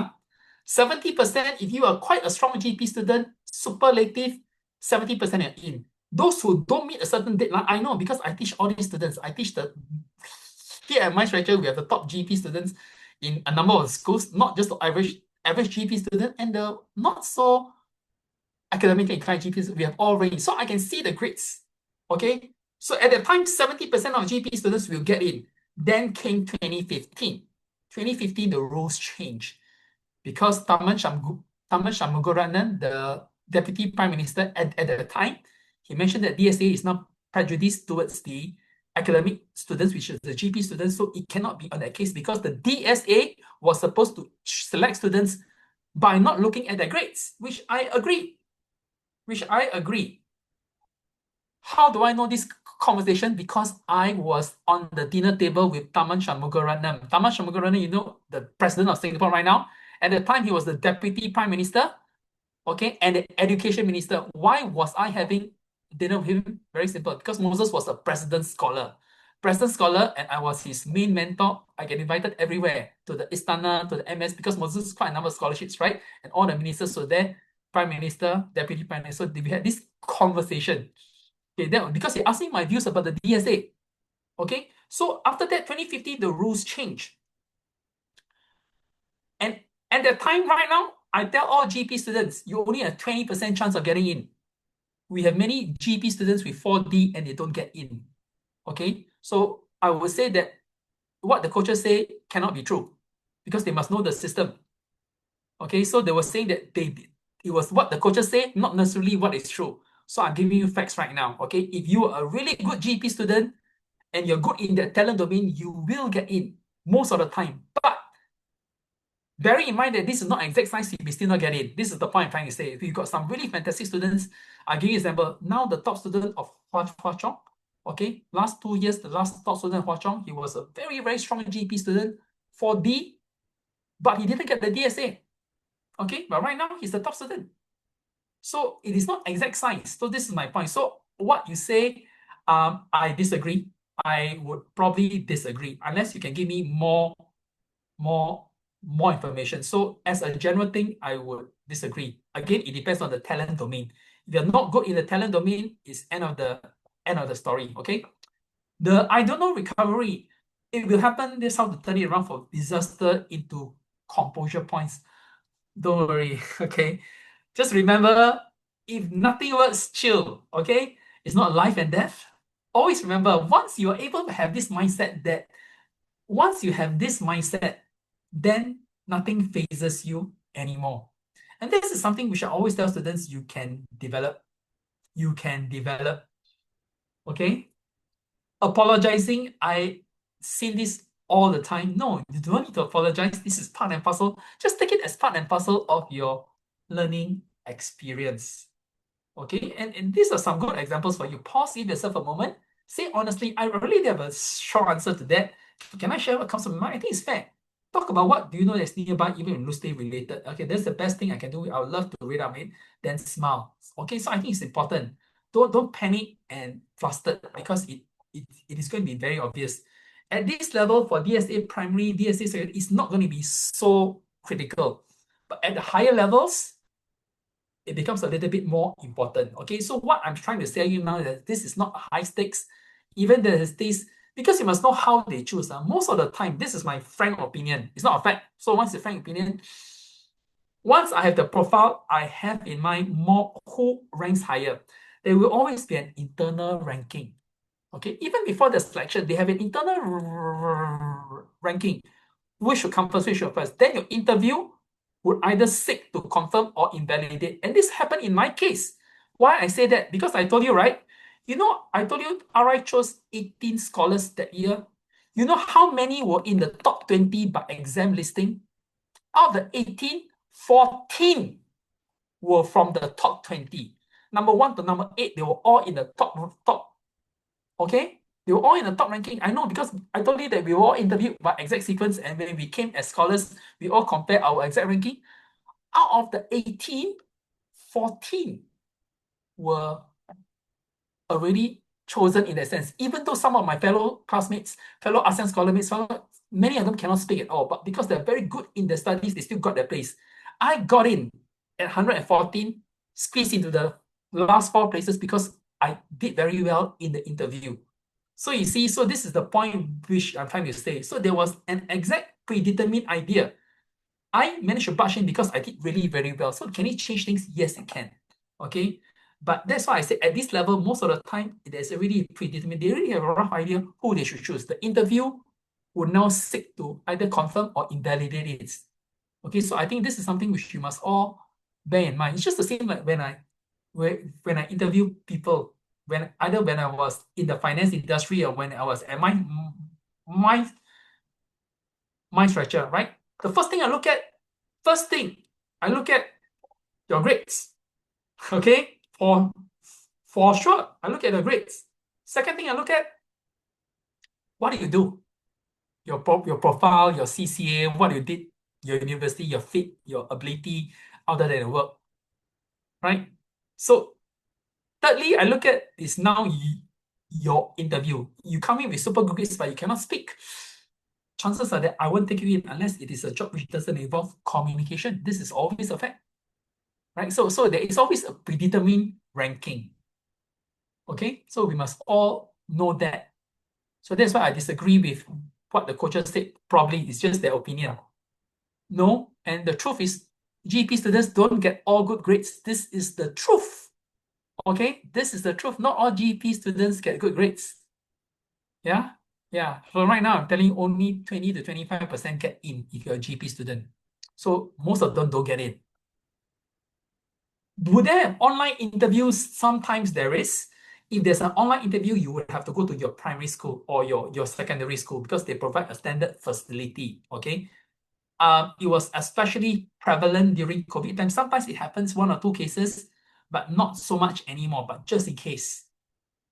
70%, if you are quite a strong GP student, superlative, 70% are in. Those who don't meet a certain deadline, I know because I teach all these students. Here at my stretcher, we have the top GP students in a number of schools, not just the average GP student, and the not so academically inclined GPs, we have all range. So I can see the grades. Okay. So at that time, 70% of GP students will get in. Then came 2015. 2015, the rules changed because Tharman Shanmugaratnam, the Deputy Prime Minister at the time, he mentioned that DSA is not prejudiced towards the academic students, which is the GP students. So it cannot be on that case because the DSA was supposed to select students by not looking at their grades, which I agree. How do I know this conversation? Because I was on the dinner table with Tharman Shanmugaratnam. Tharman Shanmugaratnam, you know, the president of Singapore right now. At the time, he was the deputy prime minister, okay, and the education minister. Why was I having dinner with him? Very simple. Because Moses was a president scholar. And I was his main mentor. I get invited everywhere, to the Istana, to the MS, because Moses has quite a number of scholarships, right? And all the ministers were there. Prime Minister, Deputy Prime Minister, we had this conversation. Okay, because he asked me my views about the DSA. Okay, so after that, 2015, the rules changed. And at that time, right now, I tell all GP students, you only have 20% chance of getting in. We have many GP students with 4D and they don't get in. Okay, so I would say that what the coaches say cannot be true because they must know the system. Okay, so they were saying that it was what the coaches say, not necessarily what is true. So I'm giving you facts right now. Okay, if you are a really good GP student and you're good in the talent domain, you will get in most of the time. But bearing in mind that this is not exact science, you may still not get in. This is the point I'm trying to say. If you've got some really fantastic students, I'll give you an example. Now the top student of Hwa Chong, Okay, last 2 years, the last top student Hua Chong, he was a very, very strong GP student for D, but he didn't get the DSA. Okay, but right now he's the top student. So it is not exact science. So this is my point. So what you say, I disagree. I would probably disagree unless you can give me more information. So as a general thing, I would disagree. Again, it depends on the talent domain. If you're not good in the talent domain, it's end of the story. Okay. The I don't know recovery, it will happen. This how to turn it around for disaster into composure points. Don't worry. Okay. Just remember, if nothing works, chill. Okay. It's not life and death. Always remember, once you are able to have this mindset, then nothing phases you anymore. And this is something which I always tell students you can develop. You can develop. Okay? Apologizing, I see this all the time. No, you don't need to apologize. This is part and parcel. Just take it as part and parcel of your learning experience. Okay? And these are some good examples for you. Pause, give yourself a moment. Say honestly, I really have a short answer to that. Can I share what comes to my mind? I think it's fair. Talk about what do you know that's nearby, even if loosely related. Okay, that's the best thing I can do. I would love to read out it, then smile. Okay, so I think it's important. Don't panic and flustered because it is going to be very obvious. At this level for DSA primary, DSA secondary, it's not going to be so critical. But at the higher levels, it becomes a little bit more important. Okay, so what I'm trying to say you now is that this is not high stakes. Even there is this, because you must know how they choose. Most of the time, this is my frank opinion. It's not a fact. So once the frank opinion, once I have the profile, I have in mind more who ranks higher. There will always be an internal ranking. Okay, even before the selection, they have an internal ranking. Which should come first, which should first. Then your interview would either seek to confirm or invalidate. And this happened in my case. Why I say that? Because I told you, right? You know, I told you RI chose 18 scholars that year. You know how many were in the top 20 by exam listing? Out of the 18, 14 were from the top 20. Number 1 to number 8, they were all in the top. Okay? They were all in the top ranking. I know because I told you that we were all interviewed by exact sequence, and when we came as scholars, we all compare our exact ranking. Out of the 18, 14 were already chosen in that sense. Even though some of my fellow classmates, fellow ASEAN scholar mates, many of them cannot speak at all, but because they're very good in their studies, they still got their place. I got in at 114, squeezed into the last 4 places because I did very well in the interview. So you see, so this is the point which I'm trying to say. So there was an exact predetermined idea. I managed to barge in because I did really very well. So can it change things? Yes, it can. Okay. But that's why I said at this level, most of the time, there's already predetermined. They already have a rough idea who they should choose. The interview would now seek to either confirm or invalidate it. Okay, so I think this is something which you must all bear in mind. It's just the same like when I interview people, when I was in the finance industry or when I was at my structure, right? The first thing I look at your grades. Okay, for sure, I look at the grades. Second thing I look at, what do you do? Your profile, your CCA, what you did, your university, your fit, your ability, other than work, right? So thirdly, I look at is now your interview. You come in with super good grades, but you cannot speak. Chances are that I won't take you in unless it is a job which doesn't involve communication. This is always a fact, right? So there is always a predetermined ranking. Okay, so we must all know that. So that's why I disagree with what the coaches said. Probably it's just their opinion. No, and the truth is GP students don't get all good grades. This is the truth. Okay, this is the truth. Not all GP students get good grades. Yeah, yeah. So right now I'm telling you only 20 to 25% get in if you're a GP student. So most of them don't get in. Would there have online interviews? Sometimes there is. If there's an online interview, you would have to go to your primary school or your secondary school because they provide a standard facility. Okay. It was especially prevalent during COVID time. Sometimes it happens 1 or 2 cases, but not so much anymore, but just in case.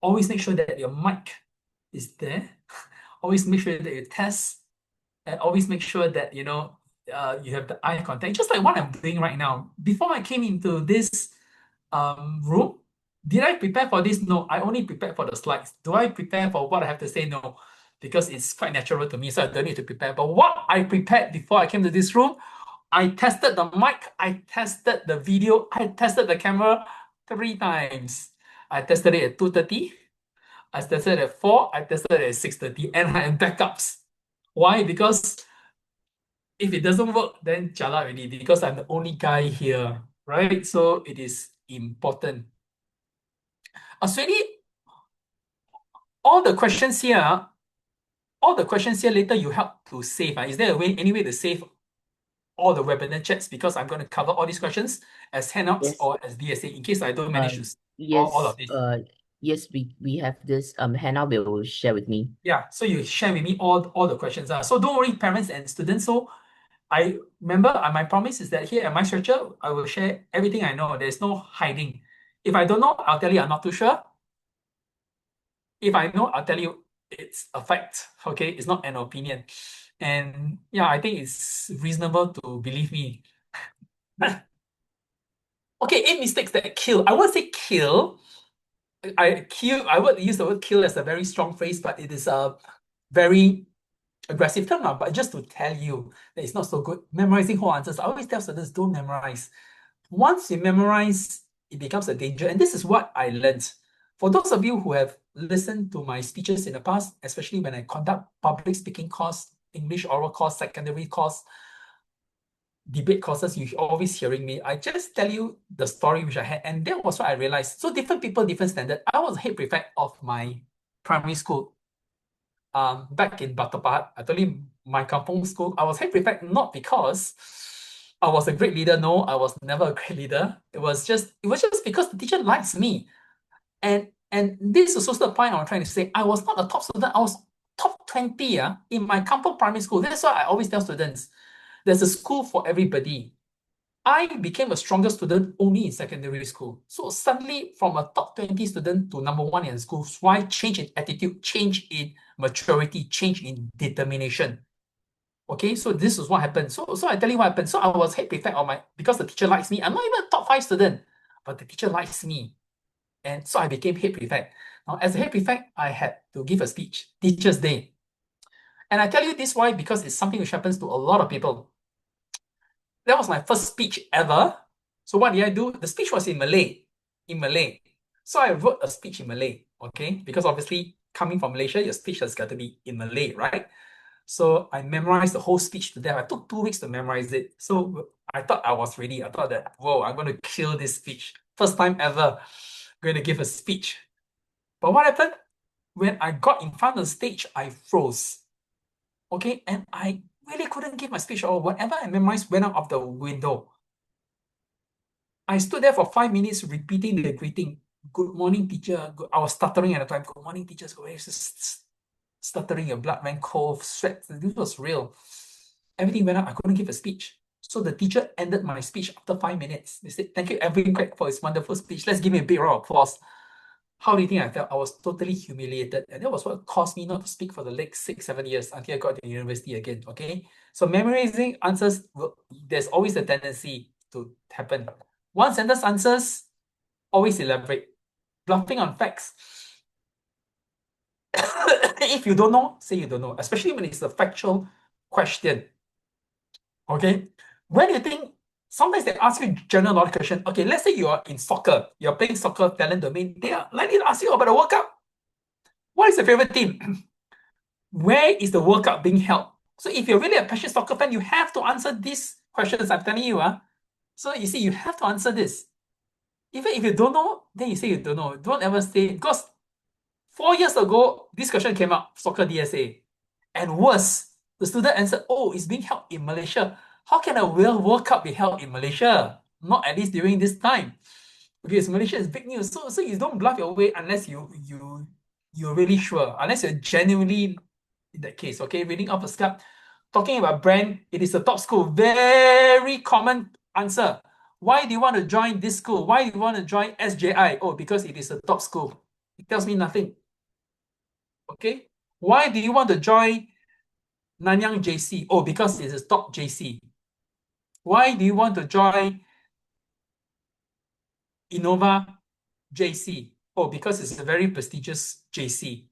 always make sure that your mic is there. Always make sure that you test, and always make sure that you have the eye contact, just like what I'm doing right now. Before I came into this room, did I prepare for this? No, I only prepared for the slides. Do I prepare for what I have to say? No, because it's quite natural to me, so I don't need to prepare. But what I prepared before I came to this room, I tested the mic, I tested the video, I tested the camera 3 times. I tested it at 2:30, I tested it at 4, I tested it at 6:30, and I have backups. Why? Because if it doesn't work, then jialat already, because I'm the only guy here, right? So it is important. Sweetie, all the questions here later you help to save. Is there any way to save all the webinar chats? Because I'm going to cover all these questions as handouts Yes. or as DSA in case I don't manage to save Yes. all of this. Yes, we have this handout will share with me. Yeah, so you share with me all the questions. So don't worry, parents and students. So I remember my promise is that here at my stretcher, I will share everything I know. There's no hiding. If I don't know, I'll tell you I'm not too sure. If I know, I'll tell you it's a fact. Okay, it's not an opinion. And yeah, I think it's reasonable to believe me. Okay, 8 mistakes that kill. I won't say kill. I would use the word kill as a very strong phrase, but it is a very aggressive term now. But just to tell you that it's not so good. Memorizing whole answers. I always tell students, don't memorize. Once you memorize, it becomes a danger. And this is what I learned. For those of you who have listened to my speeches in the past, especially when I conduct public speaking course, English oral course, secondary course, debate courses, you're always hearing me. I just tell you the story which I had, and that was what I realized. So different people, different standard. I was head prefect of my primary school. Back in Batu Pahat, I told you my kampung school, I was head prefect not because I was a great leader. No, I was never a great leader. It was just because the teacher likes me. And this is also the point I'm trying to say. I was not a top student, I was top 20 in my kampung primary school. That's why I always tell students, there's a school for everybody. I became a stronger student only in secondary school. So suddenly from a top 20 student to number 1 in school, why? Change in attitude, change in maturity, change in determination. Okay, so this is what happened. So I tell you what happened. So I was head prefect because the teacher likes me. I'm not even a top 5 student, but the teacher likes me. And so I became head prefect. Now, as a head prefect, I had to give a speech, Teacher's Day. And I tell you this why, because it's something which happens to a lot of people. That was my first speech ever. So what did I do? The speech was in Malay. So I wrote a speech in Malay, okay? Because obviously, coming from Malaysia, your speech has got to be in Malay, right? So I memorized the whole speech to them. I took 2 weeks to memorize it. So I thought I was ready. I thought that, whoa, I'm going to kill this speech. First time ever going to give a speech. But what happened? When I got in front of the stage, I froze. Okay, and I really couldn't give my speech or whatever I memorized went out of the window. I stood there for 5 minutes repeating the greeting. Good morning, teacher. I was stuttering at the time. Good morning, teachers. Stuttering, your blood ran cold, sweat. This was real. Everything went out. I couldn't give a speech. So the teacher ended my speech after 5 minutes. They said, thank you, Alvin, for his wonderful speech. Let's give him a big round of applause. How do you think I felt? I was totally humiliated. And that was what caused me not to speak for the next 6-7 years until I got to university again. Okay. So memorizing answers, there's always a tendency to happen. One sentence answers, always elaborate. Bluffing on facts. If you don't know, say you don't know, especially when it's a factual question. Okay. When you think, sometimes they ask you general knowledge question. Okay, let's say you are in soccer, you're playing soccer, talent domain. They are likely to ask you about the World Cup. What is your favorite team? Where is the World Cup being held? So if you're really a passionate soccer fan, you have to answer these questions I'm telling you. So you see, you have to answer this. Even if you don't know, then you say you don't know. Don't ever say, because 4 years ago, this question came up, soccer DSA. And worse, the student answered, oh, it's being held in Malaysia. How can a World Cup be held in Malaysia? Not at least during this time. Because Malaysia is big news. So you don't bluff your way unless you're really sure. Unless you're genuinely in that case. Okay, reading off a script. Talking about brand, it is a top school. Very common answer. Why do you want to join this school? Why do you want to join SJI? Oh, because it is a top school. It tells me nothing. Okay? Why do you want to join Nanyang JC? Oh, because it's a top JC. Why do you want to join Innova JC? Oh, because it's a very prestigious JC.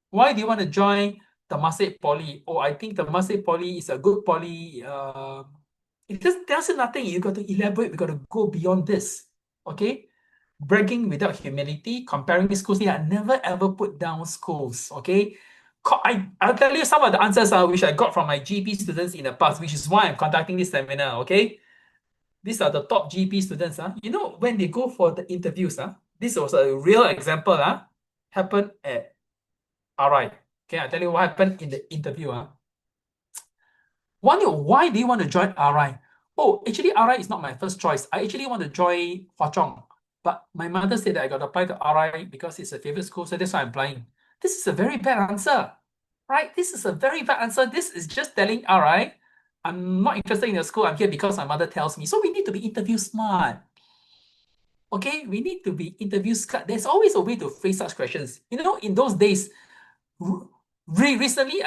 Why do you want to join Temasek Poly? Oh, I think Temasek Poly is a good poly. It just tells you nothing. You got to elaborate. We got to go beyond this. Okay? Bragging without humility, comparing schools. I never ever put down schools. Okay? I'll tell you some of the answers which I got from my GP students in the past, which is why I'm conducting this seminar. Okay? These are the top GP students. You know, when they go for the interviews, this was a real example. Happened at RI. Okay, I'll tell you what happened in the interview. Why do you want to join RI? Oh, actually, RI is not my first choice. I actually want to join Hwa Chong. But my mother said that I got to apply to RI because it's a favorite school, so that's why I'm applying. This is a very bad answer, right? This is a very bad answer. This is just telling RI, I'm not interested in the school. I'm here because my mother tells me. So we need to be interview smart. Okay, we need to be interview smart. There's always a way to phrase such questions. You know, in those days, recently,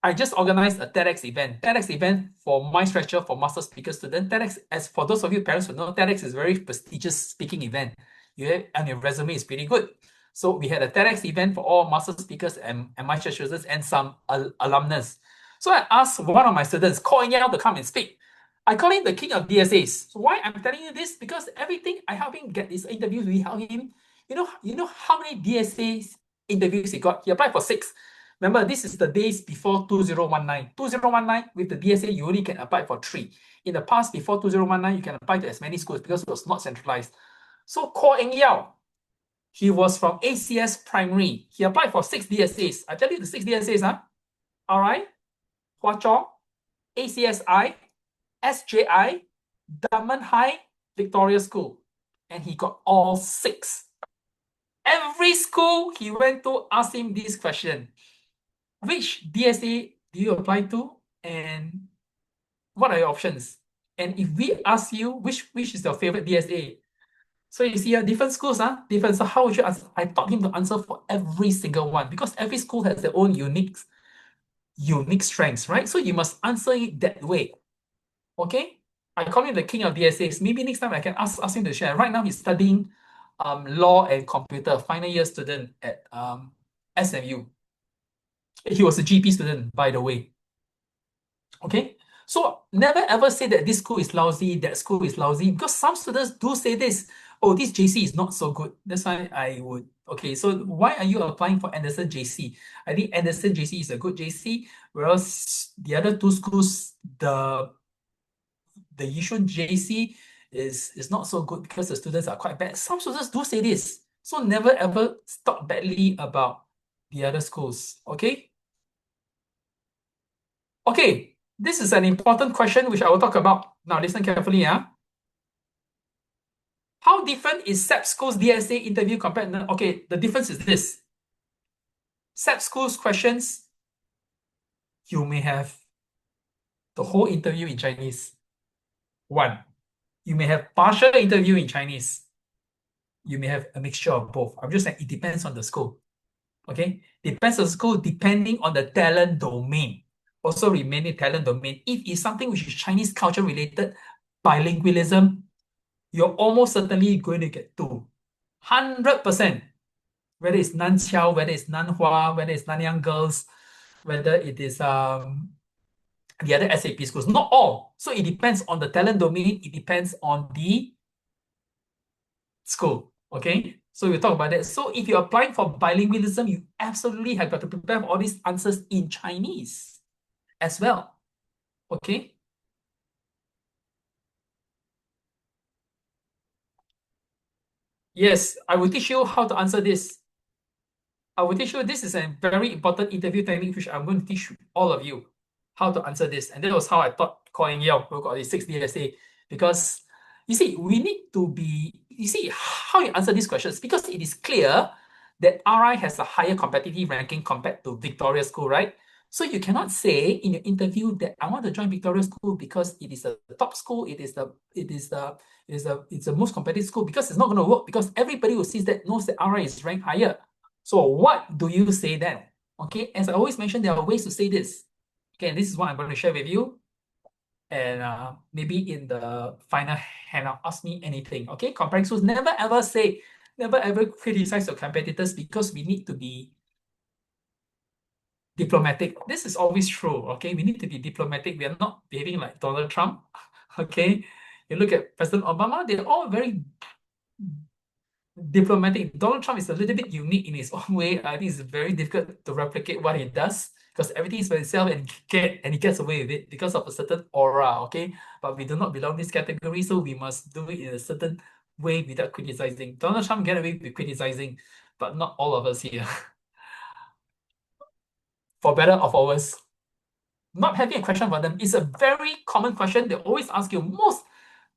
I just organized a TEDx event for my stretcher for master speaker student. TEDx, as for those of you parents who know, TEDx is a very prestigious speaking event. And your resume is pretty good. So we had a TEDx event for all master speakers and my stretcher students and some alumnus. So I asked one of my students, Kuek, to come and speak. I call him the king of DSAs. So why I'm telling you this? Because everything I help him get these interviews, we help him. You know how many DSAs interviews he got? He applied for 6. Remember, this is the days before 2019. 2019, with the DSA, you only can apply for 3. In the past, before 2019, you can apply to as many schools because it was not centralized. So Kuek, he was from ACS Primary. He applied for 6 DSAs. I tell you the 6 DSAs, RI, Hwa Chong, ACSI, SJI, Diamond High, Victoria School. And he got all 6. Every school he went to asked him this question. Which DSA do you apply to and what are your options? And if we ask you which is your favorite DSA, so you see different schools, different. So how would you answer? I taught him to answer for every single one because every school has their own unique strengths, right? So you must answer it that way. Okay? I call him the king of DSAs. Maybe next time I can ask him to share. Right now he's studying law and computer, final year student at SMU. He was a GP student, by the way. Okay, so never ever say that this school is lousy, that school is lousy, because some students do say this. Oh, this JC is not so good. That's why I would. Okay, so why are you applying for Anderson JC? I think Anderson JC is a good JC, whereas the other 2 schools, the Yishun JC is not so good because the students are quite bad. Some students do say this. So never ever talk badly about the other schools. Okay? Okay, this is an important question which I will talk about. Now listen carefully. How different is SAP School's DSA interview compared to... Okay, the difference is this. SAP School's questions, you may have the whole interview in Chinese. 1. You may have partial interview in Chinese. You may have a mixture of both. I'm just saying it depends on the school. Okay? Depends on the school depending on the talent domain. Also remaining talent domain. If it's something which is Chinese culture related, bilingualism, you're almost certainly going to get 2. 100%. Whether it's Nanqiao, whether it's Nanhua, whether it's Nanyang Girls, whether it is the other SAP schools. Not all. So it depends on the talent domain. It depends on the school. Okay? So we'll talk about that. So if you're applying for bilingualism, you absolutely have got to prepare for all these answers in Chinese as well. Okay? Yes, I will teach you how to answer this. I will teach you, this is a very important interview technique which I'm going to teach all of you how to answer this. And that was how I taught Kuek who got the 6 DSA. Because you see, we need to be, you see how you answer these questions, because it is clear that RI has a higher competitive ranking compared to Victoria School, right? So you cannot say in your interview that I want to join Victoria School because it is the top school, it's the most competitive school, because it's not going to work, because everybody who sees that knows that RI is ranked higher. So what do you say then? Okay, as I always mention, there are ways to say this. Okay, and this is what I'm going to share with you. And maybe in the final handout, ask me anything. Okay, comparing schools, never ever criticize your competitors, because we need to be diplomatic. This is always true. Okay, we need to be diplomatic. We are not behaving like Donald Trump. Okay, you look at President Obama, they're all very diplomatic. Donald Trump is a little bit unique in his own way. I think it's very difficult to replicate what he does, because everything is for himself, and he gets away with it because of a certain aura. Okay, but we do not belong in this category, so we must do it in a certain way without criticizing. Donald Trump get away with criticizing, but not all of us here. For better or for worse, not having a question for them is a very common question. They always ask you, most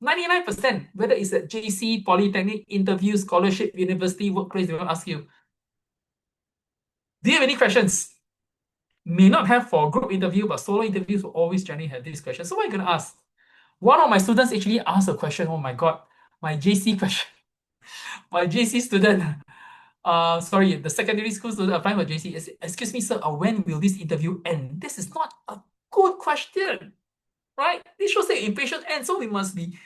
99%, whether it's at JC, Polytechnic, interview, scholarship, university, workplace, they will ask you, do you have any questions? May not have for group interview, but solo interviews will always generally have this question. So what are you going to ask? One of my students actually asked a question. Oh my God, my JC question. My JC student, sorry, the secondary school student applying for JC. Excuse me, sir, when will this interview end? This is not a good question, right? This shows that impatient end, so we must be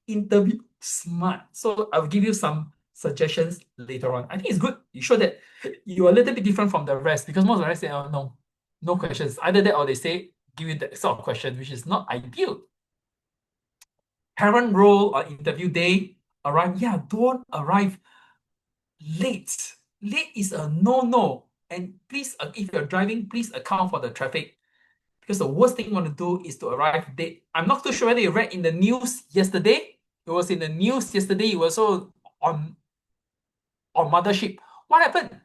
interview smart. So I will give you some suggestions later on. I think it's good. You show that you're a little bit different from the rest, because most of the rest say, oh, no questions. Either that, or they say, give you that sort of question, which is not ideal. Parent role or interview day, arrive. Yeah, don't arrive late. Late is a no-no. And please, if you're driving, please account for the traffic. Because the worst thing you want to do is to arrive late. I'm not too sure whether you read in the news yesterday. It was in the news yesterday. It was also on Mothership. What happened?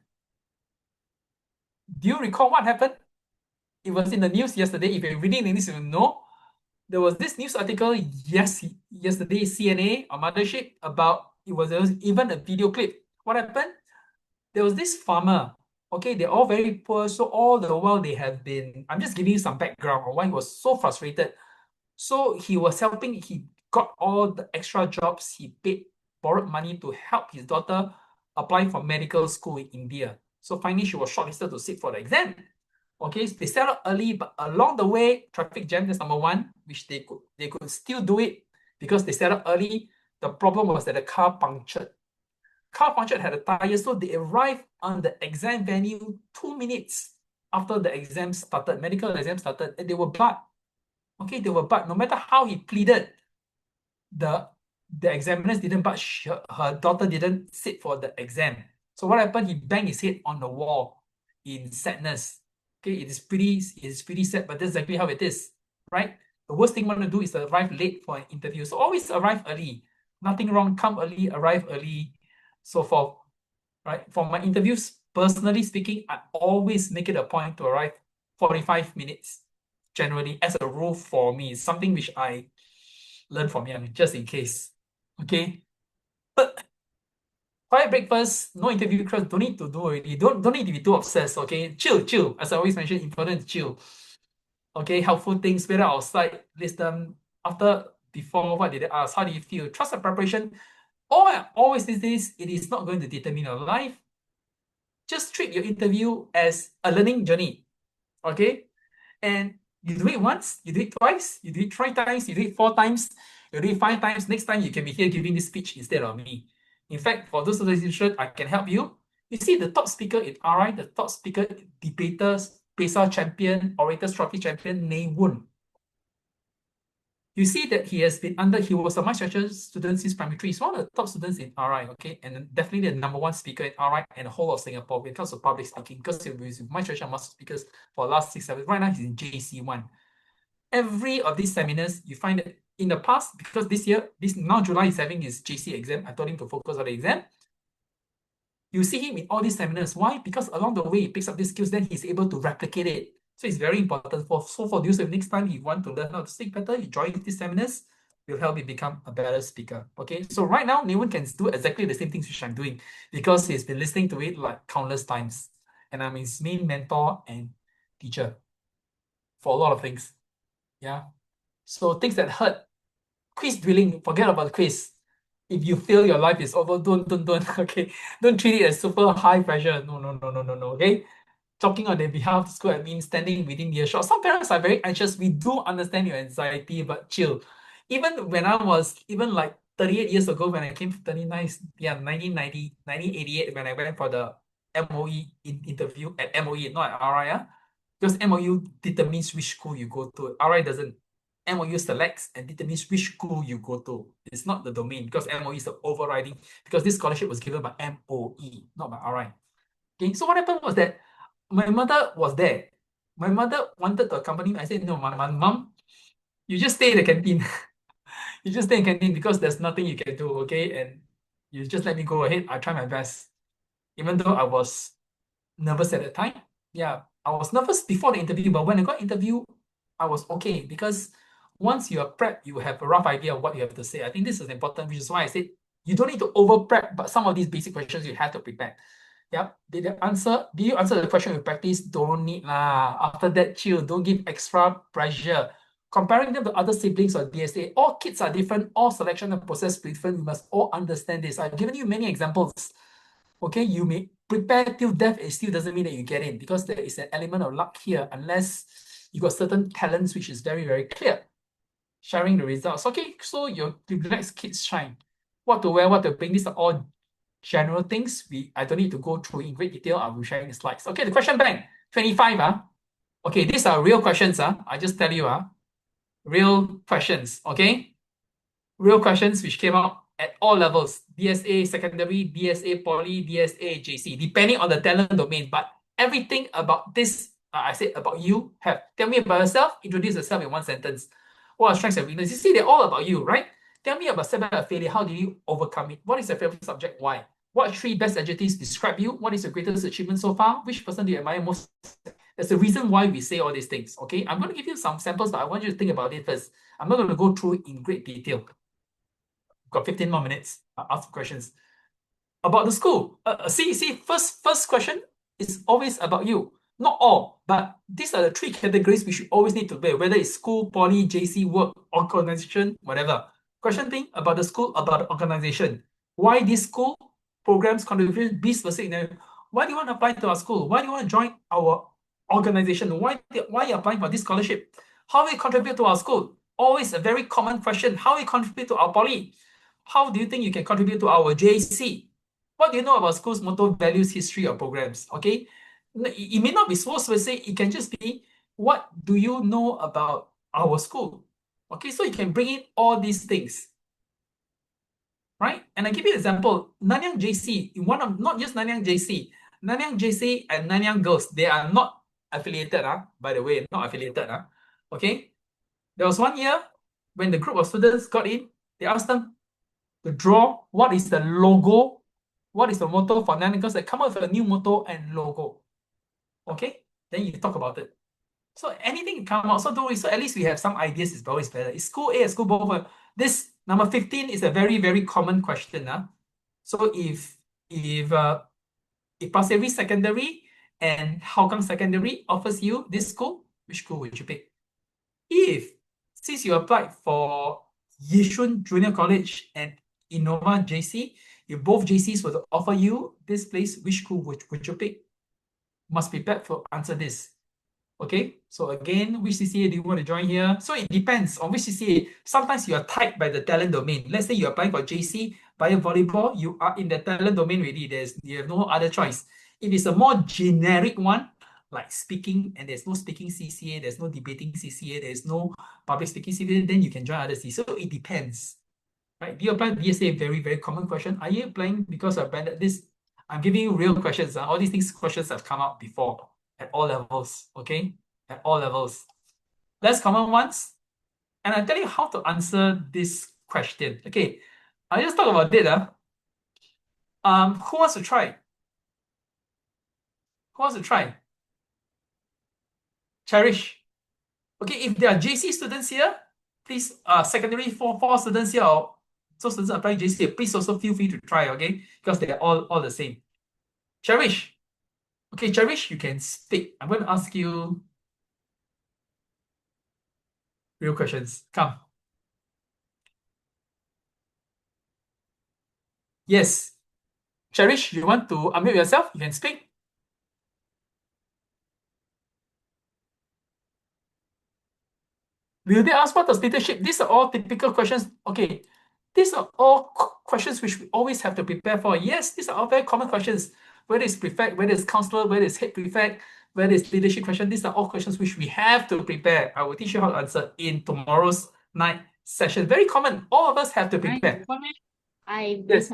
Do you recall what happened? It was in the news yesterday. If you're reading the news, you know. There was this news article yesterday, CNA or Mothership, about there was even a video clip. What happened? There was this farmer. Okay, they're all very poor. So all the while they have been, I'm just giving you some background on why he was so frustrated. So he was helping, he got all the extra jobs, he borrowed money to help his daughter apply for medical school in India. So finally she was shortlisted to sit for the exam. Okay, so they set out early, but along the way, traffic jam, that's number one, which they could still do it because they set out early. The problem was that the car punctured. Had a tire, so they arrived on the exam venue 2 minutes after the exam started, medical exam started, and they were barred. Okay, they were barred. No matter how he pleaded, the examiners didn't, but her daughter didn't sit for the exam. So what happened? He banged his head on the wall in sadness. Okay, it is pretty sad, but that's exactly how it is, right? The worst thing you want to do is arrive late for an interview. So always arrive early. Nothing wrong. Come early, arrive early, so forth. Right? For my interviews, personally speaking, I always make it a point to arrive 45 minutes. Generally, as a rule for me, it's something which I learned from young, just in case. Okay. But quiet breakfast, no interview class, don't need to do already. Don't need to be too obsessed. Okay. Chill. As I always mention, important to chill. Okay, helpful things, whether outside, list them before, what did they ask? How do you feel? Trust the preparation. Always this, it is not going to determine your life. Just treat your interview as a learning journey. Okay? And you do it once, you do it twice, you do it 3 times, you do it 4 times, you do it 5 times. Next time you can be here giving this speech instead of me. In fact, for those of you interested, I can help you. You see, the top speaker in RI, the top speaker, debaters, PESA champion, orators trophy champion, Nay Woon. You see that he was a MyStretcher student since primary 3. He's one of the top students in RI, okay? And definitely the #1 speaker in RI and the whole of Singapore when it comes to public speaking, because he was with MyStretcher master speakers for the last 6, 7. Right now, he's in JC1. Every of these seminars, you find that in the past, because now July is having his JC exam, I told him to focus on the exam. You see him in all these seminars. Why? Because along the way, he picks up these skills, then he's able to replicate it. So it's very important for those who next time you want to learn how to speak better, you join these seminars, will help you become a better speaker. Okay, so right now, Newman can do exactly the same things which I'm doing because he's been listening to it like countless times. And I'm his main mentor and teacher for a lot of things. Yeah. So things that hurt. Quiz drilling, forget about the quiz. If you feel your life is over, don't, okay? Don't treat it as super high pressure. No, okay? Talking on their behalf to school admin, standing within earshot. Some parents are very anxious. We do understand your anxiety, but chill. Even when I was, even like 38 years ago, when I came to 39, yeah, 1990, 1988, when I went for the MOE interview at MOE, not at RI, because MOU determines which school you go to. RI doesn't. MOU selects and determines which school you go to. It's not the domain, because MOE is the overriding, because this scholarship was given by MOE, not by RI. Okay, so what happened was that my mother was there. My mother wanted to accompany me. I said, no, mom, you just stay in the canteen. You just stay in the canteen because there's nothing you can do, okay? And you just let me go ahead. I try my best. Even though I was nervous at the time. Yeah, I was nervous before the interview, but when I got interview, I was okay because once you are prepped, you have a rough idea of what you have to say. I think this is important, which is why I said you don't need to over prep, but some of these basic questions you have to prepare. Yep. Did you answer the question with practice? Don't need lah. After that, chill. Don't give extra pressure. Comparing them to other siblings or DSA, all kids are different, all selection and process different. We must all understand this. I've given you many examples. Okay, you may prepare till death, it still doesn't mean that you get in because there is an element of luck here unless you got certain talents which is very, very clear. Sharing the results. Okay, so your next kids shine. What to wear, what to bring, these are all general things. I don't need to go through in great detail. I'll be sharing the slides. Okay, the question bank, 25. Okay, these are real questions. I just tell you. Real questions. Okay, real questions which came out at all levels, DSA secondary, DSA poly, DSA JC, depending on the talent domain. But everything about this, I said about you, have. Tell me about yourself, introduce yourself in one sentence. What are strengths and weaknesses? You see, they're all about you, right? Tell me about setback or failure. How did you overcome it? What is your favorite subject? Why? What 3 best adjectives describe you? What is your greatest achievement so far? Which person do you admire most? There's a reason why we say all these things, okay? I'm going to give you some samples, but I want you to think about it first. I'm not going to go through in great detail. Got 15 more minutes. Ask questions about the school. See, first question is always about you. Not all, but these are the 3 categories we should always need to bear, whether it's school, poly, JC, work, organization, whatever. Question thing about the school, about the organization. Why this school? Programs, contributions, be specific. Why do you want to apply to our school? Why do you want to join our organization? Why are you applying for this scholarship? How will it contribute to our school? Always a very common question. How will it contribute to our poly? How do you think you can contribute to our JC? What do you know about school's motto, values, history, or programs? Okay, it may not be so specific. It can just be, what do you know about our school? Okay, so you can bring in all these things, right? And I give you an example. Nanyang JC, not just Nanyang JC, Nanyang JC and Nanyang Girls, they are not affiliated. By the way, not affiliated. Okay, there was one year when the group of students got in, they asked them to draw what is the logo, what is the motto for Nanyang Girls. They come up with a new motto and logo. Okay, then you talk about it. So anything can come out. So don't worry. So at least we have some ideas. It's always better. Is school A, school B? This number 15 is a very, very common question. So if Pasir Ris Secondary and Hougang Secondary offers you this school, which school would you pick? Since you applied for Yishun Junior College and Innova JC, if both JCs were to offer you this place, which school would you pick? Must be prepared to answer this. Okay, so again, which CCA do you want to join here? So it depends on which CCA. Sometimes you are tied by the talent domain. Let's say you're applying for JC, bio volleyball, you are in the talent domain already. You have no other choice. If it's a more generic one, like speaking, and there's no speaking CCA, there's no debating CCA, there's no public speaking CCA, then you can join other CCA. So it depends. Right? Do you apply DSA? Very, very common question. Are you applying because of branded this? I'm giving you real questions. All these things, questions have come out before at all levels. Okay, at all levels. Less common ones, and I'll tell you how to answer this question. Okay, I'll just talk about it. Who wants to try? Who wants to try? Cherish. Okay, if there are JC students here, please, secondary four students here, or so students applying JC, please also feel free to try, okay? Because they are all the same. Cherish. Okay, Cherish, you can speak. I'm going to ask you real questions. Come. Yes. Cherish, you want to unmute yourself? You can speak. Will they ask what does leadership? These are all typical questions. Okay. These are all questions which we always have to prepare for. Yes, these are all very common questions. Whether it's prefect, whether it's counselor, whether it's head prefect, whether it's leadership question, these are all questions which we have to prepare. I will teach you how to answer in tomorrow's night session. Very common. All of us have to prepare. Yes.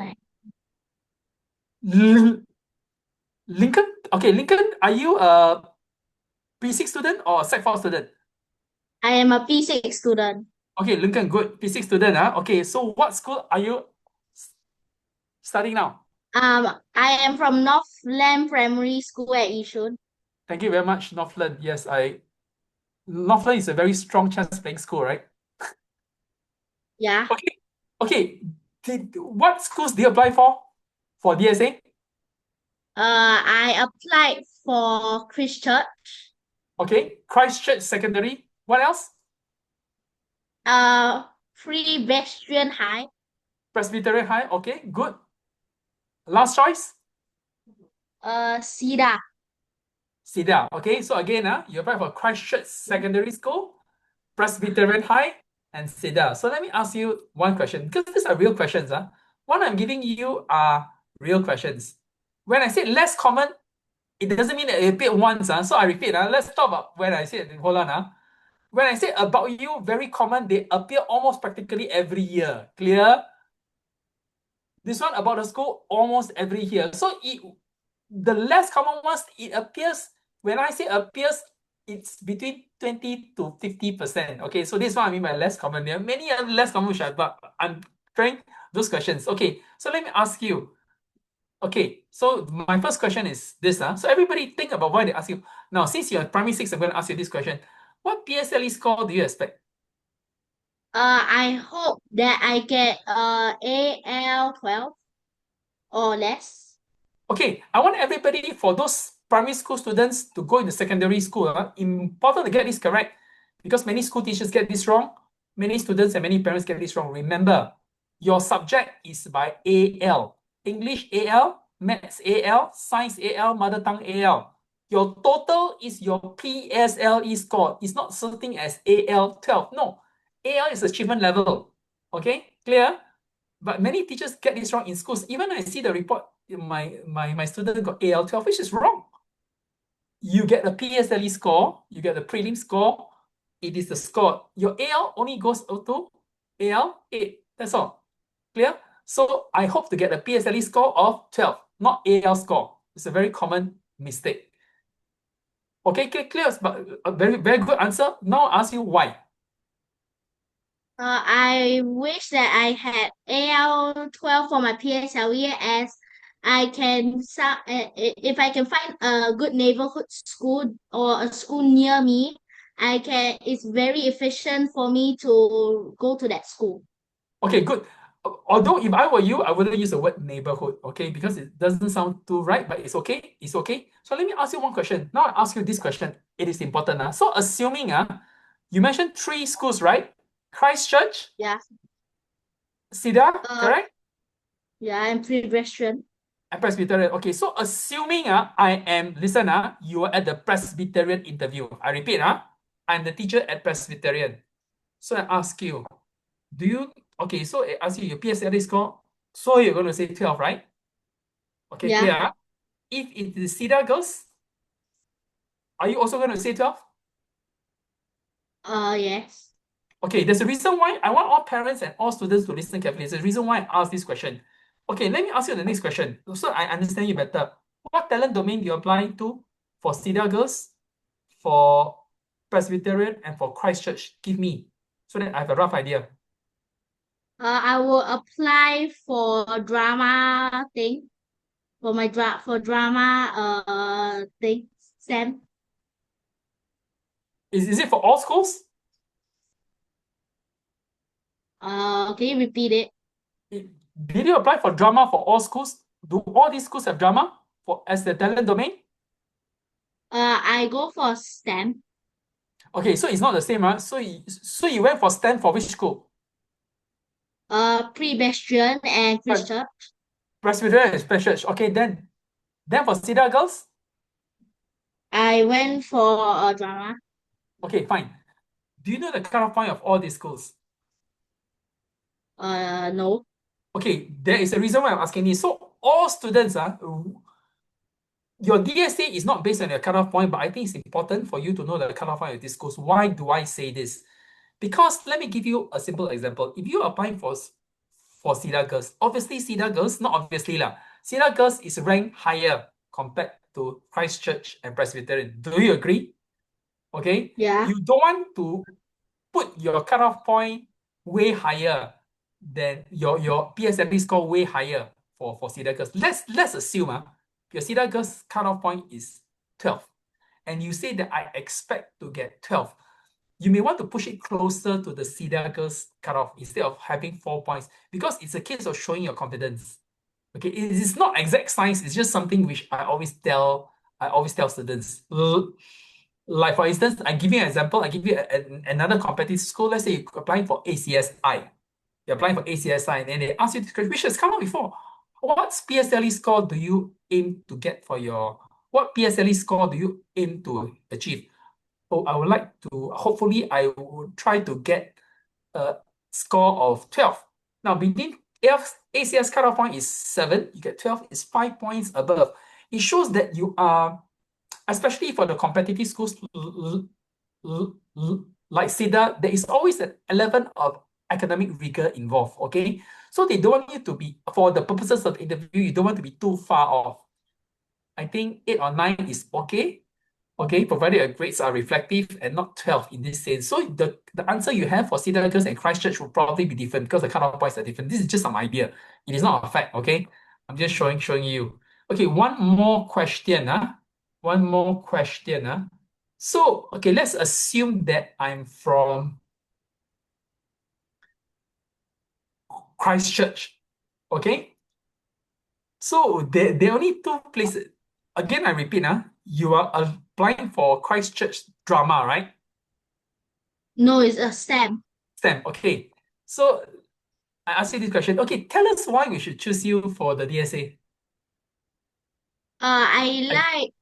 Lincoln? Okay, Lincoln, are you a P6 student or Sec 4 student? I am a P6 student. Okay, Lincoln, good. P6 student, huh? Okay, so what school are you studying now? I am from Northland Primary School at Yishun. Thank you very much, Northland. Yes, Northland is a very strong chess playing school, right? Yeah. Okay. What schools do you apply for DSA? I applied for Christchurch. Okay, Christchurch Secondary. What else? Presbyterian High. Presbyterian High. Okay, good. Last choice? SIDA. SIDA. Okay, so again, you apply for Christchurch Secondary School, Presbyterian High, and SIDA. So let me ask you one question, because these are real questions. What I'm giving you are real questions. When I say less common, it doesn't mean that it appeared once. So I repeat, let's talk about when I say, hold on. When I say about you, very common, they appear almost practically every year. Clear? This one about the school, almost every year. So the less common ones, it appears, when I say appears, it's between 20 to 50%. Okay, so this one I mean by less common. There are many other less common which I'm trying those questions. Okay, so let me ask you. Okay, so my first question is this. So everybody think about why they ask you. Now, since you're primary 6, I'm going to ask you this question. What PSLE score do you expect? I hope that I get AL12 or less. Okay, I want everybody, for those primary school students to go into secondary school, important to get this correct, because many school teachers get this wrong, many students and many parents get this wrong. Remember, your subject is by AL. English AL, Maths AL, Science AL, Mother Tongue AL. Your total is your PSLE score. It's not something as AL12. No, AL is achievement level. Okay, clear? But many teachers get this wrong in schools. Even I see the report, my student got AL12, which is wrong. You get a PSLE score, you get the prelim score, it is the score. Your AL only goes to AL8. That's all. Clear? So I hope to get a PSLE score of 12, not AL score. It's a very common mistake. Okay, clear? But a very, very good answer. Now I'll ask you why. I wish that I had AL12 for my PSLE, as I can if I can find a good neighborhood school or a school near me, it's very efficient for me to go to that school. Okay, good. Although if I were you, I wouldn't use the word neighborhood, okay? Because it doesn't sound too right, but it's okay. It's okay. So let me ask you one question. Now I ask you this question. It is important. So assuming you mentioned 3 schools, right? Christchurch, Yeah. SIDA, correct? Yeah, I'm Presbyterian. And Presbyterian. Okay, so assuming listen, you are at the Presbyterian interview. I repeat, I'm the teacher at Presbyterian. So I ask you, okay, so I ask you your PSLE score, so you're going to say 12, right? Okay, Yeah. clear? If it is SIDA girls, are you also going to say 12? Yes. Okay, there's a reason why I want all parents and all students to listen carefully. There's a reason why I asked this question. Okay, let me ask you the next question so I understand you better. What talent domain do you apply to for SIDA girls, for Presbyterian, and for Christchurch? Give me so that I have a rough idea. I will apply for drama thing, for my drama thing, STEM. Is it for all schools? Can you repeat it? Did you apply for drama for all schools? Do all these schools have drama as the talent domain? I go for STEM. Okay, so it's not the same, So you went for STEM for which school? Presbyterian and Christchurch. Presbyterian Express Church. Okay, then for Cedar Girls. I went for a drama. Okay, fine. Do you know the cutoff point of all these schools? No. Okay, there is a reason why I'm asking this. So all students, your DSA is not based on your cutoff point, but I think it's important for you to know the cutoff point of these schools. Why do I say this? Because let me give you a simple example. If you're applying for Cedar Girls, obviously Cedar Girls, not obviously lah, Cedar Girls is ranked higher compared to Christchurch and Presbyterian. Do you agree? Okay. Yeah. You don't want to put your cutoff point way higher than your PSLE score way higher for Cedar Girls. Let's assume your Cedar Girls cutoff point is 12, and you say that I expect to get 12. You may want to push it closer to the Cedar Girls cutoff instead of having 4 points, because it's a case of showing your confidence. Okay, it is not exact science. It's just something which I always tell students. Like for instance, I give you an example. I give you another competitive school. Let's say you're applying for ACSI. You're applying for ACSI, and then they ask you this question, which has come up before. What PSLE score do you aim to get for what PSLE score do you aim to achieve? Oh, I would like to, hopefully I would try to get a score of 12. Now, between ACS cutoff point is 7, you get 12, is 5 points above. It shows that you are, especially for the competitive schools like Cedar, there is always an element of academic rigor involved, okay? So they don't want you to be, for the purposes of the interview, you don't want to be too far off. I think 8 or 9 is okay. Okay, provided your grades are reflective and not 12 in this sense. So the answer you have for Cedar Girls and Christchurch will probably be different because the cutoff points are different. This is just some idea. It is not a fact, okay? I'm just showing you. Okay, one more question. One more question. So, okay, let's assume that I'm from Christchurch. Okay? So there are only 2 places. Again, I repeat, you are applying for Christchurch drama, right? No, it's a STEM. STEM, okay. So I ask you this question. Okay, tell us why we should choose you for the DSA. I like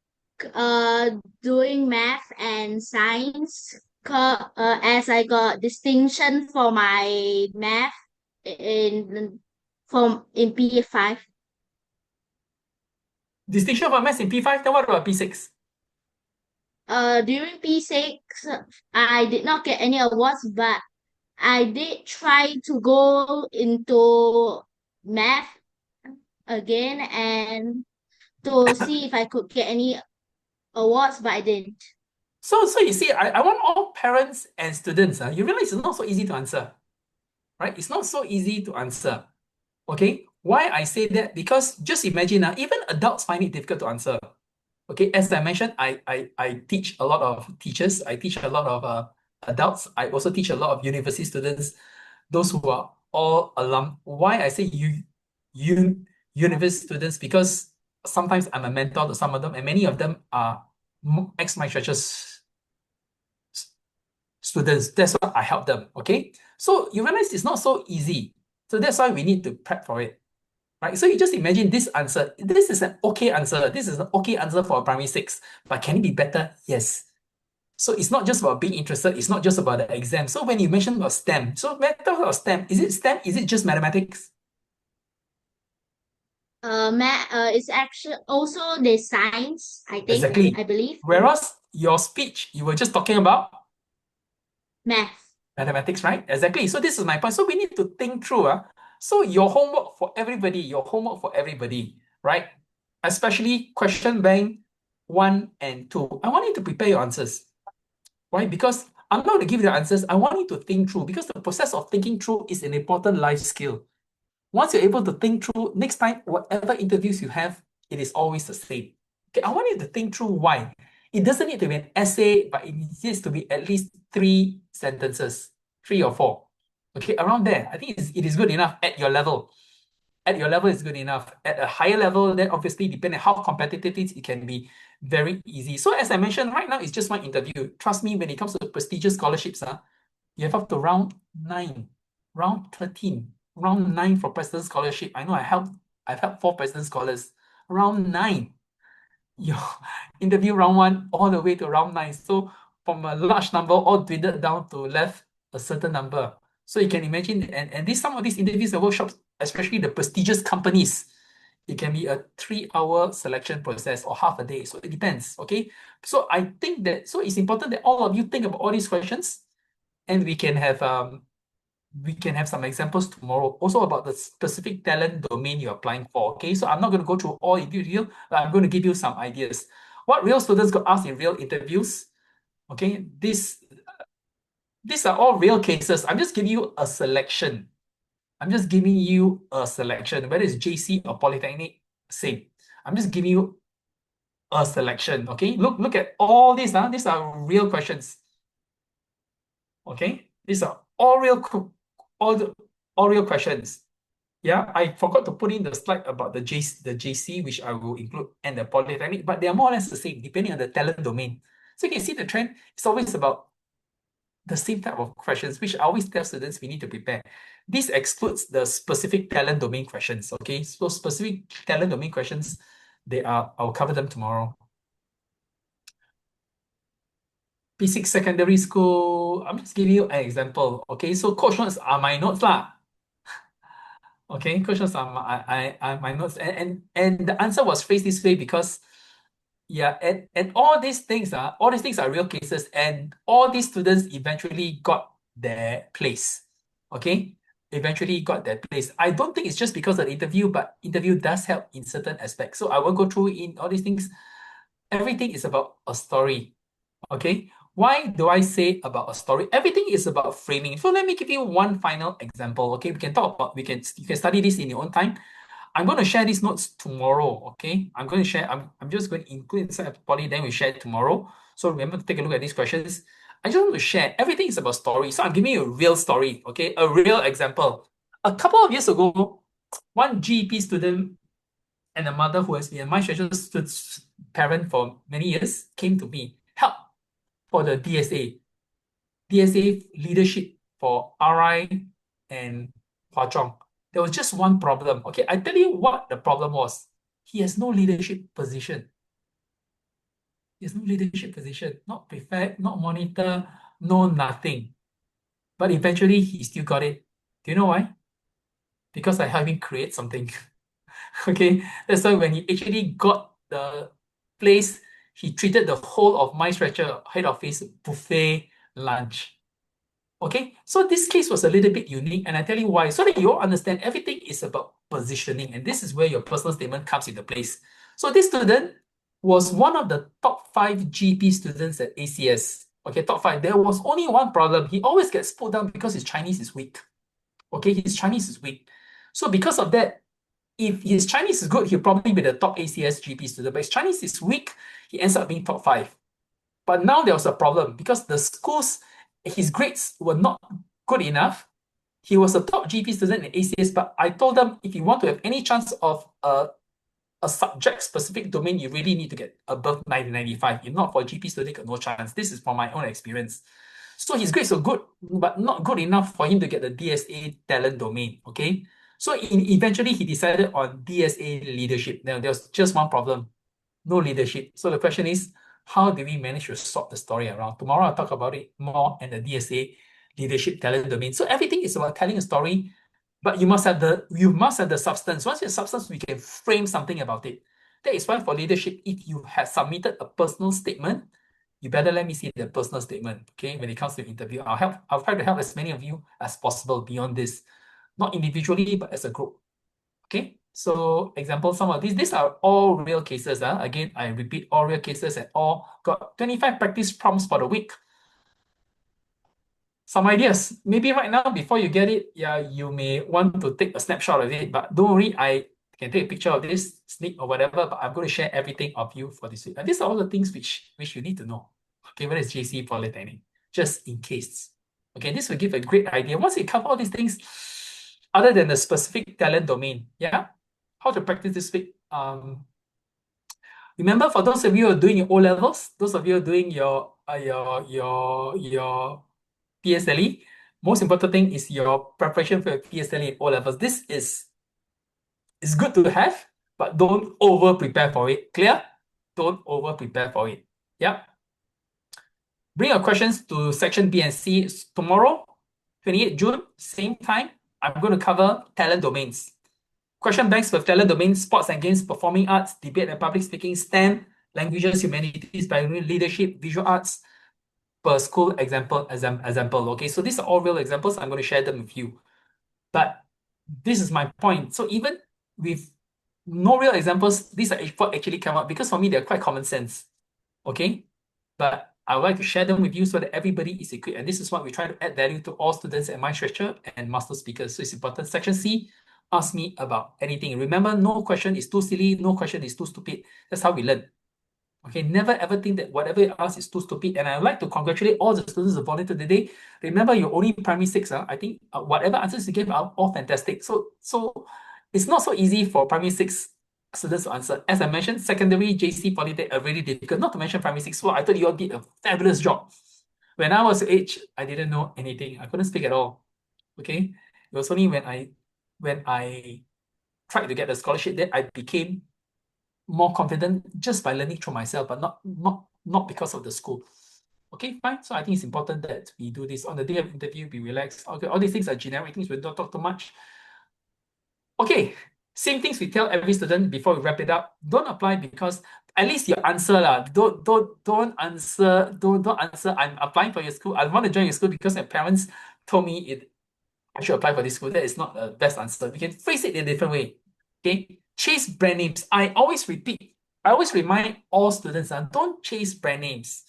doing math and science as I got distinction for my math in P5. Distinction for maths in P5, then what about P6? During P6, I did not get any awards, but I did try to go into math again and to see if I could get any awards, but I didn't. So you see, I want all parents and students, you realize it's not so easy to answer, right? It's not so easy to answer, okay? Why I say that? Because just imagine, even adults find it difficult to answer. Okay, as I mentioned, I teach a lot of teachers. I teach a lot of adults. I also teach a lot of university students, those who are all alum. Why I say university students? Because sometimes I'm a mentor to some of them, and many of them are ex-my churches students. That's why I help them. Okay, so you realize it's not so easy. So that's why we need to prep for it. Right, so you just imagine this answer. This is an okay answer. This is an okay answer for a primary 6. But can it be better? Yes. So it's not just about being interested. It's not just about the exam. So when you mention about STEM, so when talk about STEM, is it STEM? Is it just mathematics? It's actually also the science, I think, Exactly. I believe. Whereas your speech, you were just talking about Math. mathematics, right? Exactly. So this is my point. So we need to think through. So your homework for everybody, right? Especially question bank 1 and 2. I want you to prepare your answers. Why? Because I'm not going to give you the answers. I want you to think through, because the process of thinking through is an important life skill. Once you're able to think through, next time, whatever interviews you have, it is always the same. Okay, I want you to think through why. It doesn't need to be an essay, but it needs to be at least 3 sentences, 3 or 4. Okay, around there. I think it is good enough at your level. At your level is good enough. At a higher level, then obviously, depending on how competitive it can be very easy. So as I mentioned, right now, it's just one interview. Trust me, when it comes to prestigious scholarships, you have up to round 9, round 13, round 9 for President's Scholarship. I know I helped I've helped 4 president scholars. Round 9, your interview round 1 all the way to round 9. So from a large number, all dwindled down to left a certain number. So you can imagine, and some of these interviews and workshops, especially the prestigious companies, it can be a 3-hour selection process or half a day. So it depends. Okay. So I think that it's important that all of you think about all these questions, and we can have some examples tomorrow also about the specific talent domain you're applying for. Okay, so I'm not going to go through all in detail, but I'm going to give you some ideas. What real students got asked in real interviews? Okay, these are all real cases. I'm just giving you a selection. Whether it's JC or Polytechnic, same. I'm just giving you a selection. Okay, look at all these. These are real questions. Okay, these are all real questions. Yeah, I forgot to put in the slide about the JC, which I will include, and the Polytechnic, but they are more or less the same, depending on the talent domain. So you can see the trend. It's always about the same type of questions, which I always tell students we need to prepare. This excludes the specific talent domain questions. Okay, so specific talent domain questions, I'll cover them tomorrow. P6 secondary school, I'm just giving you an example. Okay, so coach notes are my notes lah. Okay, coach notes are my notes, and the answer was phrased this way because and all these things are real cases, and all these students eventually got their place. Okay, eventually got their place. I don't think it's just because of the interview, but interview does help in certain aspects. So I won't go through in all these things. Everything is about a story. Okay, why do I say about a story? Everything is about framing. So let me give you one final example. Okay, you can study this in your own time. I'm going to share these notes tomorrow. Okay, I'm just going to include inside the poly, then we share it tomorrow. So remember to take a look at these questions. I just want to share, everything is about story. So I'm giving you a real story. Okay, a real example. A couple of years ago, one GEP student and a mother who has been a my special parent for many years came to me, help for the DSA leadership for RI and Hwa Chong. There was just one problem. Okay, I tell you what the problem was. He has no leadership position. Not prefect, not monitor, no nothing. But eventually he still got it. Do you know why? Because I helped him create something. Okay, that's why when he actually got the place, he treated the whole of my stretcher head office buffet lunch. Okay, so this case was a little bit unique, and I tell you why. So that you all understand, everything is about positioning, and this is where your personal statement comes into place. So this student was one of the top 5 GP students at ACS. Okay, top 5. There was only one problem. He always gets put down because his Chinese is weak. Okay, his Chinese is weak. So because of that, if his Chinese is good, he'll probably be the top ACS GP student. But his Chinese is weak, he ends up being top 5. But now there was a problem because the schools, his grades were not good enough. He was a top GP student in ACS, but I told them, if you want to have any chance of a subject-specific domain, you really need to get above 95. If not, for GP student, got no chance. This is from my own experience. So his grades were good, but not good enough for him to get the DSA talent domain. Okay, so eventually he decided on DSA leadership. Now there was just one problem: no leadership. So the question is, how do we manage to swap the story around? Tomorrow I'll talk about it more in the DSA leadership talent domain. So everything is about telling a story, but you must have the substance. Once you have substance, we can frame something about it. That is why for leadership, if you have submitted a personal statement, you better let me see the personal statement. Okay, when it comes to interview, I'll try to help as many of you as possible beyond this, not individually, but as a group. Okay, so example, some of these are all real cases. Again, I repeat, all real cases, and all got 25 practice prompts for the week. Some ideas. Maybe right now, before you get it, you may want to take a snapshot of it, but don't worry, I can take a picture of this, sneak or whatever, but I'm going to share everything of you for this week. And these are all the things which you need to know. Okay, whether it's JC, Polytechnic, just in case. Okay, this will give a great idea. Once you cover all these things, other than the specific talent domain, how to practice this week. Remember, for those of you who are doing your O-levels, those of you who are doing your PSLE, most important thing is your preparation for your PSLE and O-levels. This is It's good to have, but don't over prepare for it. Clear? Don't over prepare for it. Yeah. Bring your questions to section B and C tomorrow, 28 June, same time. I'm going to cover talent domains. Question banks for talent domains, sports and games, performing arts, debate and public speaking, STEM, languages, humanities, biology, leadership, visual arts, per school example. Okay, so these are all real examples. I'm going to share them with you. But this is my point. So even with no real examples, these are what actually come up, because for me, they're quite common sense. Okay, but I would like to share them with you so that everybody is equipped. And this is what we try to add value to all students at MindStretcher and master speakers. So it's important. Section C, ask me about anything. Remember, no question is too silly, no question is too stupid. That's how we learn. Okay, never ever think that whatever you ask is too stupid. And I would like to congratulate all the students who volunteered today. Remember, you're only primary 6. I think whatever answers you gave are all fantastic. So it's not so easy for primary 6 students to answer. As I mentioned, secondary, JC, Polytech are really difficult, not to mention primary 6. So I thought you all did a fabulous job. When I was age, I didn't know anything. I couldn't speak at all. Okay, it was only when I tried to get the scholarship that I became more confident just by learning through myself, but not because of the school. Okay, fine. So I think it's important that we do this on the day of interview. Be relaxed. Okay, all these things are generic things. We don't talk too much. Okay, same things we tell every student before we wrap it up. Don't apply because at least your answer lah. Don't answer. I'm applying for your school. I want to join your school because my parents told me I should apply for this school. That is not the best answer. We can phrase it in a different way. Okay, chase brand names. I always repeat. I always remind all students, don't chase brand names.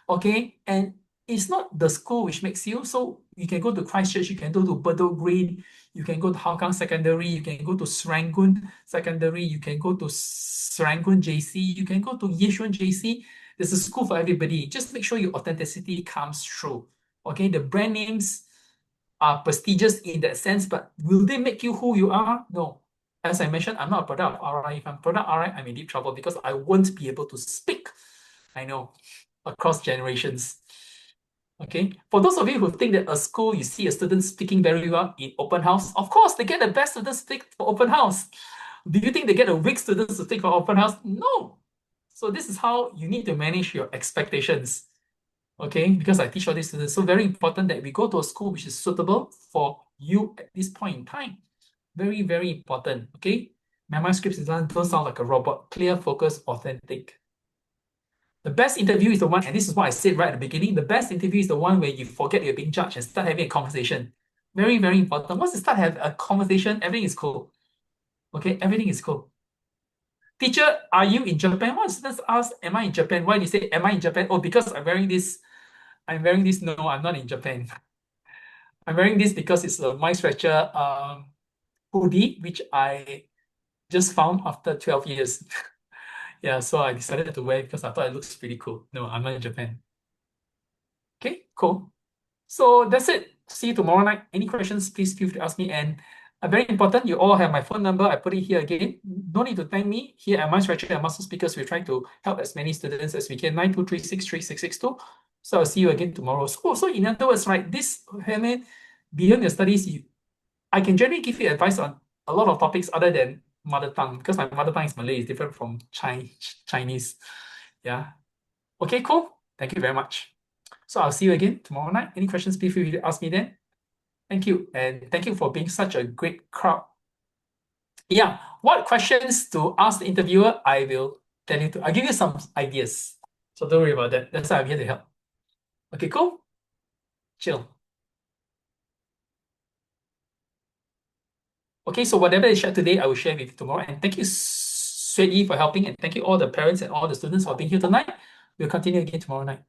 Okay, and it's not the school which makes you. So you can go to Christchurch, you can go to Bedok Green, you can go to Hougang Secondary, you can go to Serangoon Secondary, you can go to Serangoon JC, you can go to Yishun JC. There's a school for everybody. Just make sure your authenticity comes through. Okay, the brand names are prestigious in that sense, but will they make you who you are? No. As I mentioned, I'm not a product of RI. If I'm product RI, I'm in deep trouble because I won't be able to speak. I know, across generations. Okay, for those of you who think that a school, you see a student speaking very well in open house, of course, they get the best students to speak for open house. Do you think they get the weak students to speak for open house? No. So this is how you need to manage your expectations. Okay, because I teach all these students, so very important that we go to a school which is suitable for you at this point in time. Very, very important. Okay, memorize scripts don't sound like a robot. Clear, focus, authentic. The best interview is the one, and this is what I said right at the beginning, the best interview is the one where you forget you're being judged and start having a conversation. Very, very important. Once you start having a conversation, everything is cool. Okay, everything is cool. Teacher, are you in Japan? One students ask, am I in Japan? Why do you say, am I in Japan? Oh, because I'm wearing this. No, I'm not in Japan. I'm wearing this because it's a MindStretcher hoodie, which I just found after 12 years. Yeah, so I decided to wear it because I thought it looks pretty cool. No, I'm not in Japan. Okay, cool. So that's it. See you tomorrow night. Any questions, please feel free to ask me. And very important, you all have my phone number. I put it here again. No need to thank me. Here at MindStretcher and Master Speakers, we try to help as many students as we can. 92363662. So I'll see you again tomorrow. So in other words, right, this, I mean, beyond your studies, I can generally give you advice on a lot of topics other than mother tongue, because my mother tongue is Malay, is different from Chinese. Yeah. Okay, cool. Thank you very much. So I'll see you again tomorrow night. Any questions, please feel free to ask me then. Thank you. And thank you for being such a great crowd. Yeah. What questions to ask the interviewer, I will tell you. I'll give you some ideas. So don't worry about that. That's why I'm here to help. Okay, cool. Chill. Okay, so whatever I shared today, I will share with you tomorrow. And thank you, Sui Yi, for helping. And thank you all the parents and all the students for being here tonight. We'll continue again tomorrow night.